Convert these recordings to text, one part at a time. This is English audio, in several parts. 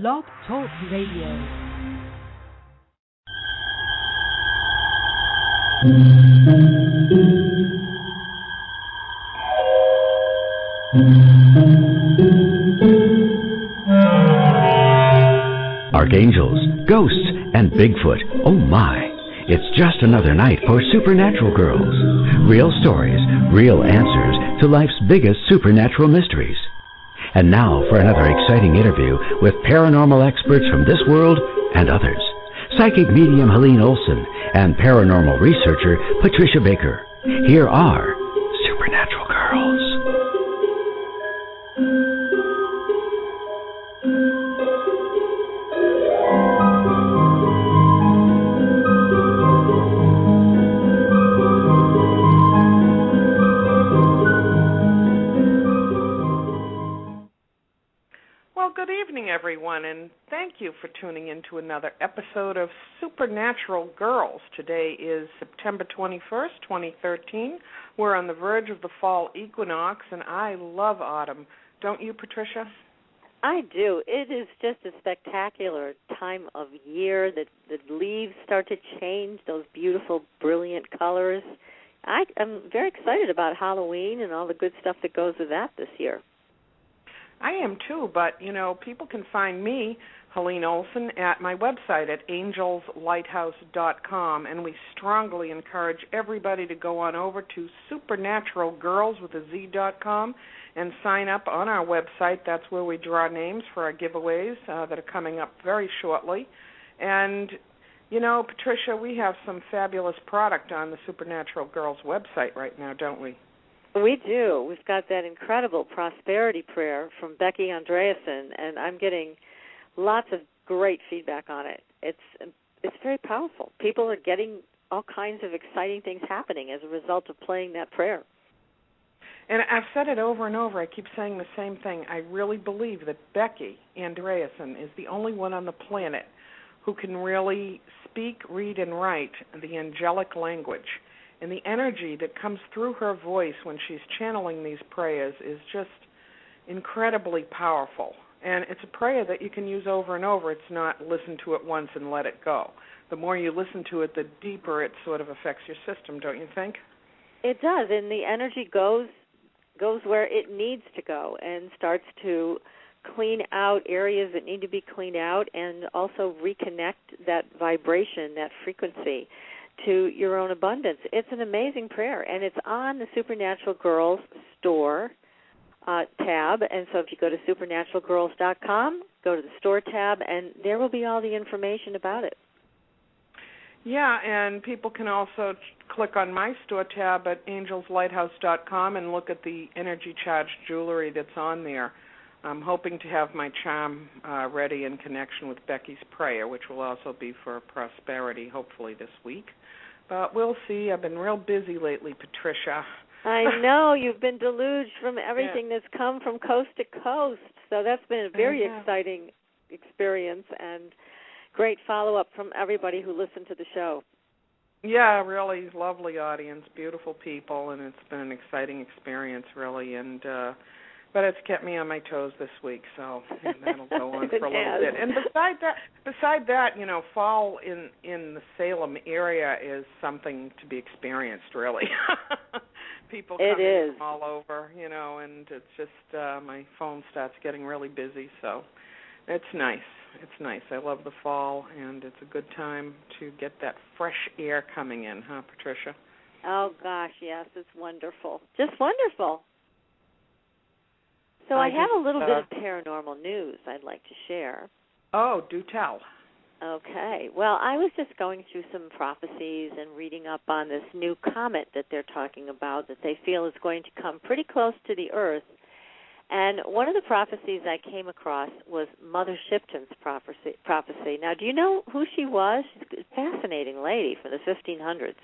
Blog Talk Radio. Archangels, ghosts, and Bigfoot. Oh my. It's just another night for Supernatural Girls. Real stories, real answers to life's biggest supernatural mysteries. And now for another exciting interview with paranormal experts from this world and others. Psychic medium Helene Olsen and paranormal researcher Patricia Baker. Here are Supernatural Girls. Everyone, and thank you for tuning in to another episode of Supernatural Girls. Today is September 21st, 2013. We're on the verge of the fall equinox, and I love autumn. Don't you, Patricia? I do. It is just a spectacular time of year. The leaves start to change, those beautiful, brilliant colors. I'm very excited about Halloween and all the good stuff that goes with that this year. I am too, but, people can find me, Helene Olsen, at my website at angelslighthouse.com, and we strongly encourage everybody to go on over to supernaturalgirls.com and sign up on our website. That's where we draw names for our giveaways that are coming up very shortly. And, Patricia, we have some fabulous product on the Supernatural Girls website right now, don't we? We do. We've got that incredible prosperity prayer from Becky Andreasen, and I'm getting lots of great feedback on it. It's very powerful. People are getting all kinds of exciting things happening as a result of playing that prayer. And I've said it over and over. I keep saying the same thing. I really believe that Becky Andreasen is the only one on the planet who can really speak, read, and write the angelic language. And the energy that comes through her voice when she's channeling these prayers is just incredibly powerful. And it's a prayer that you can use over and over. It's not listen to it once and let it go. The more you listen to it, the deeper it sort of affects your system, don't you think? It does, and the energy goes where it needs to go and starts to clean out areas that need to be cleaned out and also reconnect that vibration, that frequency, to your own abundance. It's an amazing prayer, and it's on the Supernatural Girls store tab. And so if you go to supernaturalgirls.com, go to the store tab, and there will be all the information about it. Yeah, and people can also click on my store tab at angelslighthouse.com and look at the energy-charged jewelry that's on there. I'm hoping to have my charm ready in connection with Becky's prayer, which will also be for prosperity, hopefully this week. But we'll see. I've been real busy lately, Patricia. I know. You've been deluged from everything that's come from coast to coast. So that's been a very exciting experience and great follow-up from everybody who listened to the show. Yeah, really lovely audience, beautiful people, and it's been an exciting experience, really. And but it's kept me on my toes this week, so that'll go on for a little bit. And beside that, fall in the Salem area is something to be experienced, really. People come in from all over, and it's just my phone starts getting really busy, so it's nice. It's nice. I love the fall, and it's a good time to get that fresh air coming in, huh, Patricia? Oh, gosh, yes, it's wonderful. Just wonderful. So I have a little bit of paranormal news I'd like to share. Oh, do tell. Okay. Well, I was just going through some prophecies and reading up on this new comet that they're talking about that they feel is going to come pretty close to the Earth. And one of the prophecies I came across was Mother Shipton's prophecy. Now, do you know who she was? She's a fascinating lady from the 1500s.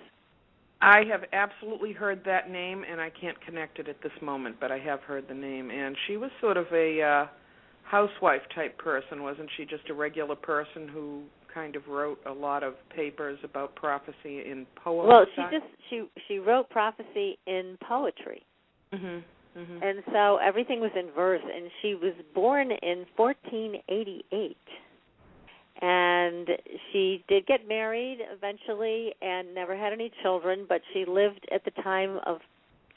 I have absolutely heard that name, and I can't connect it at this moment, but I have heard the name. And she was sort of a housewife-type person, wasn't she? Just a regular person who kind of wrote a lot of papers about prophecy in poetry. Well, she wrote prophecy in poetry. Mhm. And so everything was in verse, and she was born in 1488. And she did get married eventually and never had any children, but she lived at the time of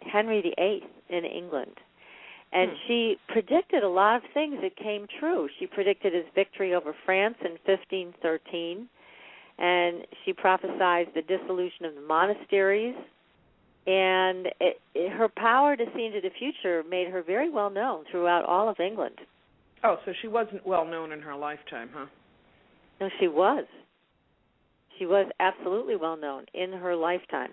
Henry VIII in England. And she predicted a lot of things that came true. She predicted his victory over France in 1513, and she prophesied the dissolution of the monasteries. And her power to see into the future made her very well known throughout all of England. Oh, so she wasn't well known in her lifetime, huh? No, she was. She was absolutely well known in her lifetime,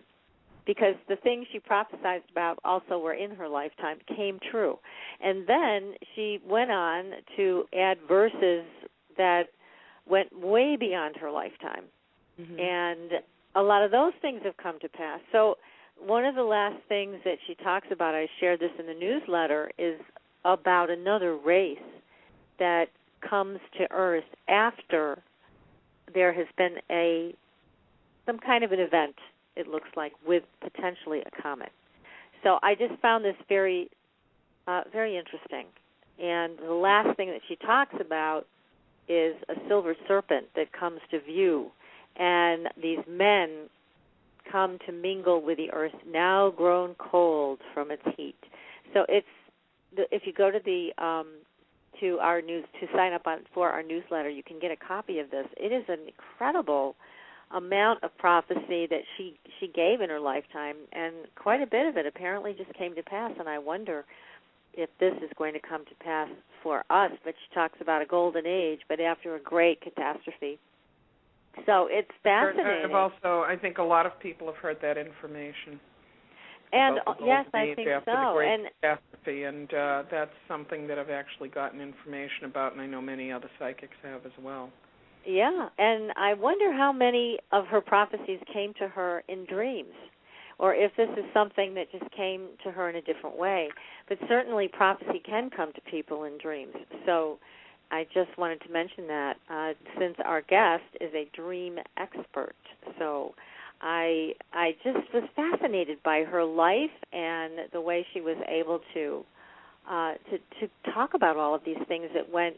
because the things she prophesied about also were in her lifetime came true. And then she went on to add verses that went way beyond her lifetime. And a lot of those things have come to pass. So one of the last things that she talks about, I shared this in the newsletter, is about another race that comes to Earth after there has been some kind of an event, it looks like, with potentially a comet. So I just found this very, very interesting. And the last thing that she talks about is a silver serpent that comes to view, and these men come to mingle with the earth, now grown cold from its heat. So if you go to to sign up for our newsletter, you can get a copy of this. It is an incredible amount of prophecy that she gave in her lifetime, and quite a bit of it apparently just came to pass. And I wonder if this is going to come to pass for us. But she talks about a golden age, but after a great catastrophe. So it's fascinating. I think a lot of people have heard that information. And yes, I think after so. The great catastrophe, and that's something that I've actually gotten information about, and I know many other psychics have as well. Yeah, and I wonder how many of her prophecies came to her in dreams, or if this is something that just came to her in a different way. But certainly prophecy can come to people in dreams. So I just wanted to mention that since our guest is a dream expert. So I just was fascinated by her life and the way she was able to talk about all of these things that went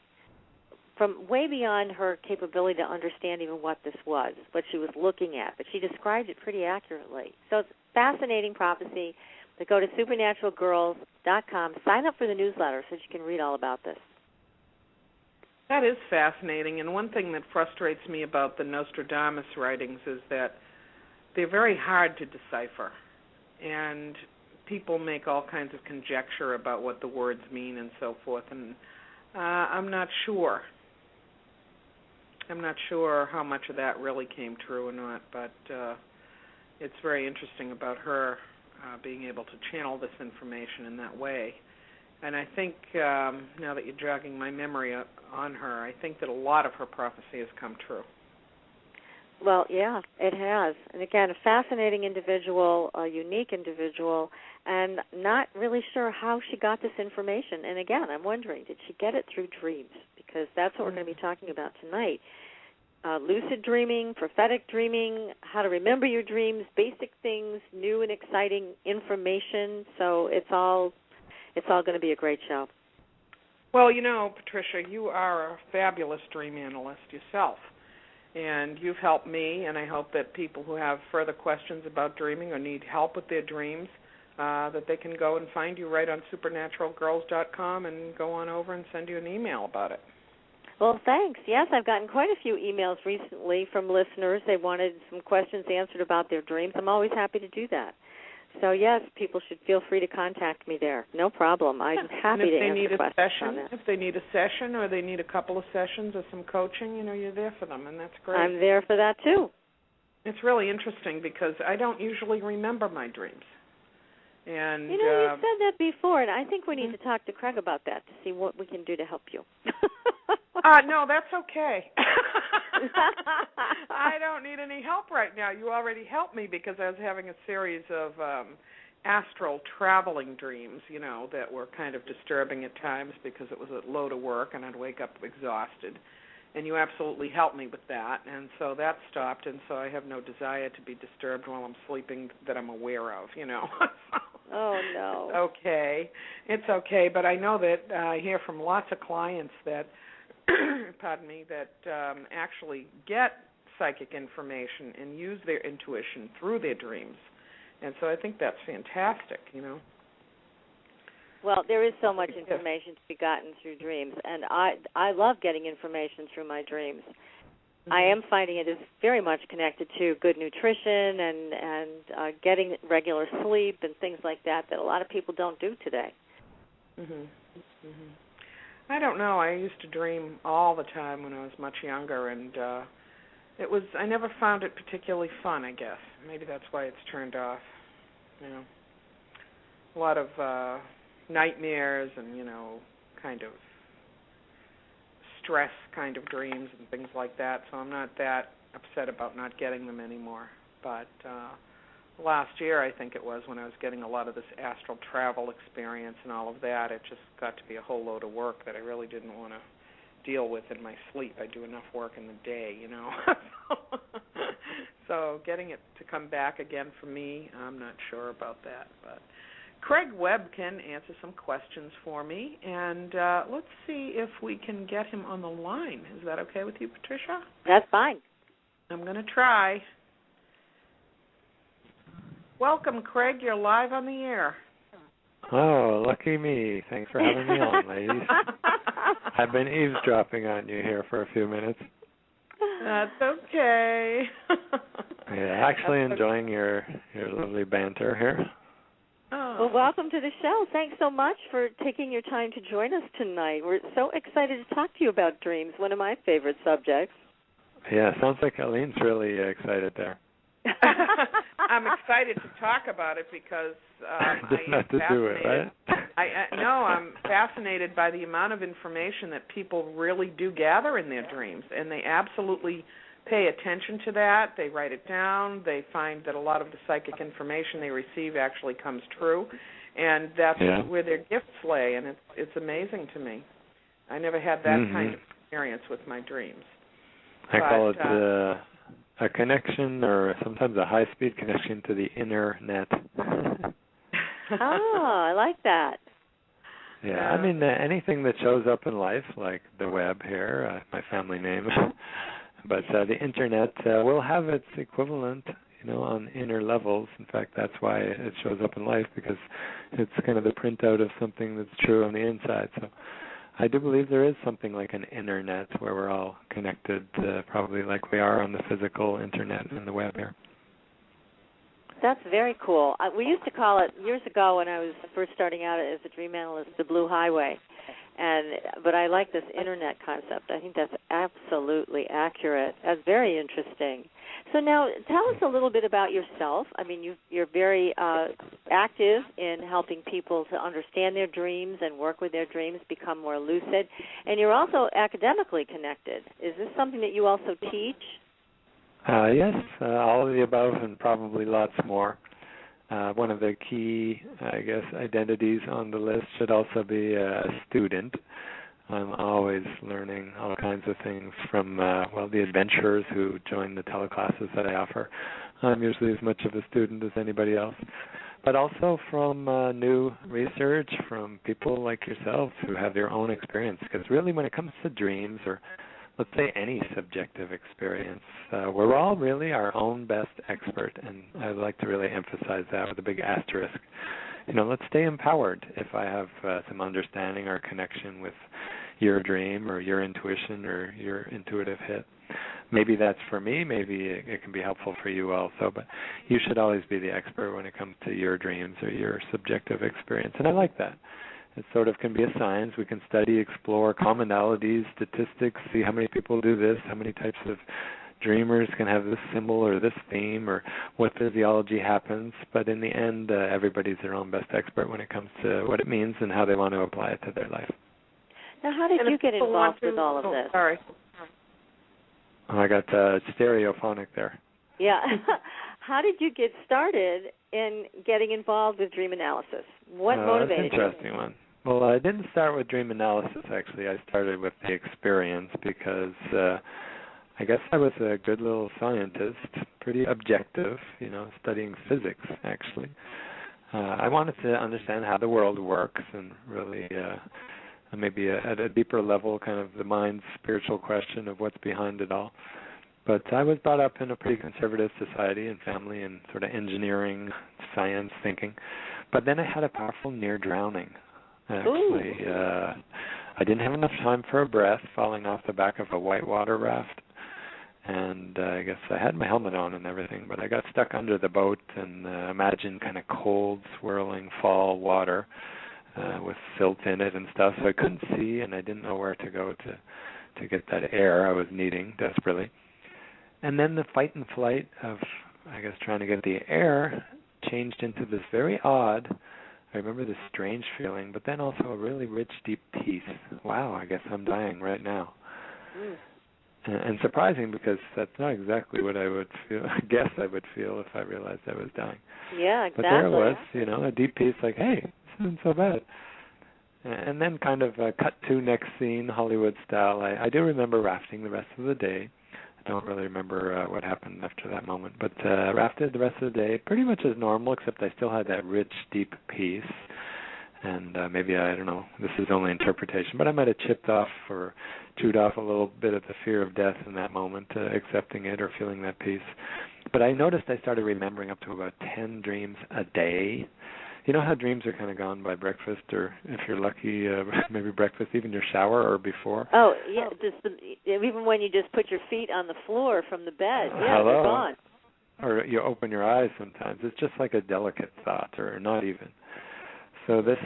from way beyond her capability to understand even what this was, what she was looking at. But she described it pretty accurately. So it's fascinating prophecy. But go to supernaturalgirls.com, sign up for the newsletter so that you can read all about this. That is fascinating, and one thing that frustrates me about the Nostradamus writings is that they're very hard to decipher, and people make all kinds of conjecture about what the words mean and so forth, and I'm not sure. I'm not sure how much of that really came true or not, but it's very interesting about her being able to channel this information in that way. And I think, now that you're jogging my memory on her, I think that a lot of her prophecy has come true. Well, yeah, it has. And again, a fascinating individual, a unique individual, and not really sure how she got this information. And again, I'm wondering, did she get it through dreams? Because that's what we're going to be talking about tonight. Lucid dreaming, prophetic dreaming, how to remember your dreams, basic things, new and exciting information. So it's all going to be a great show. Well, you know, Patricia, you are a fabulous dream analyst yourself, and you've helped me, and I hope that people who have further questions about dreaming or need help with their dreams, that they can go and find you right on supernaturalgirls.com and go on over and send you an email about it. Well, thanks. Yes, I've gotten quite a few emails recently from listeners. They wanted some questions answered about their dreams. I'm always happy to do that. So, yes, people should feel free to contact me there. No problem. I'm happy to answer questions on that. If they need a session or they need a couple of sessions or some coaching, you know, you're there for them, and that's great. I'm there for that, too. It's really interesting because I don't usually remember my dreams. And you know, you said that before, and I think we need to talk to Craig about that to see what we can do to help you. No, that's okay. I don't need any help right now. You already helped me because I was having a series of astral traveling dreams, you know, that were kind of disturbing at times because it was a load of work and I'd wake up exhausted. And you absolutely helped me with that, and so that stopped, and so I have no desire to be disturbed while I'm sleeping that I'm aware of, you know. Oh, no. Okay. It's okay, but I know that I hear from lots of clients that, pardon me, that actually get psychic information and use their intuition through their dreams. And so I think that's fantastic, you know. Well, there is so much information to be gotten through dreams, and I love getting information through my dreams. Mm-hmm. I am finding it is very much connected to good nutrition and getting regular sleep and things like that a lot of people don't do today. Mhm. Mhm. I don't know. I used to dream all the time when I was much younger, and I never found it particularly fun, I guess. Maybe that's why it's turned off. You know, a lot of nightmares and, you know, kind of stress kind of dreams and things like that, so I'm not that upset about not getting them anymore. But last year, I think it was, when I was getting a lot of this astral travel experience and all of that, it just got to be a whole load of work that I really didn't want to deal with in my sleep. I do enough work in the day, you know. So getting it to come back again for me, I'm not sure about that. But Craig Webb can answer some questions for me, and let's see if we can get him on the line. Is that okay with you, Patricia? That's fine. I'm going to try. Welcome, Craig. You're live on the air. Oh, lucky me. Thanks for having me on, ladies. I've been eavesdropping on you here for a few minutes. That's okay. Yeah, actually enjoying your lovely banter here. Oh. Well, welcome to the show. Thanks so much for taking your time to join us tonight. We're so excited to talk to you about dreams, one of my favorite subjects. Yeah, sounds like Helene's really excited there. I'm excited to talk about it because just not to do it, right? I'm fascinated by the amount of information that people really do gather in their dreams, and they absolutely pay attention to that. They write it down. They find that a lot of the psychic information they receive actually comes true, and that's where their gifts lay, and it's amazing to me. I never had that kind of experience with my dreams. I call it a connection, or sometimes a high-speed connection to the inner net. I like that. Yeah, I mean, anything that shows up in life, like the web here, my family name, but the internet will have its equivalent, you know, on inner levels. In fact, that's why it shows up in life, because it's kind of the printout of something that's true on the inside. So I do believe there is something like an internet where we're all connected, probably like we are on the physical internet and the web here. That's very cool. We used to call it, years ago when I was first starting out as a dream analyst, the Blue Highway. But I like this internet concept. I think that's absolutely accurate. That's very interesting. So now tell us a little bit about yourself. I mean, you're very active in helping people to understand their dreams and work with their dreams, become more lucid. And you're also academically connected. Is this something that you also teach? Yes, all of the above and probably lots more. One of the key, I guess, identities on the list should also be a student. I'm always learning all kinds of things from, the adventurers who join the teleclasses that I offer. I'm usually as much of a student as anybody else. But also from new research, from people like yourselves who have their own experience. Because really when it comes to dreams, or let's say any subjective experience, we're all really our own best expert, and I'd like to really emphasize that with a big asterisk. You know, let's stay empowered. If I have some understanding or connection with your dream or your intuition or your intuitive hit, maybe that's for me, maybe it can be helpful for you also, but you should always be the expert when it comes to your dreams or your subjective experience, and I like that. It sort of can be a science. We can study, explore commonalities, statistics, see how many people do this, how many types of dreamers can have this symbol or this theme, or what physiology happens. But in the end, everybody's their own best expert when it comes to what it means and how they want to apply it to their life. Now, how did you get involved with all of this? Sorry. Oh, I got stereophonic there. Yeah. How did you get started in getting involved with dream analysis? What motivated you? That's an interesting one. Well, I didn't start with dream analysis, actually. I started with the experience because I guess I was a good little scientist, pretty objective, you know, studying physics, actually. I wanted to understand how the world works and really maybe at a deeper level, kind of the mind's spiritual question of what's behind it all. But I was brought up in a pretty conservative society and family and sort of engineering, science thinking. But then I had a powerful near drowning. Actually, I didn't have enough time for a breath, falling off the back of a whitewater raft. And I guess I had my helmet on and everything, but I got stuck under the boat and imagined kind of cold, swirling fall water with silt in it and stuff. So I couldn't see, and I didn't know where to go to get that air I was needing desperately. And then the fight and flight of, I guess, trying to get the air changed into this very odd, I remember this strange feeling, but then also a really rich, deep peace. Wow, I guess I'm dying right now. And surprising, because that's not exactly what I would feel. I guess I would feel if I realized I was dying. Yeah, exactly. But there it was, a deep peace, like, hey, this isn't so bad. And then kind of cut to next scene, Hollywood style. I do remember rafting the rest of the day. I don't really remember what happened after that moment, but rafted the rest of the day pretty much as normal, except I still had that rich, deep peace. And maybe, I don't know, this is only interpretation, but I might have chipped off or chewed off a little bit of the fear of death in that moment, accepting it or feeling that peace. But I noticed I started remembering up to about 10 dreams a day. You know how dreams are kind of gone by breakfast, or if you're lucky, maybe breakfast, even your shower or before? Oh, yeah, even when you just put your feet on the floor from the bed, they're gone. Or you open your eyes sometimes. It's just like a delicate thought, or not even. So this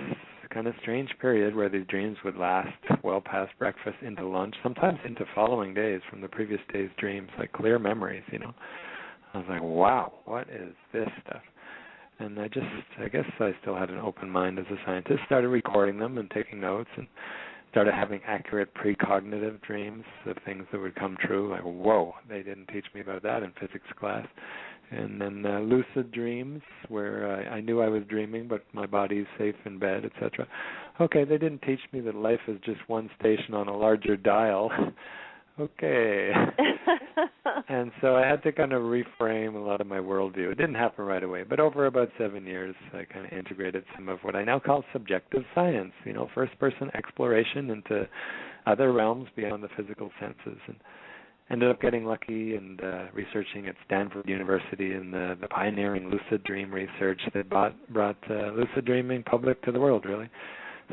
kind of strange period where these dreams would last well past breakfast into lunch, sometimes into following days from the previous day's dreams, like clear memories, I was like, wow, what is this stuff? And I guess I still had an open mind as a scientist, started recording them and taking notes, and started having accurate precognitive dreams of things that would come true, like, whoa, they didn't teach me about that in physics class. And then lucid dreams, where I knew I was dreaming, but my body's safe in bed, etc. Okay, they didn't teach me that life is just one station on a larger dial. Okay. And so I had to kind of reframe a lot of my worldview. It didn't happen right away, but over about 7 years, I kind of integrated some of what I now call subjective science, first-person exploration into other realms beyond the physical senses. And ended up getting lucky and researching at Stanford University in the pioneering lucid dream research that brought lucid dreaming public to the world, really.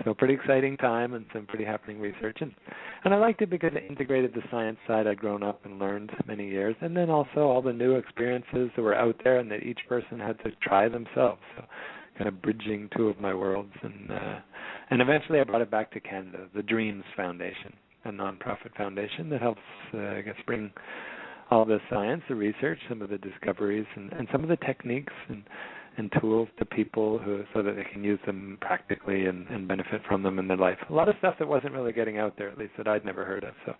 So pretty exciting time and some pretty happening research. And I liked it because it integrated the science side I'd grown up and learned many years, and then also all the new experiences that were out there and that each person had to try themselves. So kind of bridging two of my worlds. And eventually I brought it back to Canada, the Dreams Foundation, a nonprofit foundation that helps, bring all the science, the research, some of the discoveries, and some of the techniques and tools to people so that they can use them practically and benefit from them in their life. A lot of stuff that wasn't really getting out there, at least that I'd never heard of. So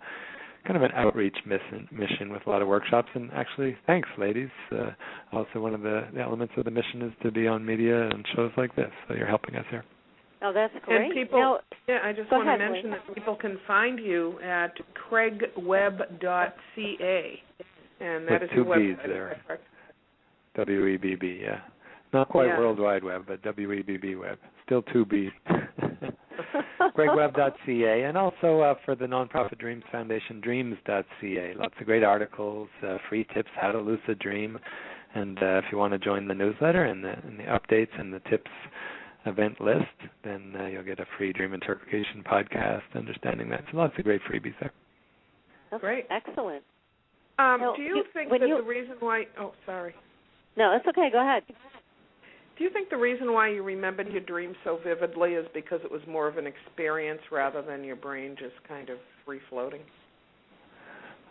kind of an outreach mission with a lot of workshops. And actually, thanks, ladies. Also, one of the elements of the mission is to be on media and shows like this. So you're helping us here. Oh, that's great. And people, I just want to mention that people can find you at craigwebb.ca, and that is your website. With 2 B's there. W-E-B-B, yeah. Not quite World Wide Web, but W-E-B-B Web. Still 2 B's. craigwebb.ca, and also for the nonprofit Dreams Foundation, dreams.ca. Lots of great articles, free tips, how to lucid dream, and if you want to join the newsletter and the updates and the tips event list, then you'll get a free dream interpretation podcast, understanding that. So lots of great freebies there. That's great. Excellent. Do you think that the reason why... Oh, sorry. No, that's okay. Go ahead. Do you think the reason why you remembered your dream so vividly is because it was more of an experience rather than your brain just kind of free-floating?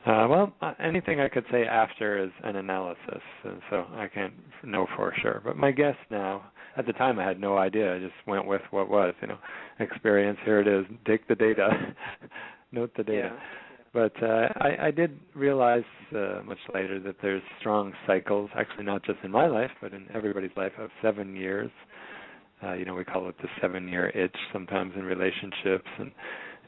Well, anything I could say after is an analysis, and so I can't know for sure. But my guess now, at the time I had no idea. I just went with what was, experience, here it is, take the data, note the data. Yeah. But I did realize much later that there's strong cycles, actually not just in my life, but in everybody's life, of 7 years. We call it the 7-year itch sometimes in relationships. And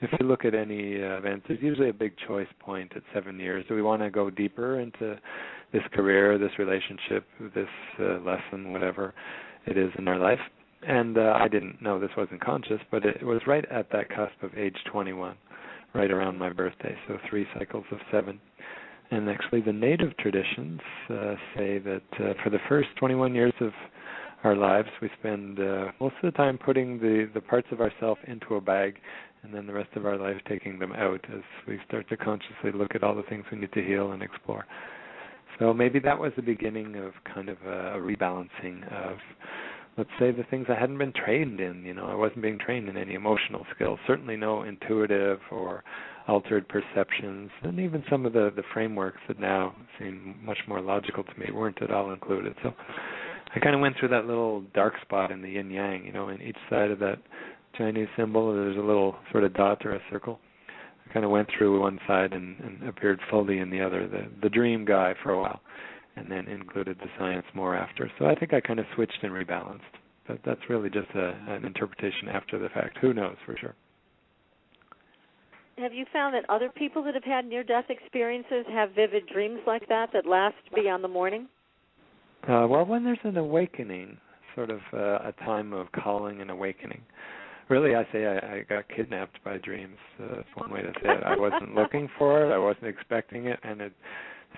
if you look at any event, there's usually a big choice point at 7 years. Do we want to go deeper into this career, this relationship, this lesson, whatever? it is in our life. And I didn't know this wasn't conscious, but it was right at that cusp of age 21, right around my birthday, so 3 cycles of 7. And actually the native traditions say that for the first 21 years of our lives, we spend most of the time putting the parts of ourself into a bag, and then the rest of our life taking them out as we start to consciously look at all the things we need to heal and explore. So maybe that was the beginning of kind of a rebalancing of, let's say, the things I hadn't been trained in. You know, I wasn't being trained in any emotional skills, certainly no intuitive or altered perceptions, and even some of the frameworks that now seem much more logical to me weren't at all included. So I kind of went through that little dark spot in the yin-yang, you know, in each side of that Chinese symbol, there's a little sort of dot or a circle. I kind of went through one side and appeared fully in the other, the dream guy for a while, and then included the science more after. So I think I kind of switched and rebalanced. But that's really just an interpretation after the fact. Who knows for sure? Have you found that other people that have had near-death experiences have vivid dreams like that last beyond the morning? Well, when there's an awakening, sort of a time of calling and awakening. Really, I say I got kidnapped by dreams. That's one way to say it. I wasn't looking for it. I wasn't expecting it, and it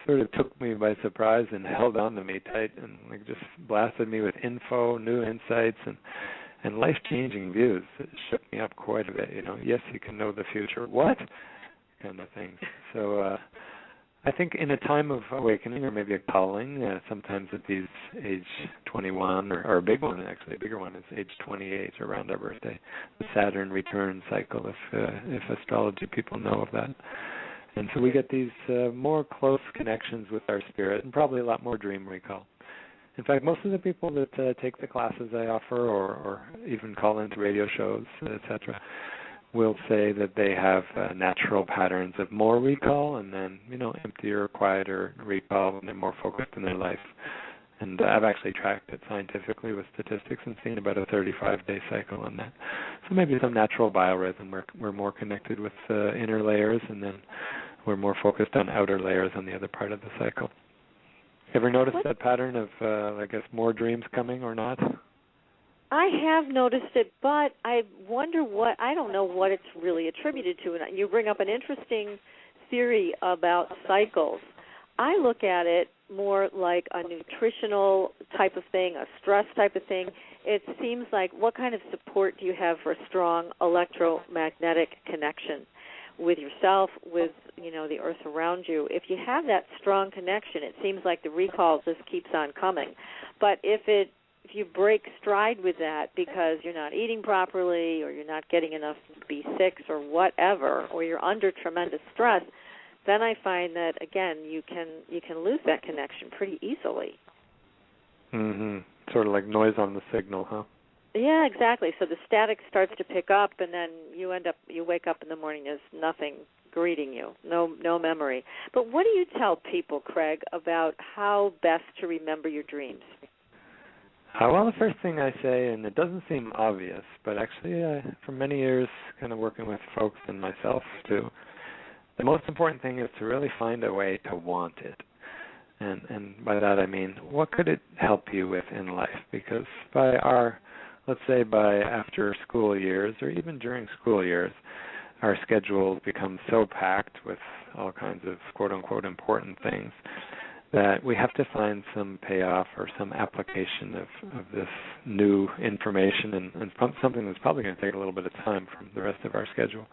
sort of took me by surprise and held on to me tight and like just blasted me with info, new insights, and life-changing views. It shook me up quite a bit. You know, yes, you can know the future. What? Kind of thing. So I think in a time of awakening or maybe a calling, sometimes at these age 21 or a big one, actually, a bigger one is age 28 around our birthday, the Saturn return cycle, if astrology people know of that. And so we get these more close connections with our spirit and probably a lot more dream recall. In fact, most of the people that take the classes I offer or even call into radio shows, etc., will say that they have natural patterns of more recall and then, you know, emptier, quieter recall when they're more focused in their life. And I've actually tracked it scientifically with statistics and seen about a 35-day cycle on that. So maybe some natural biorhythm. We're more connected with inner layers, and then we're more focused on outer layers on the other part of the cycle. Ever noticed that pattern of, I guess, more dreams coming or not? I have noticed it, but I wonder I don't know what it's really attributed to. And you bring up an interesting theory about cycles. I look at it more like a nutritional type of thing, a stress type of thing. It seems like what kind of support do you have for a strong electromagnetic connection with yourself, with, you know, the earth around you? If you have that strong connection, it seems like the recall just keeps on coming. But if you break stride with that because you're not eating properly or you're not getting enough B6 or whatever, or you're under tremendous stress, then I find that, again, you can lose that connection pretty easily. Mm-hmm. Sort of like noise on the signal, huh? Yeah, exactly. So the static starts to pick up, and then you wake up in the morning, there's nothing greeting you, no memory. But what do you tell people, Craig, about how best to remember your dreams? Well, the first thing I say, and it doesn't seem obvious, but actually for many years kind of working with folks and myself too, the most important thing is to really find a way to want it. And by that I mean, what could it help you with in life? Because let's say by after school years or even during school years, our schedules become so packed with all kinds of quote-unquote important things that we have to find some payoff or some application of this new information and something that's probably going to take a little bit of time from the rest of our schedule.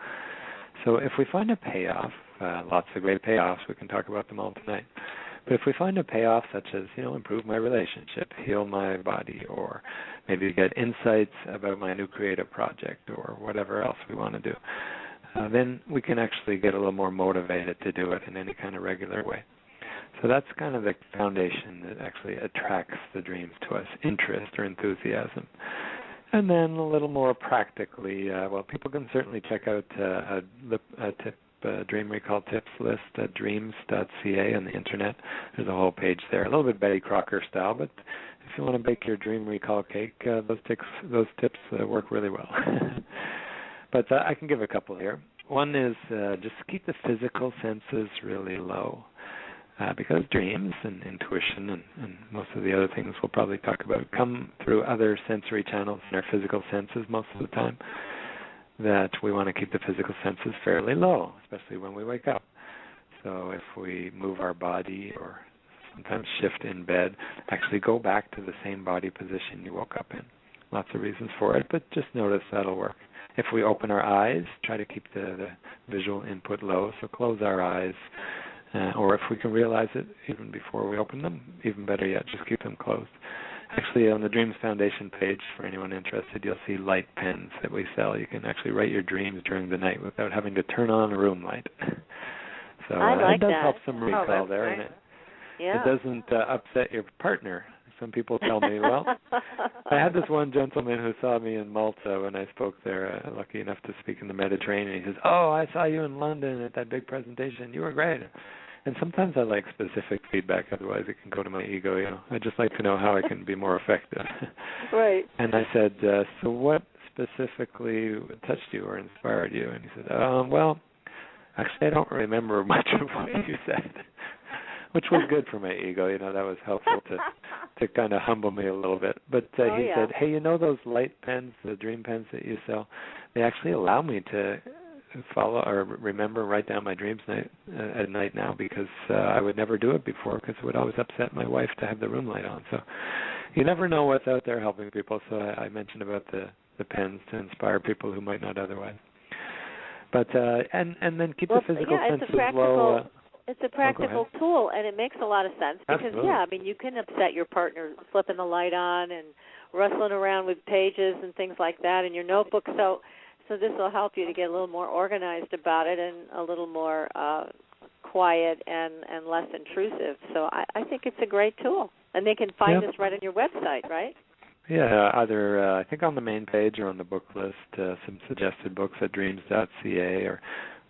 So if we find a payoff, lots of great payoffs, we can talk about them all tonight. But if we find a payoff such as, you know, improve my relationship, heal my body, or maybe get insights about my new creative project or whatever else we want to do, then we can actually get a little more motivated to do it in any kind of regular way. So that's kind of the foundation that actually attracts the dreams to us, interest or enthusiasm. And then a little more practically, people can certainly check out a dream recall tips list at dreams.ca on the internet. There's a whole page there, a little bit Betty Crocker style, but if you want to bake your dream recall cake, those tips work really well. But I can give a couple here. One is just keep the physical senses really low. because dreams and intuition and most of the other things we'll probably talk about come through other sensory channels in our physical senses most of the time, that we want to keep the physical senses fairly low, especially when we wake up. So if we move our body or sometimes shift in bed, actually go back to the same body position you woke up in. Lots of reasons for it, but just notice that'll work. If we open our eyes, try to keep the visual input low, so close our eyes. Or if we can realize it even before we open them, even better yet, just keep them closed. Actually, on the Dreams Foundation page, for anyone interested, you'll see light pens that we sell. You can actually write your dreams during the night without having to turn on a room light. So it does that. help some recall there, nice. and it doesn't upset your partner. Some people tell me, well, I had this one gentleman who saw me in Malta when I spoke there, lucky enough to speak in the Mediterranean. He says, oh, I saw you in London at that big presentation. You were great. And sometimes I like specific feedback, otherwise it can go to my ego, I just like to know how I can be more effective. Right. And I said, so what specifically touched you or inspired you? And he said, well, actually I don't remember much of what you said. Which was good for my ego, that was helpful to kind of humble me a little bit. But he said, hey, those light pens, the dream pens that you sell, they actually allow me to follow or remember, write down my dreams at night now, because I would never do it before because it would always upset my wife to have the room light on. So you never know what's out there helping people. So I mentioned about the pens to inspire people who might not otherwise. But and then keep the physical senses low. It's a practical tool, and it makes a lot of sense because, Absolutely. you can upset your partner flipping the light on and rustling around with pages and things like that in your notebook. So this will help you to get a little more organized about it and a little more quiet and less intrusive. So I think it's a great tool, and they can find this right on your website, right? Yeah, either I think on the main page or on the book list, some suggested books at dreams.ca or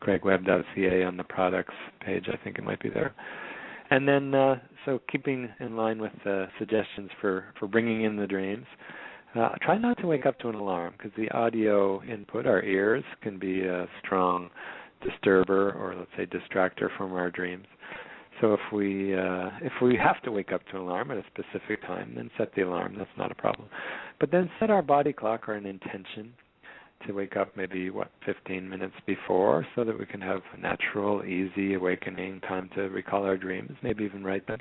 CraigWebb.ca on the products page. I think it might be there. And then, so keeping in line with the suggestions for bringing in the dreams, try not to wake up to an alarm, because the audio input, our ears, can be a strong disturber or, let's say, distractor from our dreams. So if we have to wake up to an alarm at a specific time, then set the alarm. That's not a problem. But then set our body clock or an intention to wake up maybe, 15 minutes before, so that we can have a natural, easy awakening time to recall our dreams, maybe even write them.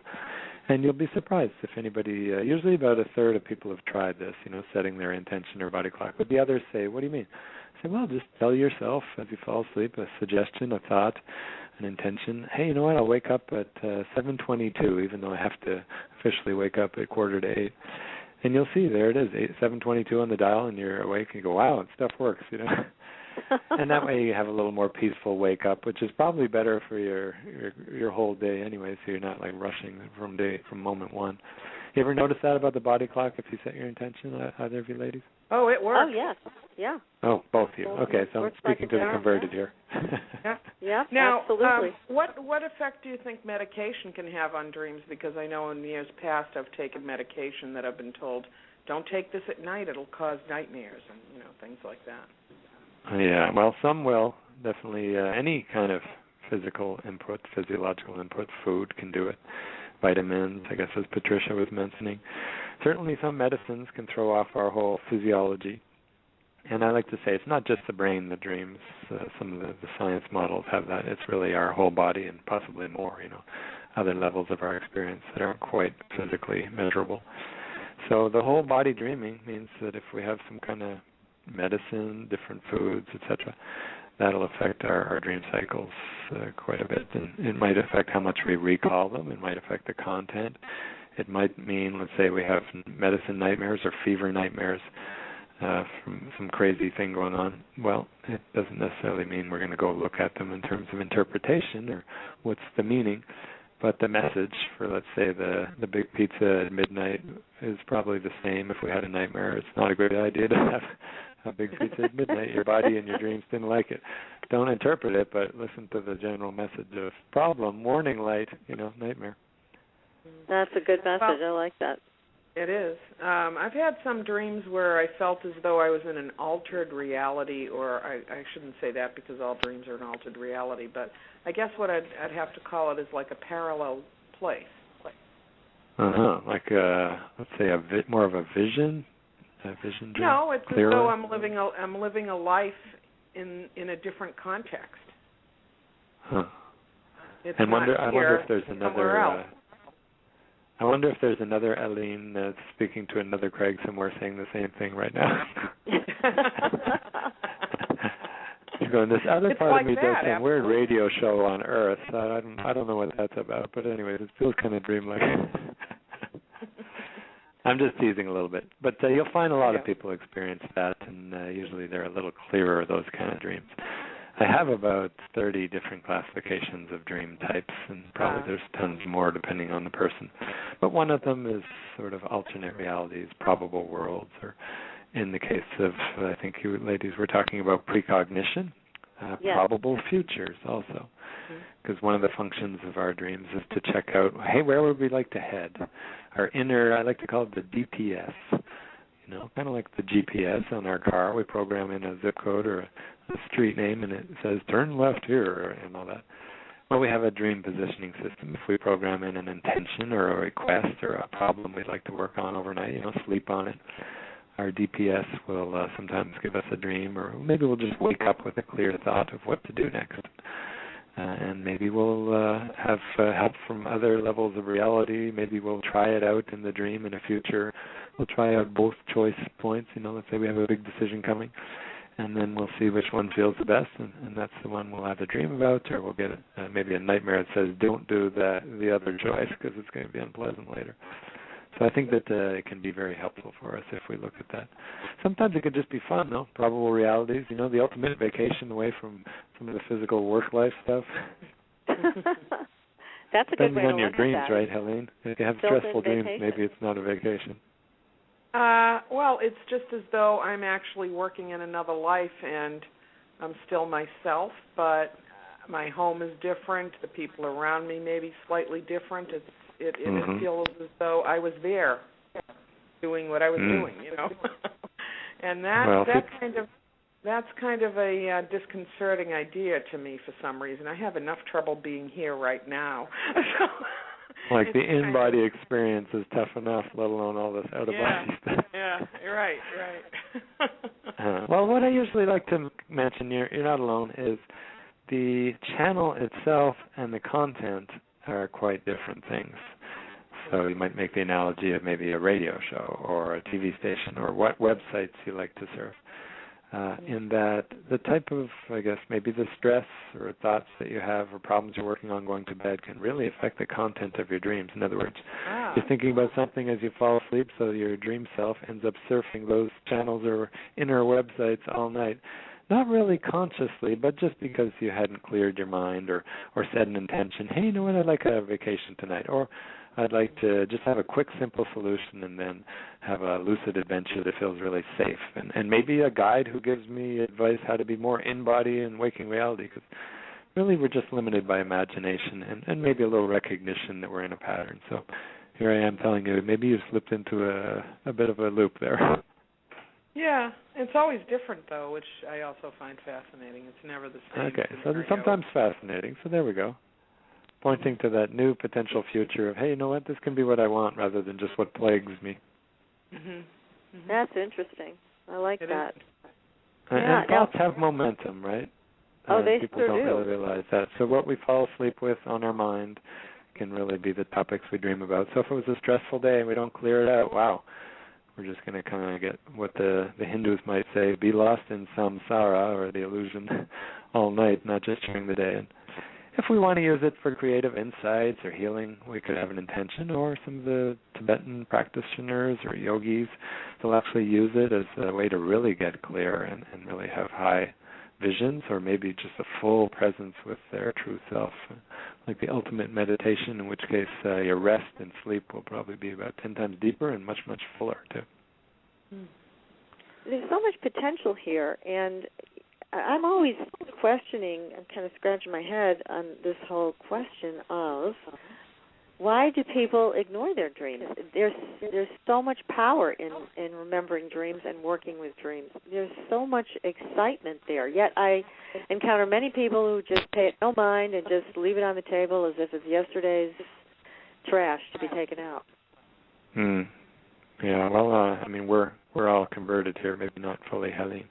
And you'll be surprised if anybody, usually about a third of people have tried this, setting their intention or body clock. But the others say, what do you mean? I say, well, just tell yourself as you fall asleep a suggestion, a thought, an intention. Hey, you know what? I'll wake up at 7:22, even though I have to officially wake up at 7:45. And you'll see, there it is, 7:22 on the dial, and you're awake, and you go, wow, stuff works, And that way you have a little more peaceful wake up, which is probably better for your whole day anyway, so you're not like rushing from moment one. You ever notice that about the body clock if you set your intention, either of you ladies? Oh, it works. Oh, yes. Yeah. Oh, both of you. Okay, so I'm speaking to the converted here. Yeah, now, absolutely. What effect do you think medication can have on dreams? Because I know in years past I've taken medication that I've been told, don't take this at night, it'll cause nightmares and, things like that. Yeah, well, some will. Definitely any kind of physiological input, food can do it. Vitamins, I guess, as Patricia was mentioning. Certainly some medicines can throw off our whole physiology. And I like to say it's not just the brain that dreams. Some of the science models have that. It's really our whole body and possibly more, other levels of our experience that aren't quite physically measurable. So the whole body dreaming means that if we have some kind of medicine, different foods, etc., that'll affect our dream cycles quite a bit. And it might affect how much we recall them. It might affect the content. It might mean, let's say, we have medicine nightmares or fever nightmares from some crazy thing going on. Well, it doesn't necessarily mean we're going to go look at them in terms of interpretation or what's the meaning. But the message for, let's say, the big pizza at midnight is probably the same if we had a nightmare. It's not a great idea to have a big pizza at midnight. Your body and your dreams didn't like it. Don't interpret it, but listen to the general message of problem, warning light, nightmare. That's a good message. I like that. It is. I've had some dreams where I felt as though I was in an altered reality, or I shouldn't say that because all dreams are an altered reality, but I guess what I'd have to call it is like a parallel place. Like let's say more of a vision dream. No, it's clearer? as though I'm living a life in a different context. Huh. It's I wonder if there's somewhere else. I wonder if there's another Helene that's speaking to another Craig somewhere saying the same thing right now. He's going, this other part like of me that, does some absolutely. weird radio show on Earth. I don't know what that's about, but anyway, it feels kind of dreamlike. I'm just teasing a little bit. But you'll find a lot of people experience that, and usually they're a little clearer, those kind of dreams. I have about 30 different classifications of dream types, and probably there's tons more depending on the person. But one of them is sort of alternate realities, probable worlds, or in the case of, I think you ladies were talking about precognition, probable futures also. Because one of the functions of our dreams is to check out, hey, where would we like to head? Our inner, I like to call it the DPS. You know, kind of like the GPS on our car. We program in a zip code or a street name, and it says, turn left here, and all that. Well, we have a dream positioning system. If we program in an intention or a request or a problem we'd like to work on overnight, sleep on it, our DPS will sometimes give us a dream, or maybe we'll just wake up with a clear thought of what to do next. And maybe we'll have help from other levels of reality. Maybe we'll try it out in the dream in a future. We'll try out both choice points. Let's say we have a big decision coming, and then we'll see which one feels the best, and that's the one we'll have a dream about, or we'll get maybe a nightmare that says, don't do the other choice because it's going to be unpleasant later. So I think that it can be very helpful for us if we look at that. Sometimes it could just be fun, though. Probable realities, the ultimate vacation away from some of the physical work life stuff. That's a good way to look at that. Depends on your dreams, right, Helene? If you have stressful dreams, maybe it's not a vacation. Well, it's just as though I'm actually working in another life, and I'm still myself, but my home is different. The people around me may be slightly different. It feels as though I was there doing what I was doing, and that's kind of a disconcerting idea to me for some reason. I have enough trouble being here right now. Like the in-body experience is tough enough, let alone all this out-of-body stuff. Yeah, right. Well, what I usually like to mention, you're not alone, is the channel itself and the content are quite different things. So you might make the analogy of maybe a radio show or a TV station or what websites you like to surf. In that the type of, I guess, maybe the stress or thoughts that you have or problems you're working on going to bed can really affect the content of your dreams. In other words, you're thinking about something as you fall asleep, so your dream self ends up surfing those channels or inner websites all night. Not really consciously, but just because you hadn't cleared your mind or set an intention, hey, you know what, I'd like a vacation tonight, or I'd like to just have a quick, simple solution and then have a lucid adventure that feels really safe. And maybe a guide who gives me advice how to be more in-body and waking reality, because really we're just limited by imagination and maybe a little recognition that we're in a pattern. So here I am telling you, maybe you've slipped into a bit of a loop there. Yeah, it's always different, though, which I also find fascinating. It's never the same. Okay, so it's sometimes fascinating. So there we go. Pointing to that new potential future of, hey, you know what, this can be what I want rather than just what plagues me. That's interesting. I like that. And thoughts have momentum, right? They people sure don't do. really realize that. So what we fall asleep with on our mind can really be the topics we dream about. So if it was a stressful day and we don't clear it out, wow, we're just going to kind of get what the Hindus might say, be lost in samsara, or the illusion, all night, not just during the day. And if we want to use it for creative insights or healing, we could have an intention, or some of the Tibetan practitioners or yogis will actually use it as a way to really get clear and really have high visions, or maybe just a full presence with their true self, like the ultimate meditation, in which case your rest and sleep will probably be about 10 times deeper and much, much fuller, too. There's so much potential here, and I'm always questioning, I'm kind of scratching my head on this whole question of, why do people ignore their dreams? There's so much power in remembering dreams and working with dreams. There's so much excitement there. Yet I encounter many people who just pay it no mind and just leave it on the table as if it's yesterday's trash to be taken out. Yeah, well, I mean, we're all converted here, maybe not fully, Helene,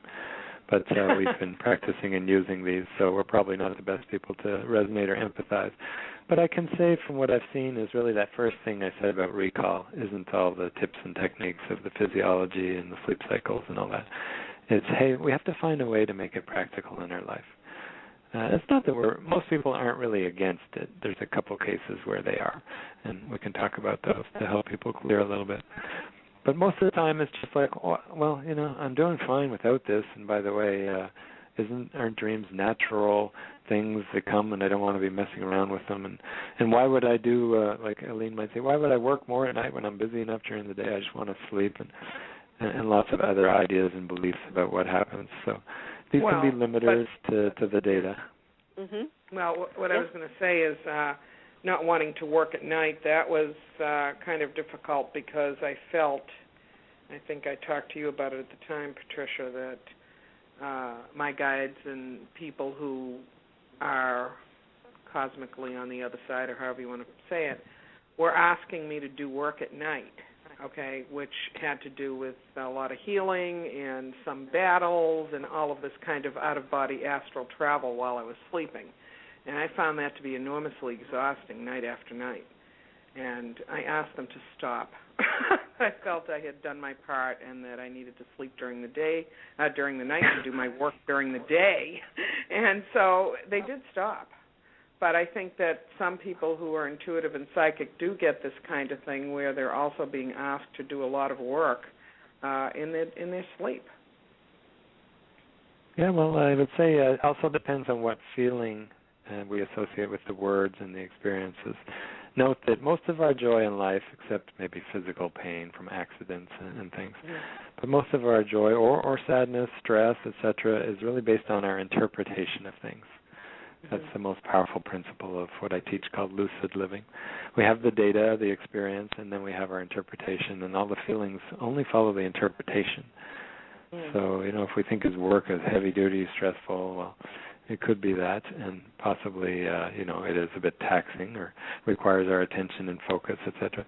but we've been practicing and using these, so we're probably not the best people to resonate or empathize. But I can say from what I've seen is really that first thing I said about recall isn't all the tips and techniques of the physiology and the sleep cycles and all that. It's, hey, we have to find a way to make it practical in our life. It's not that most people aren't really against it. There's a couple cases where they are, and we can talk about those to help people clear a little bit. But most of the time it's just like, oh, well, you know, I'm doing fine without this, and by the way, aren't dreams natural things that come, and I don't want to be messing around with them, and why would I do, like Helene might say, why would I work more at night when I'm busy enough during the day? I just want to sleep, and lots of other ideas and beliefs about what happens. So these can be limiters to the data. Mm-hmm. Well, what I was going to say is not wanting to work at night, that was kind of difficult because I felt, I think I talked to you about it at the time, Patricia, that my guides and people who are cosmically on the other side, or however you want to say it, were asking me to do work at night, okay, which had to do with a lot of healing and some battles and all of this kind of out-of-body astral travel while I was sleeping. And I found that to be enormously exhausting night after night. And I asked them to stop. I felt I had done my part and that I needed to sleep during the day, during the night, and do my work during the day. And so they did stop. But I think that some people who are intuitive and psychic do get this kind of thing where they're also being asked to do a lot of work in their sleep. Yeah, well, I would say it also depends on what feeling we associate with the words and the experiences. Note that most of our joy in life, except maybe physical pain from accidents and things, but most of our joy or sadness, stress, etc., is really based on our interpretation of things. That's the most powerful principle of what I teach called lucid living. We have the data, the experience, and then we have our interpretation, and all the feelings only follow the interpretation. So, you know, if we think his work is heavy-duty, stressful, well, it could be that, and possibly, you know, it is a bit taxing or requires our attention and focus, etc.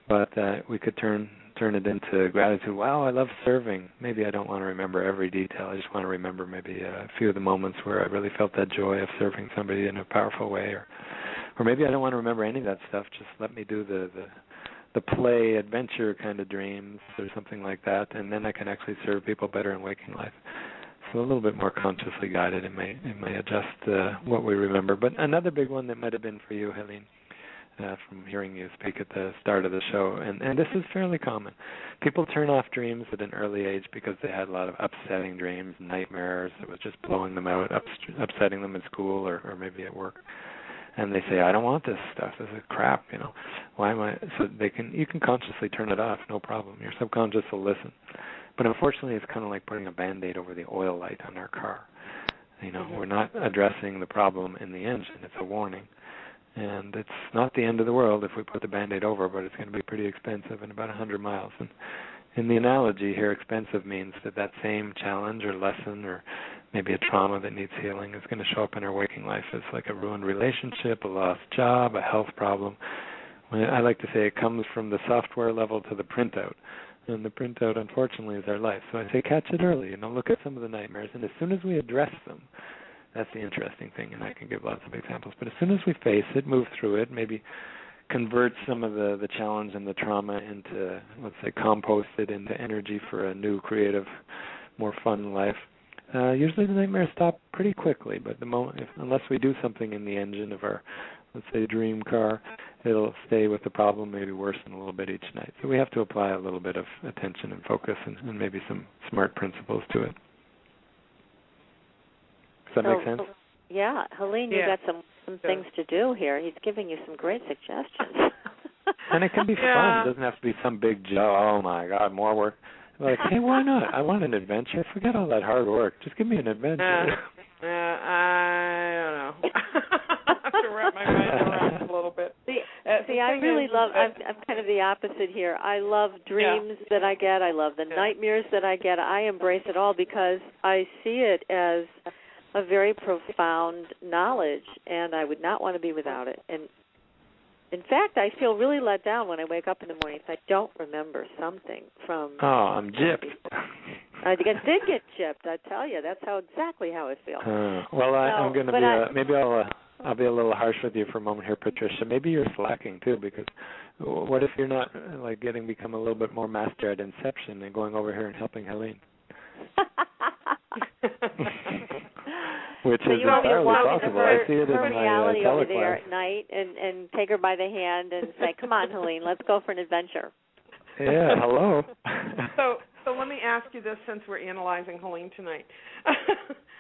But we could turn it into gratitude. Wow, I love serving. Maybe I don't want to remember every detail. I just want to remember maybe a few of the moments where I really felt that joy of serving somebody in a powerful way. Or maybe I don't want to remember any of that stuff. Just let me do the play, adventure kind of dreams or something like that, and then I can actually serve people better in waking life. So a little bit more consciously guided, it may adjust what we remember. But another big one that might have been for you, Helene, from hearing you speak at the start of the show, and this is fairly common. People turn off dreams at an early age because they had a lot of upsetting dreams, nightmares. It was just blowing them out, upsetting them at school or maybe at work. And they say, I don't want this stuff. This is crap, you know. Why am I? So you can consciously turn it off, no problem. Your subconscious will listen. But unfortunately, it's kind of like putting a Band-Aid over the oil light on our car. You know, we're not addressing the problem in the engine. It's a warning. And it's not the end of the world if we put the Band-Aid over, but it's going to be pretty expensive in about 100 miles. And in the analogy here, expensive means that same challenge or lesson or maybe a trauma that needs healing is going to show up in our waking life as like a ruined relationship, a lost job, a health problem. I like to say it comes from the software level to the printout. And the printout, unfortunately, is our life. So I say catch it early, look at some of the nightmares. And as soon as we address them, that's the interesting thing, and I can give lots of examples. But as soon as we face it, move through it, maybe convert some of the challenge and the trauma into, let's say, compost it into energy for a new, creative, more fun life, usually the nightmares stop pretty quickly. But unless we do something in the engine of our, let's say, dream car, it'll stay with the problem, maybe worsen a little bit each night. So we have to apply a little bit of attention and focus and maybe some smart principles to it. Does that make sense? Yeah. Helene, you got some things to do here. He's giving you some great suggestions. And it can be fun. It doesn't have to be some big job. Oh, my God, more work. Like, hey, why not? I want an adventure. Forget all that hard work. Just give me an adventure. I don't know. I have to wrap my mind around it a little bit. See, See, I really love, I'm kind of the opposite here. I love dreams that I get. I love the nightmares that I get. I embrace it all because I see it as a very profound knowledge, and I would not want to be without it. And in fact, I feel really let down when I wake up in the morning if I don't remember something from... Oh, I'm gypped. I did get gypped, I tell you. That's exactly how I feel. Well, I'm going to be... maybe I'll be a little harsh with you for a moment here, Patricia. Maybe you're slacking, too, because what if you're not, become a little bit more master at Inception and going over here and helping Helene? Which is entirely possible. I see it in my reality over there Teleclasses. at night and take her by the hand and say, come on, Helene, let's go for an adventure. Yeah, hello. So let me ask you this, since we're analyzing Helene tonight.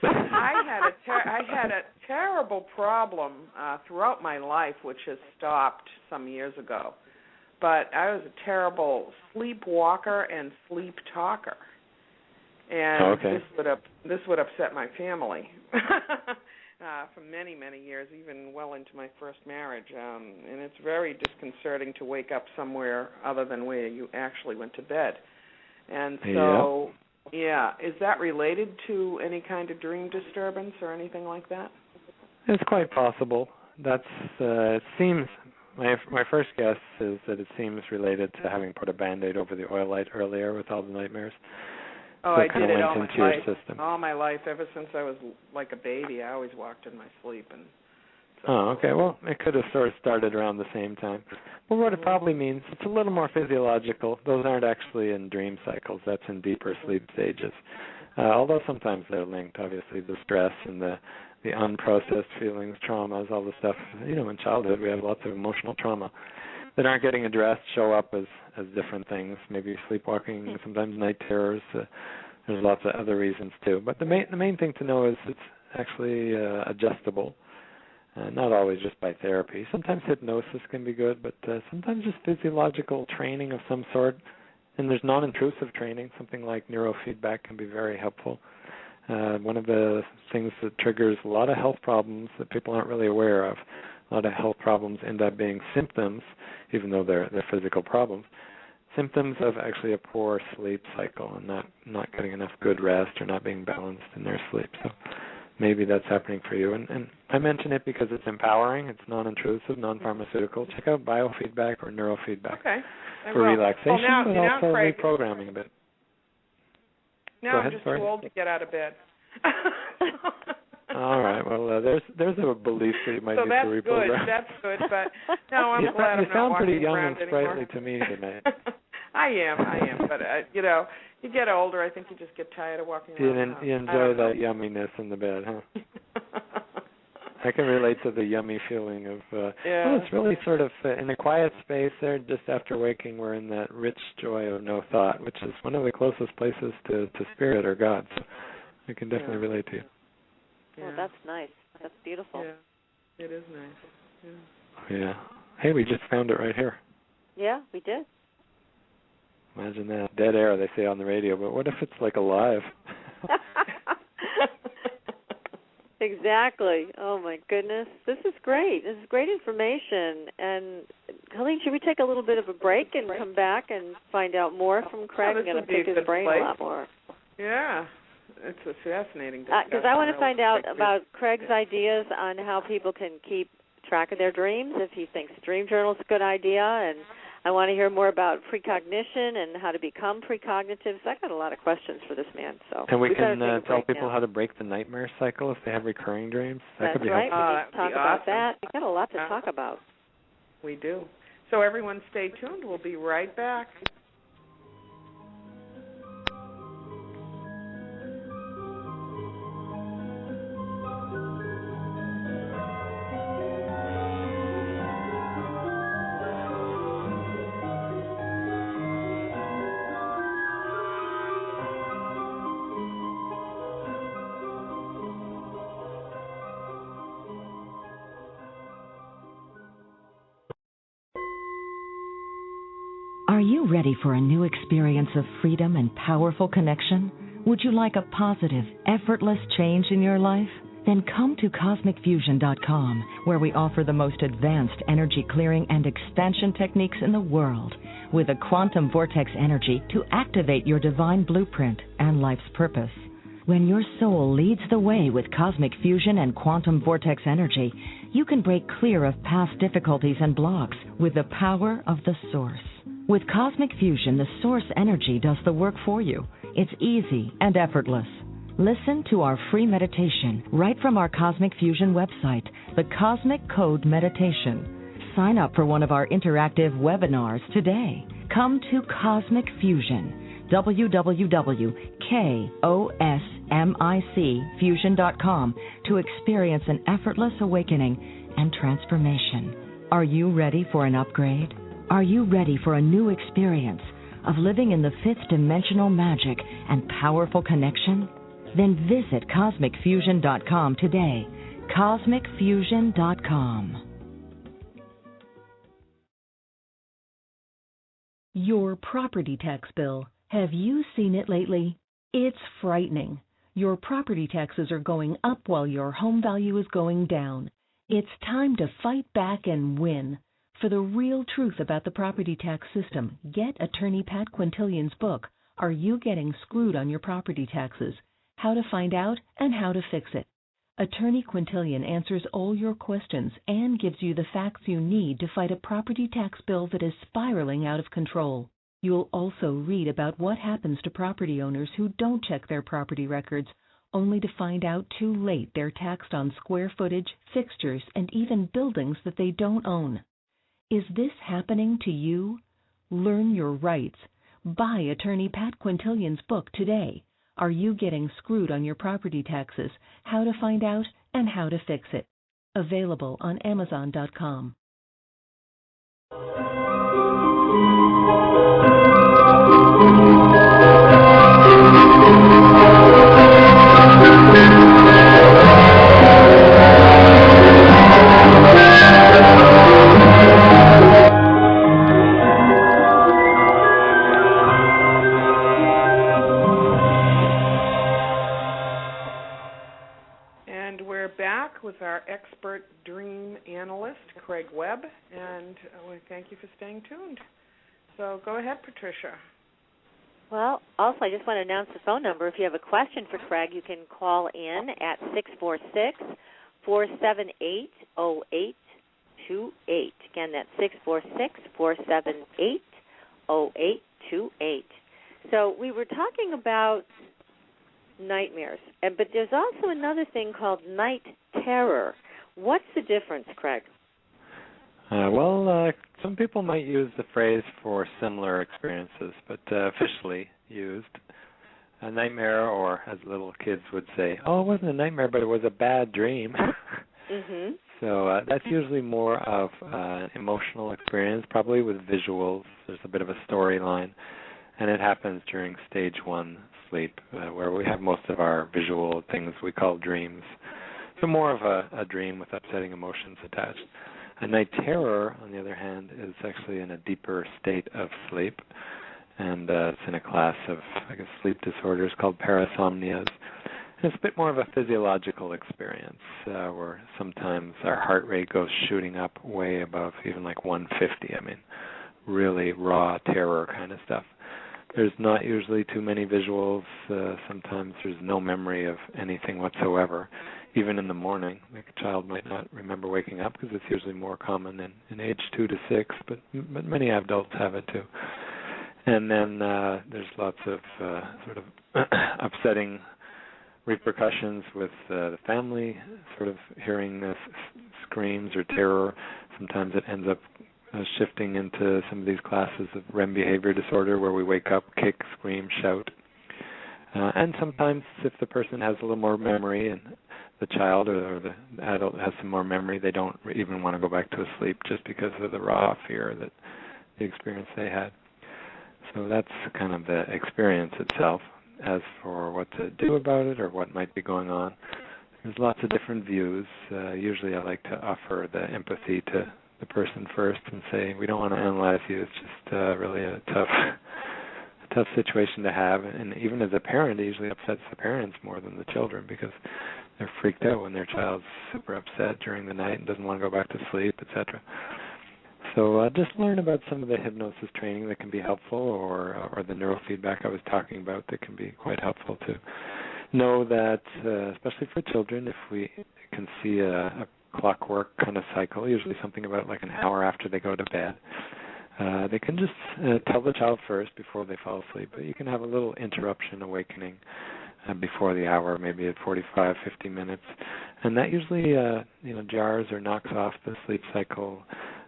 I had a terrible problem throughout my life, which has stopped some years ago. But I was a terrible sleepwalker and sleep talker. And this would upset my family for many, many years, even well into my first marriage. And it's very disconcerting to wake up somewhere other than where you actually went to bed. And so, is that related to any kind of dream disturbance or anything like that? It's quite possible. It seems, my first guess is that it seems related to having put a Band-Aid over the oil light earlier with all the nightmares. Oh, so I did it all my life. System. All my life, ever since I was like a baby, I always walked in my sleep. Okay. Well, it could have sort of started around the same time. Well, what it probably means, it's a little more physiological. Those aren't actually in dream cycles. That's in deeper sleep stages. Although sometimes they're linked, obviously, the stress and the unprocessed feelings, traumas, all the stuff. In childhood we have lots of emotional trauma that aren't getting addressed, show up as different things, maybe sleepwalking, sometimes night terrors. There's lots of other reasons too. But the main thing to know is it's actually adjustable, not always just by therapy. Sometimes hypnosis can be good, but sometimes just physiological training of some sort. And there's non-intrusive training, something like neurofeedback can be very helpful. One of the things that triggers a lot of health problems that people aren't really aware of, a lot of health problems end up being symptoms, even though they're physical problems, symptoms of actually a poor sleep cycle and not getting enough good rest or not being balanced in their sleep. So maybe that's happening for you. And I mention it because it's empowering, it's non-intrusive, non-pharmaceutical. Check out biofeedback or neurofeedback for relaxation, but also Craig, reprogramming a bit. Now I'm just too old to get out of bed. All right. Well, there's a belief that you might need to reprogram. That's good. But no, I'm glad I'm not walking around anymore. You sound pretty young and sprightly to me tonight. I am. But you get older. I think you just get tired of walking around. You enjoy that yumminess in the bed, huh? I can relate to the yummy feeling of. Well, it's really sort of in a quiet space there. Just after waking, we're in that rich joy of no thought, which is one of the closest places to spirit or God. So I can definitely relate to you. Well, that's nice. That's beautiful. Yeah, it is nice. Yeah. Hey, we just found it right here. Yeah, we did. Imagine that. Dead air, they say on the radio, but what if it's like alive? Exactly. Oh, my goodness. This is great. This is great information. And, Helene, should we take a little bit of a break and come back and find out more from Craig? I'm going to pick his brain a lot more. Yeah. It's a fascinating discussion. Because I want to find out about Craig's ideas on how people can keep track of their dreams, if he thinks dream journal is a good idea, and I want to hear more about precognition and how to become precognitive. So I got a lot of questions for this man. So and we can tell people how to break the nightmare cycle if they have recurring dreams. That could be right. helpful. We need to talk about that. We've got a lot to talk about. We do. So everyone stay tuned. We'll be right back. Are you ready for a new experience of freedom and powerful connection? Would you like a positive, effortless change in your life? Then come to CosmicFusion.com, where we offer the most advanced energy clearing and expansion techniques in the world, with a quantum vortex energy to activate your divine blueprint and life's purpose. When your soul leads the way with cosmic fusion and quantum vortex energy, you can break clear of past difficulties and blocks with the power of the source. With cosmic fusion, the source energy does the work for you. It's easy and effortless. Listen to our free meditation right from our Cosmic Fusion website, the Cosmic Code Meditation. Sign up for one of our interactive webinars today. Come to Cosmic Fusion, www.KOSMICfusion.com, to experience an effortless awakening and transformation. Are you ready for an upgrade? Are you ready for a new experience of living in the fifth dimensional magic and powerful connection? Then visit CosmicFusion.com today. CosmicFusion.com. Your property tax bill. Have you seen it lately? It's frightening. Your property taxes are going up while your home value is going down. It's time to fight back and win. For the real truth about the property tax system, get attorney Pat Quintilian's book, Are You Getting Screwed on Your Property Taxes? How to Find Out and How to Fix It. Attorney Quintilian answers all your questions and gives you the facts you need to fight a property tax bill that is spiraling out of control. You'll also read about what happens to property owners who don't check their property records, only to find out too late they're taxed on square footage, fixtures, and even buildings that they don't own. Is this happening to you? Learn your rights. Buy attorney Pat Quintilian's book today. Are You Getting Screwed on Your Property Taxes? How to Find Out and How to Fix It. Available on Amazon.com. With our expert dream analyst, Craig Webb, and we thank you for staying tuned. So go ahead, Patricia. Well, also, I just want to announce the phone number. If you have a question for Craig, you can call in at 646-478-0828. Again, that's 646-478-0828. So we were talking about nightmares, but there's also another thing called night terror. What's the difference, Craig? Some people might use the phrase for similar experiences, but officially used. A nightmare, or as little kids would say, oh, it wasn't a nightmare, but it was a bad dream. Mm-hmm. So that's usually more of an emotional experience, probably with visuals. There's a bit of a storyline, and it happens during stage 1 sleep, where we have most of our visual things we call dreams. So more of a dream with upsetting emotions attached. A night terror, on the other hand, is actually in a deeper state of sleep, and it's in a class of, sleep disorders called parasomnias. And it's a bit more of a physiological experience, where sometimes our heart rate goes shooting up way above even like 150. Really raw terror kind of stuff. There's not usually too many visuals. Sometimes there's no memory of anything whatsoever. Even in the morning, like a child might not remember waking up, because it's usually more common in age 2 to 6, but many adults have it too. And then there's lots of sort of upsetting repercussions with the family, sort of hearing screams or terror. Sometimes it ends up shifting into some of these classes of REM behavior disorder, where we wake up, kick, scream, shout. And sometimes if the person has a little more memory, and the child or the adult has some more memory, they don't even want to go back to sleep just because of the raw fear that the experience they had. So that's kind of the experience itself. As for what to do about it or what might be going on, there's lots of different views. Usually I like to offer the empathy to the person first and say, we don't want to analyze you. It's just really a tough situation to have. And even as a parent, it usually upsets the parents more than the children, because they're freaked out when their child's super upset during the night and doesn't want to go back to sleep, etc. So just learn about some of the hypnosis training that can be helpful, or the neurofeedback I was talking about that can be quite helpful to know that, especially for children, if we can see a clockwork kind of cycle, usually something about like an hour after they go to bed, they can just tell the child first before they fall asleep, but you can have a little interruption awakening before the hour, maybe at 45, 50 minutes, and that usually jars or knocks off the sleep cycle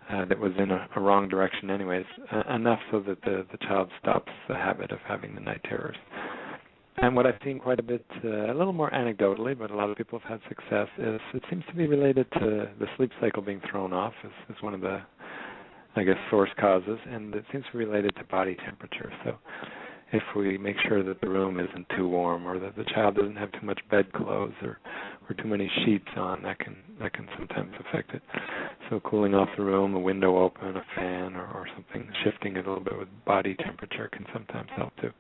that was in a wrong direction anyways, enough so that the child stops the habit of having the night terrors. And what I've seen quite a bit, a little more anecdotally, but a lot of people have had success, is it seems to be related to the sleep cycle being thrown off as one of the, I guess, source causes, and it seems to be related to body temperature. So if we make sure that the room isn't too warm, or that the child doesn't have too much bedclothes or too many sheets on, that can sometimes affect it. So cooling off the room, a window open, a fan, or something, shifting it a little bit with body temperature can sometimes help too.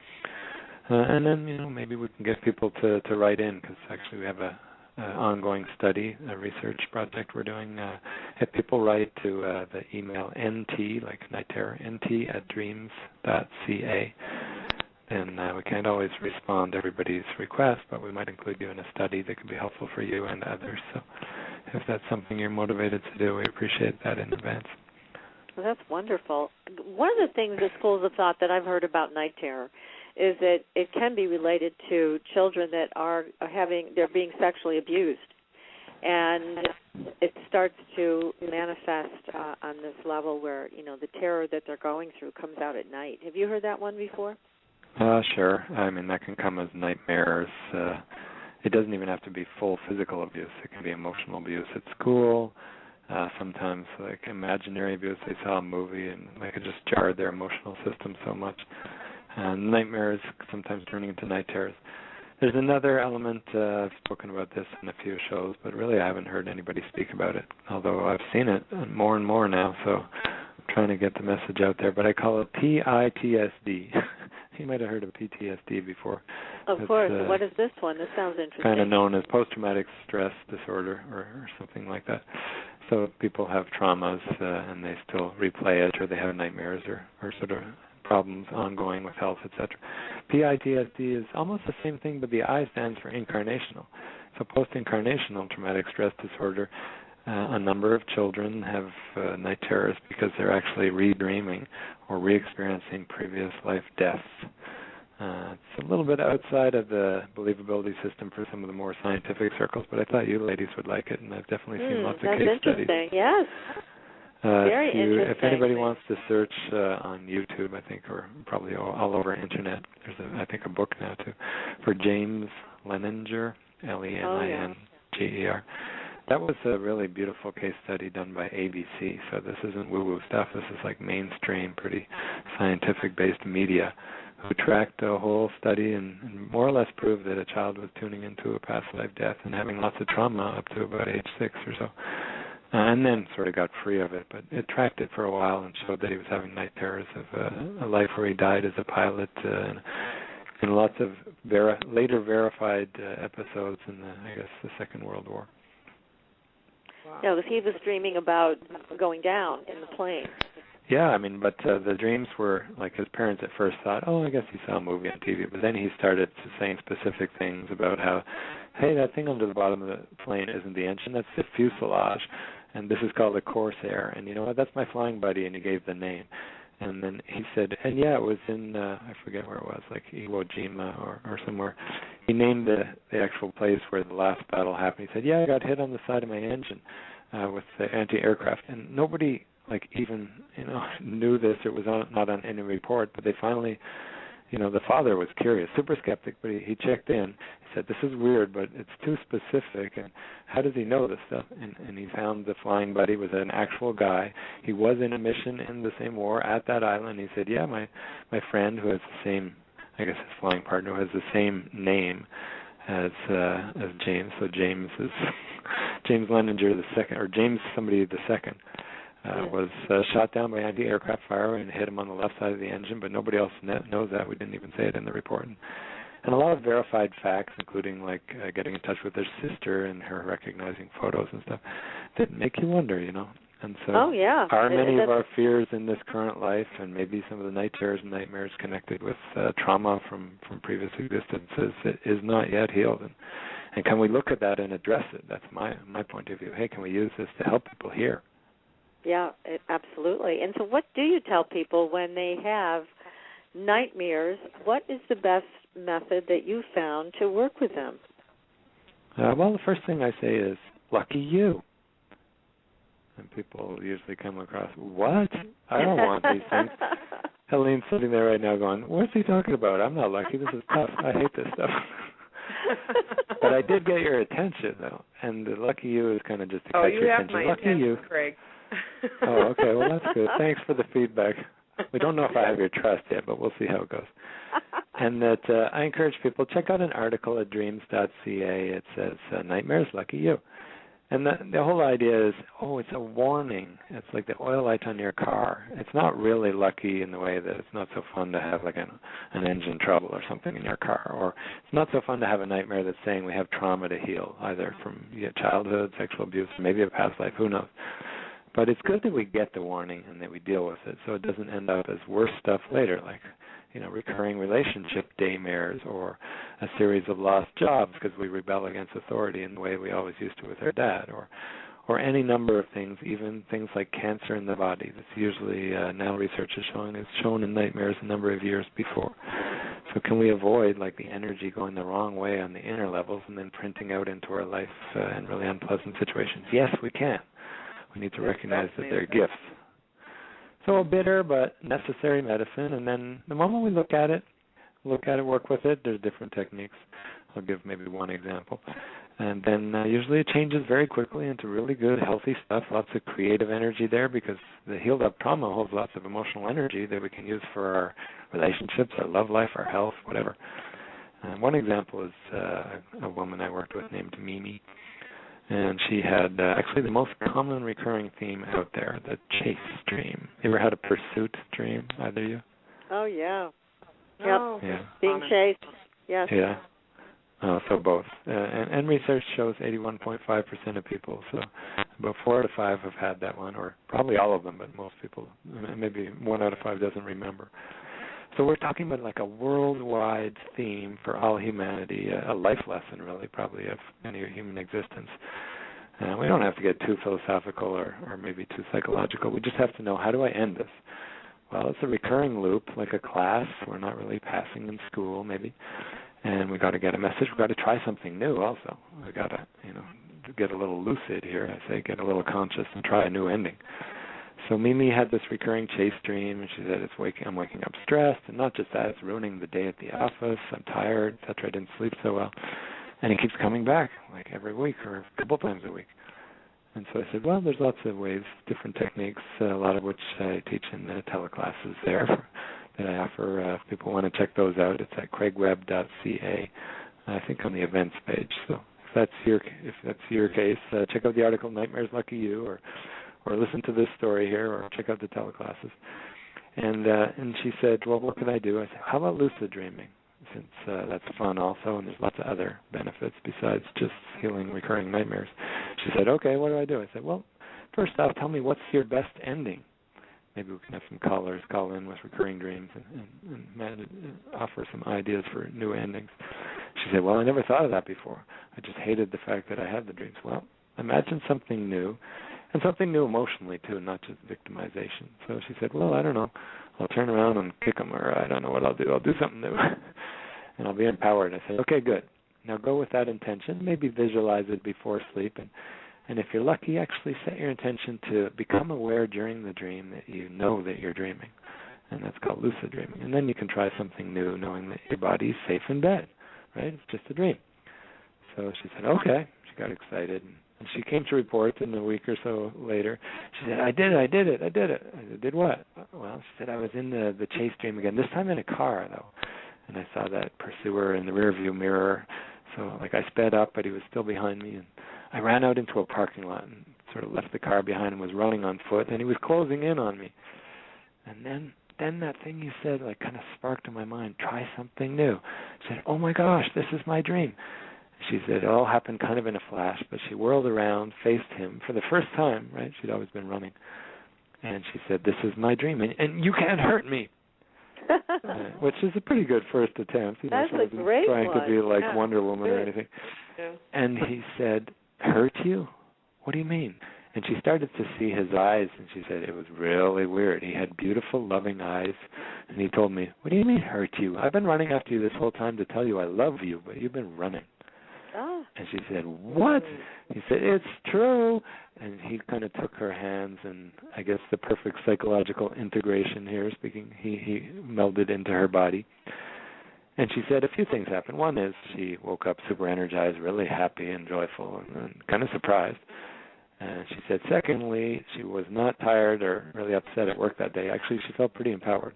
And then, maybe we can get people to write in, because actually we have a ongoing study, a research project we're doing. Have people write to the email NT, like night terror, nt@dreams.ca. And we can't always respond to everybody's request, but we might include you in a study that could be helpful for you and others. So if that's something you're motivated to do, we appreciate that in advance. Well, that's wonderful. One of the things, the schools of thought that I've heard about night terror is that it can be related to children that they're being sexually abused. And it starts to manifest on this level where, the terror that they're going through comes out at night. Have you heard that one before? Sure. I mean, that can come as nightmares. It doesn't even have to be full physical abuse. It can be emotional abuse at school. Sometimes like imaginary abuse. They saw a movie and like it just jarred their emotional system so much. Nightmares sometimes turning into night terrors. There's another element, I've spoken about this in a few shows, but really I haven't heard anybody speak about it, although I've seen it more and more now, so I'm trying to get the message out there. But I call it PITSD. You might have heard of PTSD before. Of course. What is this one? This sounds interesting. Kind of known as post-traumatic stress disorder or something like that. So people have traumas and they still replay it, or they have nightmares or sort of problems ongoing with health, etc. PITSD is almost the same thing, but the I stands for incarnational. So post-incarnational traumatic stress disorder, a number of children have night terrors because they're actually redreaming or re-experiencing previous life deaths. It's a little bit outside of the believability system for some of the more scientific circles, but I thought you ladies would like it, and I've definitely seen lots of case studies. That's interesting, yes. Very interesting. If anybody wants to search on YouTube, I think, or probably all over internet, there's I think a book now too, for James Leninger, Leninger. That was a really beautiful case study done by ABC. So this isn't woo-woo stuff. This is like mainstream, pretty scientific-based media who tracked the whole study and more or less proved that a child was tuning into a past life death and having lots of trauma up to about age 6 or so. And then sort of got free of it, but it tracked it for a while and showed that he was having night terrors of a life where he died as a pilot, and lots of later verified episodes in the Second World War. Wow. Yeah, he was dreaming about going down in the plane. Yeah, but the dreams were, like his parents at first thought, I guess he saw a movie on TV, but then he started saying specific things about how, hey, that thing under the bottom of the plane isn't the engine, that's the fuselage, and this is called a Corsair, and you know what, that's my flying buddy, and he gave the name. And then he said, and yeah, it was in, I forget where it was, like Iwo Jima or somewhere. He named the actual place where the last battle happened. He said, yeah, I got hit on the side of my engine with the anti-aircraft. And nobody, even, knew this. It was not on any report. But they finally, the father was curious, super skeptic, but he checked in. He said, this is weird, but it's too specific. And how does he know this stuff? And he found the flying buddy was an actual guy. He was in a mission in the same war at that island. He said, yeah, my friend who has the same, his flying partner who has the same name as James. So James is James Leninger the second, or James somebody the second. Was shot down by anti-aircraft fire and hit him on the left side of the engine, but nobody else knows that. We didn't even say it in the report. And a lot of verified facts, including like getting in touch with her sister and her recognizing photos and stuff, that make you wonder, you know. And so are many of our fears in this current life, and maybe some of the night terrors and nightmares connected with trauma from previous existences, is not yet healed. And can we look at that and address it? That's my point of view. Hey, can we use this to help people hear? Yeah, absolutely. And so what do you tell people when they have nightmares? What is the best method that you found to work with them? Well, the first thing I say is, lucky you. And people usually come across, what? I don't want these things. Helene's sitting there right now going, what's he talking about? I'm not lucky. This is tough. I hate this stuff. But I did get your attention, though. And the lucky you is kind of just to catch your attention. Oh, you have my attention, you. Craig. Oh, okay. Well, that's good. Thanks for the feedback. We don't know if I have your trust yet, but we'll see how it goes. And that I encourage people, check out an article at dreams.ca. It says, Nightmares, Lucky You. And the whole idea is, it's a warning. It's like the oil light on your car. It's not really lucky in the way that it's not so fun to have like an engine trouble or something in your car. Or it's not so fun to have a nightmare that's saying we have trauma to heal, either from childhood, sexual abuse, maybe a past life, who knows. But it's good that we get the warning and that we deal with it so it doesn't end up as worse stuff later, like recurring relationship daymares or a series of lost jobs because we rebel against authority in the way we always used to with our dad, or any number of things, even things like cancer in the body. That's usually, now research is showing, is shown in nightmares a number of years before. So can we avoid like the energy going the wrong way on the inner levels and then printing out into our life in really unpleasant situations? Yes, we can. We need to recognize that they're gifts. So a bitter but necessary medicine, and then the moment we look at it, work with it, there's different techniques. I'll give maybe one example. And then usually it changes very quickly into really good, healthy stuff, lots of creative energy there because the healed-up trauma holds lots of emotional energy that we can use for our relationships, our love life, our health, whatever. One example is a woman I worked with named Mimi. And she had actually the most common recurring theme out there, the chase dream. You ever had a pursuit dream, either of you? Oh, yeah. Yep. Oh, yeah. Being chased, yes. Yeah. So both. And research shows 81.5% of people. So about 4 out of 5 have had that one, or probably all of them, but most people, maybe 1 out of 5 doesn't remember. So we're talking about like a worldwide theme for all humanity, a life lesson really, probably of any human existence. We don't have to get too philosophical or maybe too psychological. We just have to know, how do I end this? Well, it's a recurring loop, like a class. We're not really passing in school maybe. And we got to get a message. We've got to try something new also. We've got to, get a little lucid here, I say, get a little conscious and try a new ending. So Mimi had this recurring chase dream, and she said, I'm waking up stressed, and not just that, it's ruining the day at the office, I'm tired, etc., I didn't sleep so well. And it keeps coming back, like every week or a couple times a week. And so I said, well, there's lots of ways, different techniques, a lot of which I teach in the Teleclasses there that I offer. If people want to check those out, it's at craigwebb.ca, I think on the events page. So if that's your case, check out the article, Nightmares Lucky You, or listen to this story here, or check out the Teleclasses. And she said, well, what can I do? I said, how about lucid dreaming, since that's fun also, and there's lots of other benefits besides just healing recurring nightmares. She said, okay, what do I do? I said, well, first off, tell me what's your best ending. Maybe we can have some callers call in with recurring dreams and offer some ideas for new endings. She said, well, I never thought of that before. I just hated the fact that I had the dreams. Well, imagine something new. And something new emotionally, too, not just victimization. So she said, well, I don't know. I'll turn around and kick them, or I don't know what I'll do. I'll do something new, and I'll be empowered. I said, okay, good. Now go with that intention. Maybe visualize it before sleep. And if you're lucky, actually set your intention to become aware during the dream that you know that you're dreaming. And that's called lucid dreaming. And then you can try something new, knowing that your body's safe in bed, right? It's just a dream. So she said, okay. She got excited. And she came to report in a week or so later. She said, I did it. I said, did what? Well, she said, I was in the chase dream again, this time in a car, though. And I saw that pursuer in the rearview mirror. So, I sped up, but he was still behind me. And I ran out into a parking lot and sort of left the car behind and was running on foot. And he was closing in on me. And then then that thing you said like kind of sparked in my mind, try something new. I said, oh my gosh, this is my dream. She said it all happened kind of in a flash, but she whirled around, faced him for the first time, right? She'd always been running. And she said, this is my dream, and you can't hurt me. Which is a pretty good first attempt. You know, That's a great trying one. to be like Yeah, Wonder Woman or anything. Yeah. And he said, hurt you? What do you mean? And she started to see his eyes, and she said it was really weird. He had beautiful, loving eyes. And he told me, what do you mean hurt you? I've been running after you this whole time to tell you I love you, but you've been running. Ah. And she said, what? He said, it's true. And he kind of took her hands, and I guess the perfect psychological integration here, speaking, he melded into her body. And she said a few things happened. One is she woke up super energized, really happy and joyful, and kind of surprised. And she said, secondly, she was not tired or really upset at work that day. Actually, she felt pretty empowered.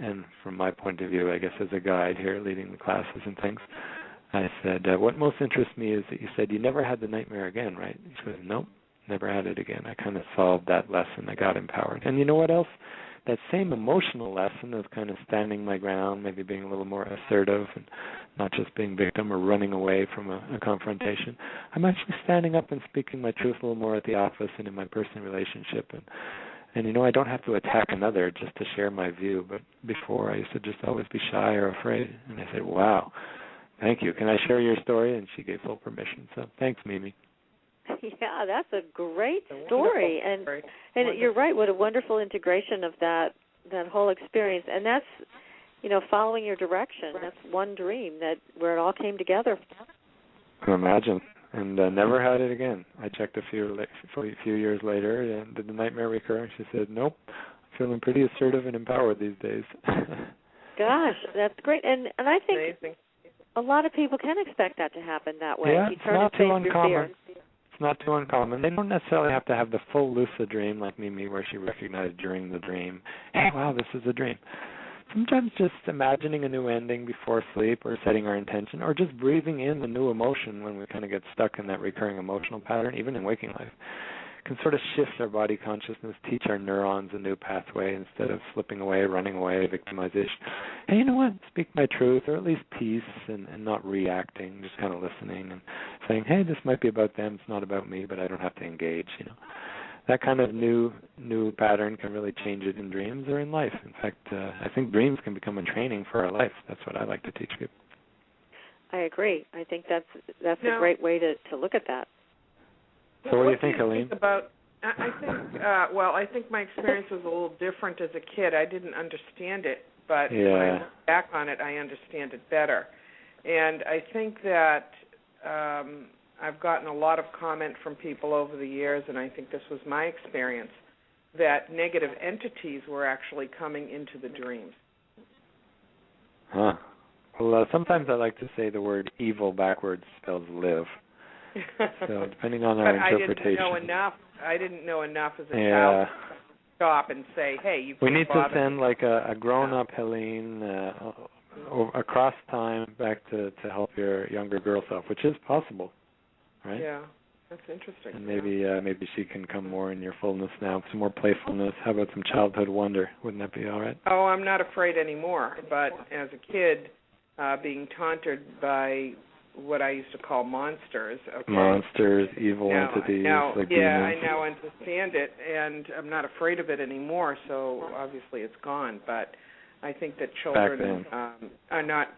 And from my point of view, I guess as a guide here leading the classes and things, I said, what most interests me is that you said you never had the nightmare again, right? She said, nope, never had it again. I kind of solved that lesson. I got empowered. And you know what else? That same emotional lesson of kind of standing my ground, maybe being a little more assertive and not just being victim or running away from a confrontation. I'm actually standing up and speaking my truth a little more at the office and in my personal relationship. And you know, I don't have to attack another just to share my view. But before, I used to just always be shy or afraid. And I said, wow, thank you. Can I share your story? And she gave full permission. So thanks, Mimi. Yeah, that's a great story, and you're right. What a wonderful integration of that whole experience, and that's, you know, following your direction. That's one dream where it all came together. I can imagine, and never had it again. I checked a few years later, and did the nightmare recur? And she said, nope, I'm feeling pretty assertive and empowered these days. Gosh, that's great, and I think Amazing. A lot of people can expect that to happen that way. Yeah, you it's turn not to too face your fear. uncommon. Not too uncommon. They don't necessarily have to have the full lucid dream like Mimi, where she recognized during the dream, hey, wow, this is a dream. Sometimes just imagining a new ending before sleep, or setting our intention, or just breathing in the new emotion when we kind of get stuck in that recurring emotional pattern, even in waking life, can sort of shift our body consciousness, teach our neurons a new pathway instead of slipping away, running away, victimization. Hey, you know what? Speak my truth, or at least peace, and not reacting, just kind of listening and saying, hey, this might be about them, it's not about me, but I don't have to engage, you know. That kind of new pattern can really change it in dreams or in life. In fact, I think dreams can become a training for our life. That's what I like to teach people. I agree. I think that's a great way to look at that. So what do you think, Helene? I think my experience was a little different as a kid. I didn't understand it, but when I look back on it, I understand it better. And I think that I've gotten a lot of comment from people over the years, and I think this was my experience, that negative entities were actually coming into the dreams. Huh. Well, sometimes I like to say the word evil backwards spells live. So depending on our interpretation. I didn't know enough as a child to stop and say, hey, you can't We need to send me. like a grown-up Helene across time back to help your younger girl self, which is possible, right? Yeah, that's interesting. And maybe she can come more in your fullness now, some more playfulness. How about some childhood wonder? Wouldn't that be all right? Oh, I'm not afraid anymore. But as a kid, being taunted by what I used to call monsters. Okay? Monsters, evil entities, like demons. I now understand it, and I'm not afraid of it anymore, so obviously it's gone. But I think that children are not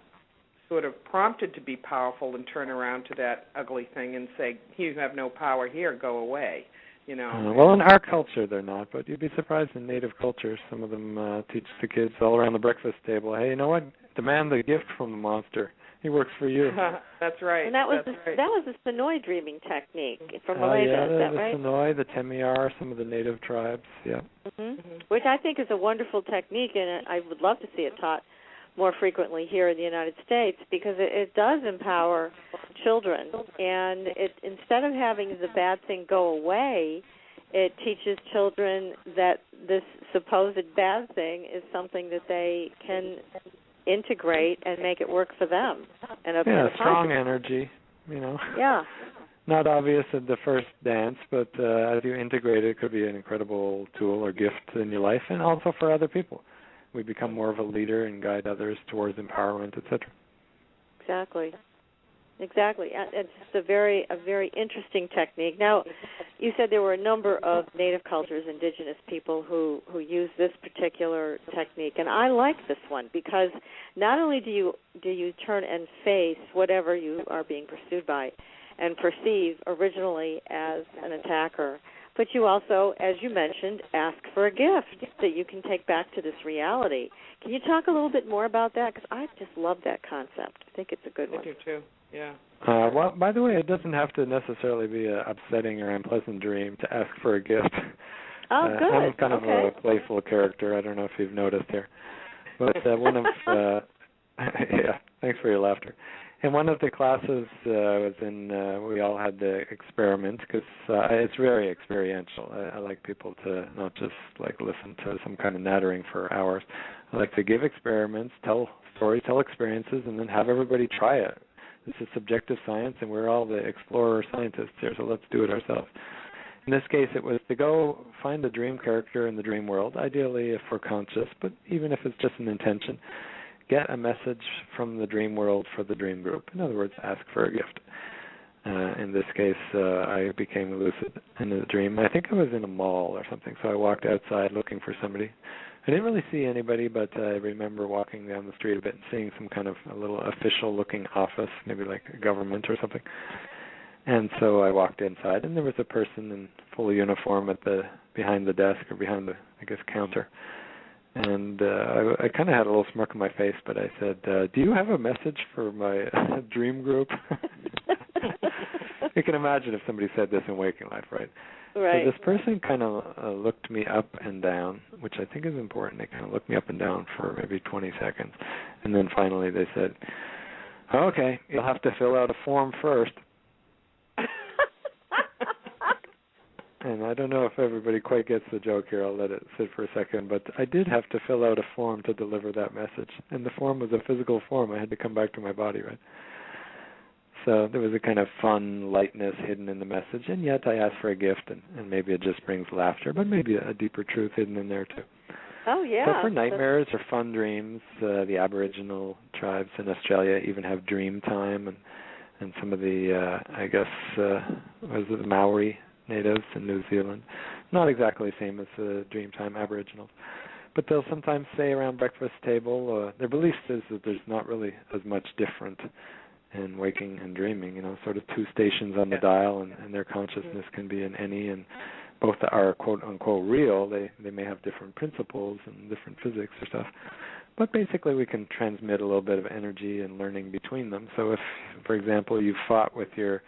sort of prompted to be powerful and turn around to that ugly thing and say, you have no power here, go away. You know. Well, in our culture they're not, but you'd be surprised in native cultures. Some of them teach the kids all around the breakfast table, hey, you know what? Demand the gift from the monster. He works for you. That's right. And that was the Sonoy dreaming technique from Malaysia. Is that right? The Sonoy, the Temiyar, some of the native tribes. Yeah. Which I think is a wonderful technique, and I would love to see it taught more frequently here in the United States, because it does empower children, and it, instead of having the bad thing go away, it teaches children that this supposed bad thing is something that they can integrate and make it work for them. And strong energy, you know. Yeah. Not obvious at the first dance, but as you integrate it, could be an incredible tool or gift in your life, and also for other people. we become more of a leader and guide others towards empowerment, etc. Exactly. It's just a very interesting technique. Now, you said there were a number of native cultures, indigenous people who use this particular technique, and I like this one because not only do you turn and face whatever you are being pursued by and perceive originally as an attacker, but you also, as you mentioned, ask for a gift that you can take back to this reality. Can you talk a little bit more about that? Because I just love that concept. I think it's a good one. I do too. Yeah. Well, by the way, it doesn't have to necessarily be an upsetting or unpleasant dream to ask for a gift. Oh, good. I'm kind of a playful character. I don't know if you've noticed here. But one of, yeah, thanks for your laughter. In one of the classes I was in, we all had the experiment because it's very experiential. I like people to not just like listen to some kind of nattering for hours. I like to give experiments, tell stories, tell experiences, and then have everybody try it. This is subjective science, and we're all the explorer scientists here, so let's do it ourselves. In this case, it was to go find a dream character in the dream world, ideally if we're conscious, but even if it's just an intention, get a message from the dream world for the dream group. In other words, ask for a gift. In this case, I became lucid in the dream. I think I was in a mall or something, so I walked outside looking for somebody. I didn't really see anybody, but I remember walking down the street a bit and seeing some kind of a little official-looking office, maybe like a government or something. And so I walked inside, and there was a person in full uniform behind the desk or behind the, counter. And I kind of had a little smirk on my face, but I said, do you have a message for my dream group? You can imagine if somebody said this in waking life, right? Right. So this person kind of looked me up and down, which I think is important. They kind of looked me up and down for maybe 20 seconds. And then finally they said, okay, you'll have to fill out a form first. And I don't know if everybody quite gets the joke here. I'll let it sit for a second. But I did have to fill out a form to deliver that message. And the form was a physical form. I had to come back to my body, right? So there was a kind of fun lightness hidden in the message. And yet I asked for a gift, and maybe it just brings laughter, but maybe a deeper truth hidden in there, too. Oh, yeah. So for nightmares or fun dreams, the Aboriginal tribes in Australia even have dream time. And some of the, was it the Maori natives in New Zealand. Not exactly the same as the Dreamtime Aboriginals. But they'll sometimes say around breakfast table, their belief is that there's not really as much different in waking and dreaming, sort of two stations on the dial, and their consciousness can be in any, and both are quote-unquote real. They may have different principles and different physics or stuff. But basically we can transmit a little bit of energy and learning between them. So if, for example, you fought with your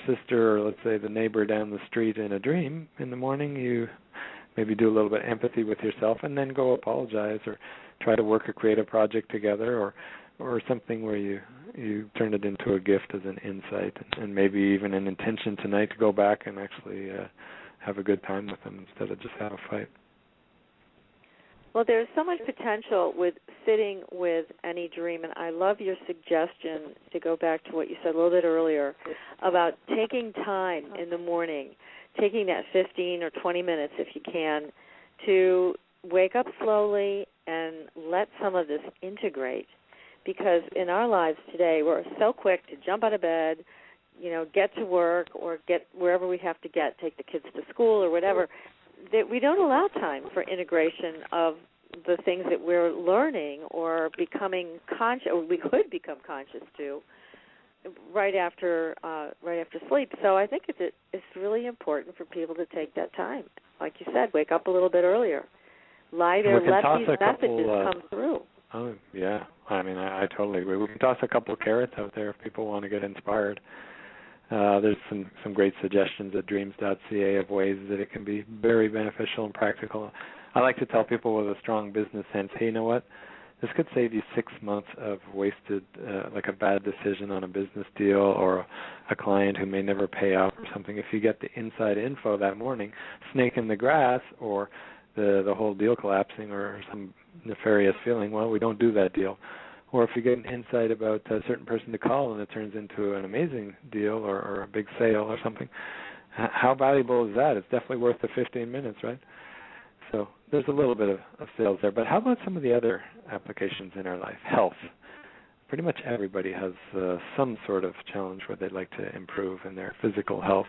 sister, or let's say the neighbor down the street in a dream, in the morning you maybe do a little bit of empathy with yourself and then go apologize or try to work a creative project together or something where you turn it into a gift as an insight and maybe even an intention tonight to go back and actually have a good time with them instead of just have a fight. Well, there's so much potential with sitting with any dream, and I love your suggestion to go back to what you said a little bit earlier about taking time in the morning, taking that 15 or 20 minutes, if you can, to wake up slowly and let some of this integrate. Because in our lives today, we're so quick to jump out of bed, get to work or get wherever we have to get, take the kids to school or whatever, that we don't allow time for integration of the things that we're learning or becoming conscious, or we could become conscious to, right after sleep. So I think it's really important for people to take that time. Like you said, wake up a little bit earlier. Lie there, let these messages come through. Oh, yeah. I mean, I totally agree. We can toss a couple of carrots out there if people want to get inspired. There's some great suggestions at dreams.ca of ways that it can be very beneficial and practical. I like to tell people with a strong business sense, hey, you know what? This could save you 6 months of wasted, like a bad decision on a business deal or a client who may never pay out or something. If you get the inside info that morning, snake in the grass or the whole deal collapsing or some nefarious feeling, well, we don't do that deal. Or if you get an insight about a certain person to call and it turns into an amazing deal or a big sale or something, how valuable is that? It's definitely worth the 15 minutes, right? So there's a little bit of sales there. But how about some of the other applications in our life? Health. Pretty much everybody has some sort of challenge where they'd like to improve in their physical health,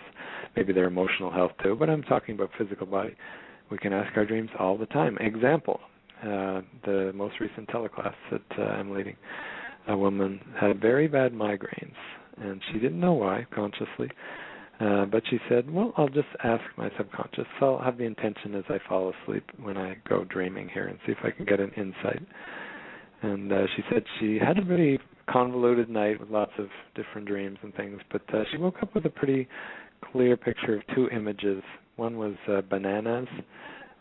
maybe their emotional health too, but I'm talking about physical body. We can ask our dreams all the time. Example, the most recent teleclass that I'm leading, a woman had very bad migraines, and she didn't know why consciously, but she said, well, I'll just ask my subconscious. So I'll have the intention as I fall asleep when I go dreaming here and see if I can get an insight. And she said she had a very convoluted night with lots of different dreams and things, but she woke up with a pretty clear picture of two images. One was bananas,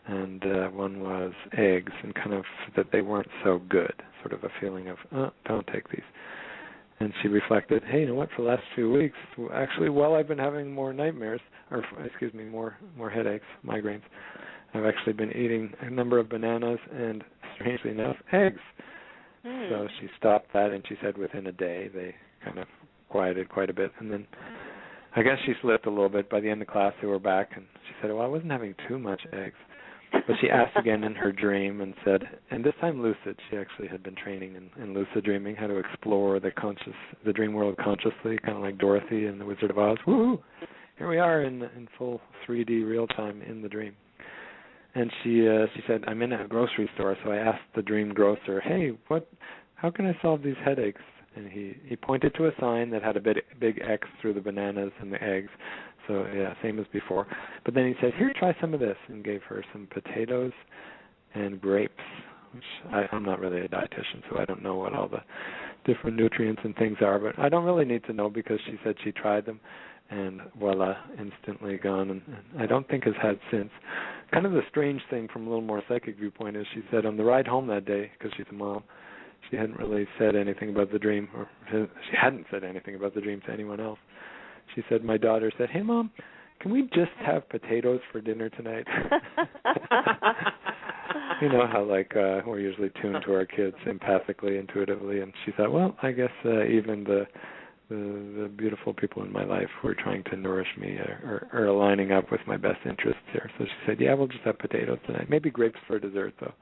and one was eggs, and kind of that they weren't so good, sort of a feeling of, don't take these. And she reflected, hey, you know what, for the last few weeks, actually, while I've been having more nightmares, or excuse me, more headaches, migraines, I've actually been eating a number of bananas and, strangely enough, eggs. So she stopped that, and she said within a day they kind of quieted quite a bit. And then I guess she slipped a little bit. By the end of class, they were back, and she said, well, I wasn't having too much eggs. But she asked again in her dream and said, and this time lucid. She actually had been training in lucid dreaming, how to explore the dream world consciously, kind of like Dorothy in The Wizard of Oz. Woo! Here we are in full 3D real time in the dream. And she said, I'm in a grocery store, so I asked the dream grocer, hey, how can I solve these headaches? And he pointed to a sign that had a big X through the bananas and the eggs. So, yeah, same as before. But then he said, here, try some of this, and gave her some potatoes and grapes, which I'm not really a dietitian, so I don't know what all the different nutrients and things are. But I don't really need to know because she said she tried them. And voila, instantly gone, and I don't think has had since. Kind of the strange thing from a little more psychic viewpoint is she said on the ride home that day, because she's a mom, she hadn't really said anything about the dream, or she hadn't said anything about the dream to anyone else. She said, my daughter said, hey, Mom, can we just have potatoes for dinner tonight? You know how we're usually tuned to our kids empathically, intuitively, and she thought, well, I guess even the beautiful people in my life who are trying to nourish me are aligning up with my best interests here. So she said, yeah, we'll just have potatoes tonight. Maybe grapes for dessert, though.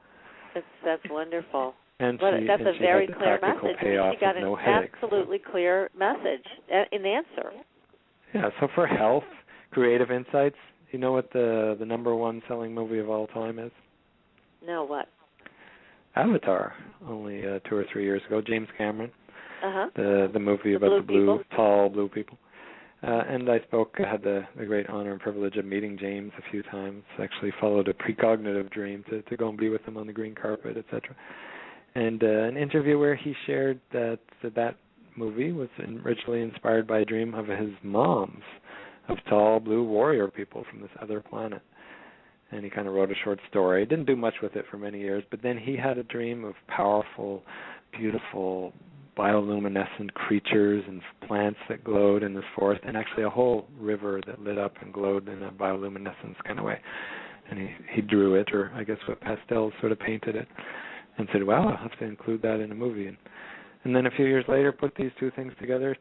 That's wonderful. And that's a very clear message. Payoff She got of no an headaches, absolutely clear message in the answer. Yeah, so for health, creative insights, you know what the number one selling movie of all time is? No, what? Avatar, only 2 or 3 years ago, James Cameron. Uh-huh. The movie about the tall blue people. And I had the great honor and privilege of meeting James a few times. Actually followed a precognitive dream to go and be with him on the green carpet, etc. And an interview where he shared that movie was originally inspired by a dream of his mom's, of tall blue warrior people from this other planet. And he kind of wrote a short story. Didn't do much with it for many years, but then he had a dream of powerful, beautiful, bioluminescent creatures and plants that glowed in this forest, and actually a whole river that lit up and glowed in a bioluminescence kind of way. And he drew it, or I guess with pastels sort of painted it, and said, wow, I'll have to include that in a movie. And then a few years later put these two things together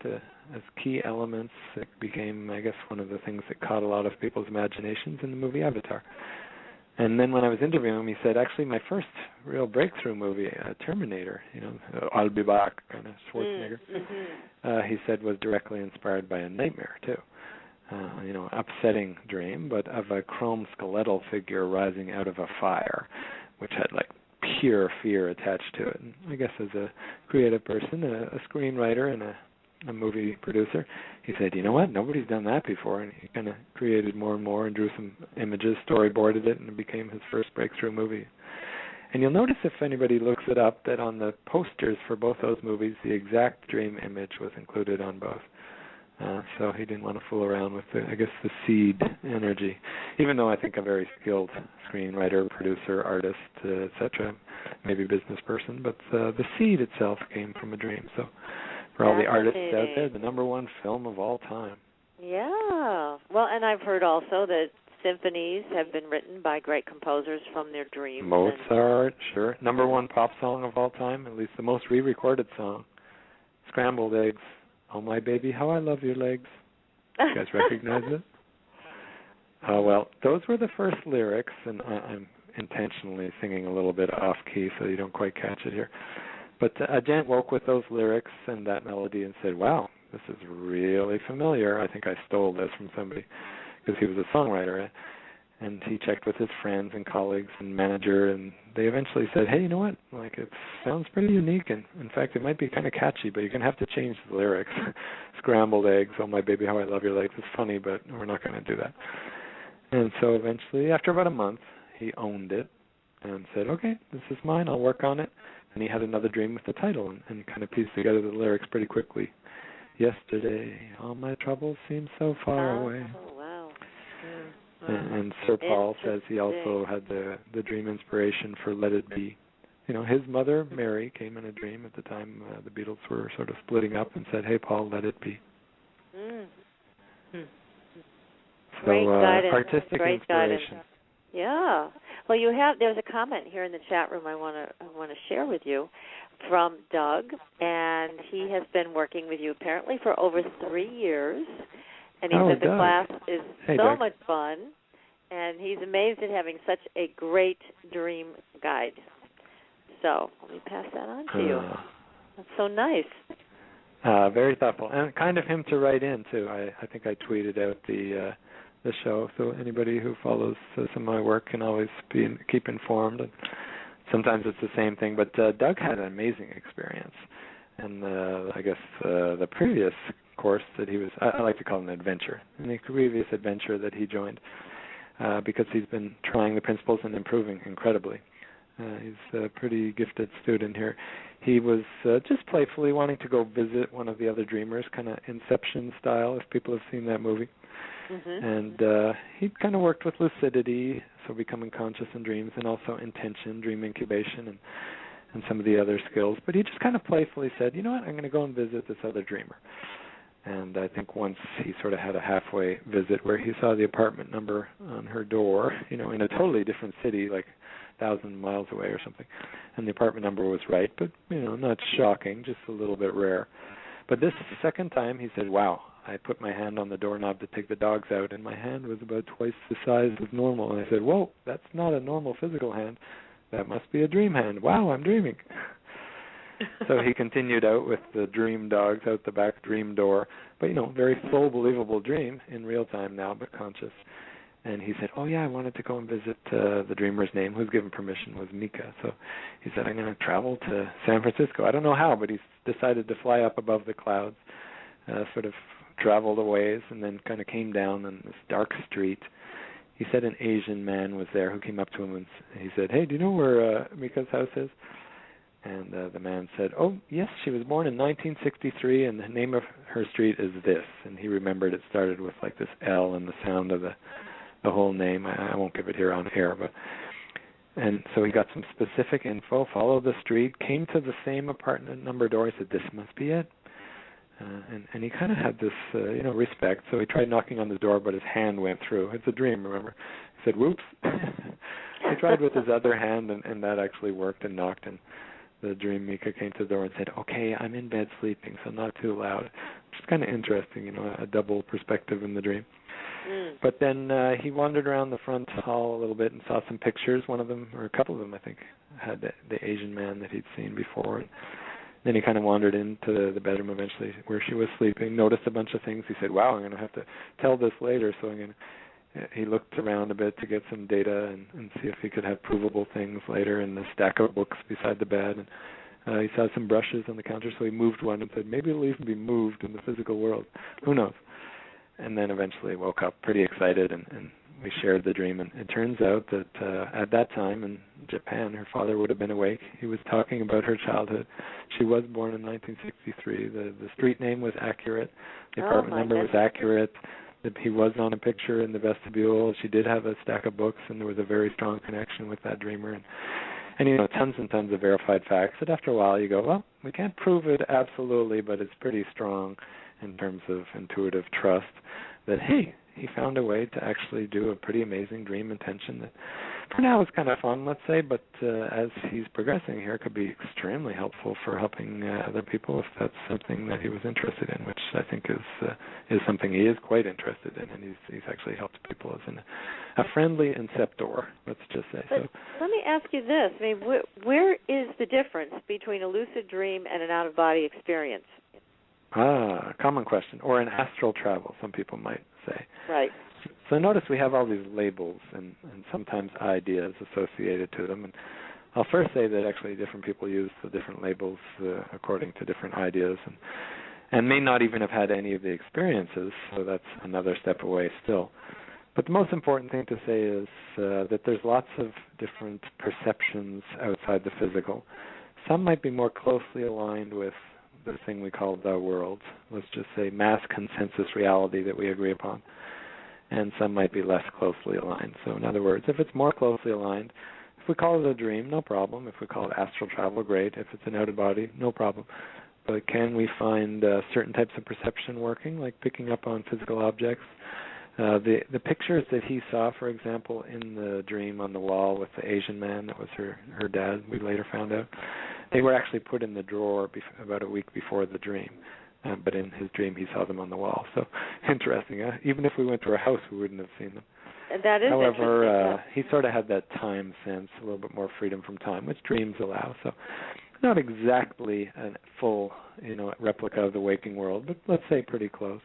as key elements. It became, I guess, one of the things that caught a lot of people's imaginations in the movie Avatar. And then when I was interviewing him, he said, actually, my first real breakthrough movie, Terminator, I'll be back, kind of Schwarzenegger, he said was directly inspired by a nightmare, too. Upsetting dream, but of a chrome skeletal figure rising out of a fire, which had, pure fear attached to it. And I guess as a creative person, a screenwriter and a movie producer, he said, you know what, nobody's done that before, and he kind of created more and more and drew some images, storyboarded it, and it became his first breakthrough movie. And you'll notice if anybody looks it up that on the posters for both those movies, the exact dream image was included on both. So he didn't want to fool around with, the seed energy, even though I think a very skilled screenwriter, producer, artist, etc., maybe business person, but the seed itself came from a dream. So for all the artists out there, the number one film of all time. Yeah. Well, and I've heard also that symphonies have been written by great composers from their dreams. Mozart, sure. Number one pop song of all time, at least the most re-recorded song. Scrambled Eggs. Oh, my baby, how I love your legs. You guys recognize it? Well, those were the first lyrics, and I'm intentionally singing a little bit off key so you don't quite catch it here. But a gent woke with those lyrics and that melody and said, wow, this is really familiar. I think I stole this from somebody, because he was a songwriter. And he checked with his friends and colleagues and manager, and they eventually said, hey, you know what, like, it sounds pretty unique, and in fact it might be kind of catchy, but you're going to have to change the lyrics. Scrambled eggs, oh my baby, how I love your legs, is funny, but we're not going to do that. And so eventually, after about a month, he owned it and said, okay, this is mine, I'll work on it. And he had another dream with the title, and kind of pieced together the lyrics pretty quickly. Yesterday, all my troubles seem so far away. Oh, wow. And Sir Paul says he also had the dream inspiration for Let It Be. You know, his mother, Mary, came in a dream at the time the Beatles were sort of splitting up and said, hey, Paul, let it be. So artistic Great inspiration. Guidance. Yeah. Well, there's a comment here in the chat room I want to share with you from Doug, and he has been working with you apparently for over 3 years. And he said the class is so much fun, and he's amazed at having such a great dream guide. So let me pass that on to you. That's so nice. Very thoughtful, and kind of him to write in too. I think I tweeted out the show, so anybody who follows some of my work can always keep informed. And sometimes it's the same thing, but Doug had an amazing experience, and I guess the previous course that he was, I like to call it an adventure, in the previous adventure that he joined, because he's been trying the principles and improving incredibly. He's a pretty gifted student here. He was just playfully wanting to go visit one of the other dreamers, kind of Inception style, if people have seen that movie. And he kind of worked with lucidity, so becoming conscious in dreams, and also intention, dream incubation, and some of the other skills. But he just kind of playfully said, you know what, I'm going to go and visit this other dreamer. And I think once he sort of had a halfway visit where he saw the apartment number on her door, you know, in a totally different city, like 1,000 miles away or something. And the apartment number was right, but, you know, not shocking, just a little bit rare. But this second time he said, wow, I put my hand on the doorknob to take the dogs out, and my hand was about twice the size of normal. And I said, whoa, that's not a normal physical hand. That must be a dream hand. Wow, I'm dreaming. So he continued out with the dream dogs out the back dream door, but, you know, very full, believable dream in real time now, but conscious. And he said, oh, yeah, I wanted to go and visit the dreamer's name, who's given permission, was Mika. So he said, I'm going to travel to San Francisco. I don't know how, but he's decided to fly up above the clouds, sort of traveled a ways, and then kind of came down on this dark street. He said an Asian man was there who came up to him, and he said, hey, do you know where Mika's house is? And the man said, oh, yes, she was born in 1963, and the name of her street is this. And he remembered it started with like this L and the sound of the whole name. I won't give it here on air, but and so he got some specific info, followed the street, came to the same apartment number door. He said, this must be it. And he kind of had this, respect. So he tried knocking on the door, but his hand went through. It's a dream, remember? He said, whoops. He tried with his other hand, and that actually worked and knocked. And the dream Mika came to the door and said, okay, I'm in bed sleeping, so not too loud. Which is kind of interesting, a double perspective in the dream. But then he wandered around the front hall a little bit and saw some pictures. One of them, or a couple of them, I think, had the Asian man that he'd seen before. And then he kind of wandered into the bedroom eventually where she was sleeping, noticed a bunch of things. He said, wow, I'm going to have to tell this later. So he looked around a bit to get some data and see if he could have provable things later in the stack of books beside the bed. And he saw some brushes on the counter, so he moved one and said, maybe it'll even be moved in the physical world. Who knows? And then eventually woke up pretty excited, and we shared the dream. And it turns out that at that time in Japan, her father would have been awake. He was talking about her childhood. She was born in 1963. The street name was accurate. The apartment number was accurate. He was on a picture in the vestibule. She did have a stack of books, and there was a very strong connection with that dreamer. And tons and tons of verified facts that after a while you go, well, we can't prove it absolutely, but it's pretty strong in terms of intuitive trust that, hey, he found a way to actually do a pretty amazing dream intention that for now is kind of fun, let's say, but as he's progressing here, it could be extremely helpful for helping other people if that's something that he was interested in, which I think is something he is quite interested in, and he's actually helped people as a friendly inceptor, let's just say. But let me ask you this. I mean, where is the difference between a lucid dream and an out-of-body experience? Common question. Or an astral travel, some people might say. Right. So notice we have all these labels and sometimes ideas associated to them. And I'll first say that actually different people use the different labels according to different ideas and may not even have had any of the experiences, so that's another step away still. But the most important thing to say is that there's lots of different perceptions outside the physical. Some might be more closely aligned with the thing we call the world, let's just say mass consensus reality that we agree upon, and some might be less closely aligned. So in other words, if it's more closely aligned, if we call it a dream, no problem. If we call it astral travel, great. If it's an out-of-body, no problem. But can we find certain types of perception working, like picking up on physical objects? The pictures that he saw, for example, in the dream on the wall with the Asian man that was her dad, we later found out, they were actually put in the drawer about a week before the dream. But in his dream, he saw them on the wall. So interesting. Even if we went to her house, we wouldn't have seen them. That is However, he sort of had that time sense, a little bit more freedom from time, which dreams allow. So not exactly a full, replica of the waking world, but let's say pretty close.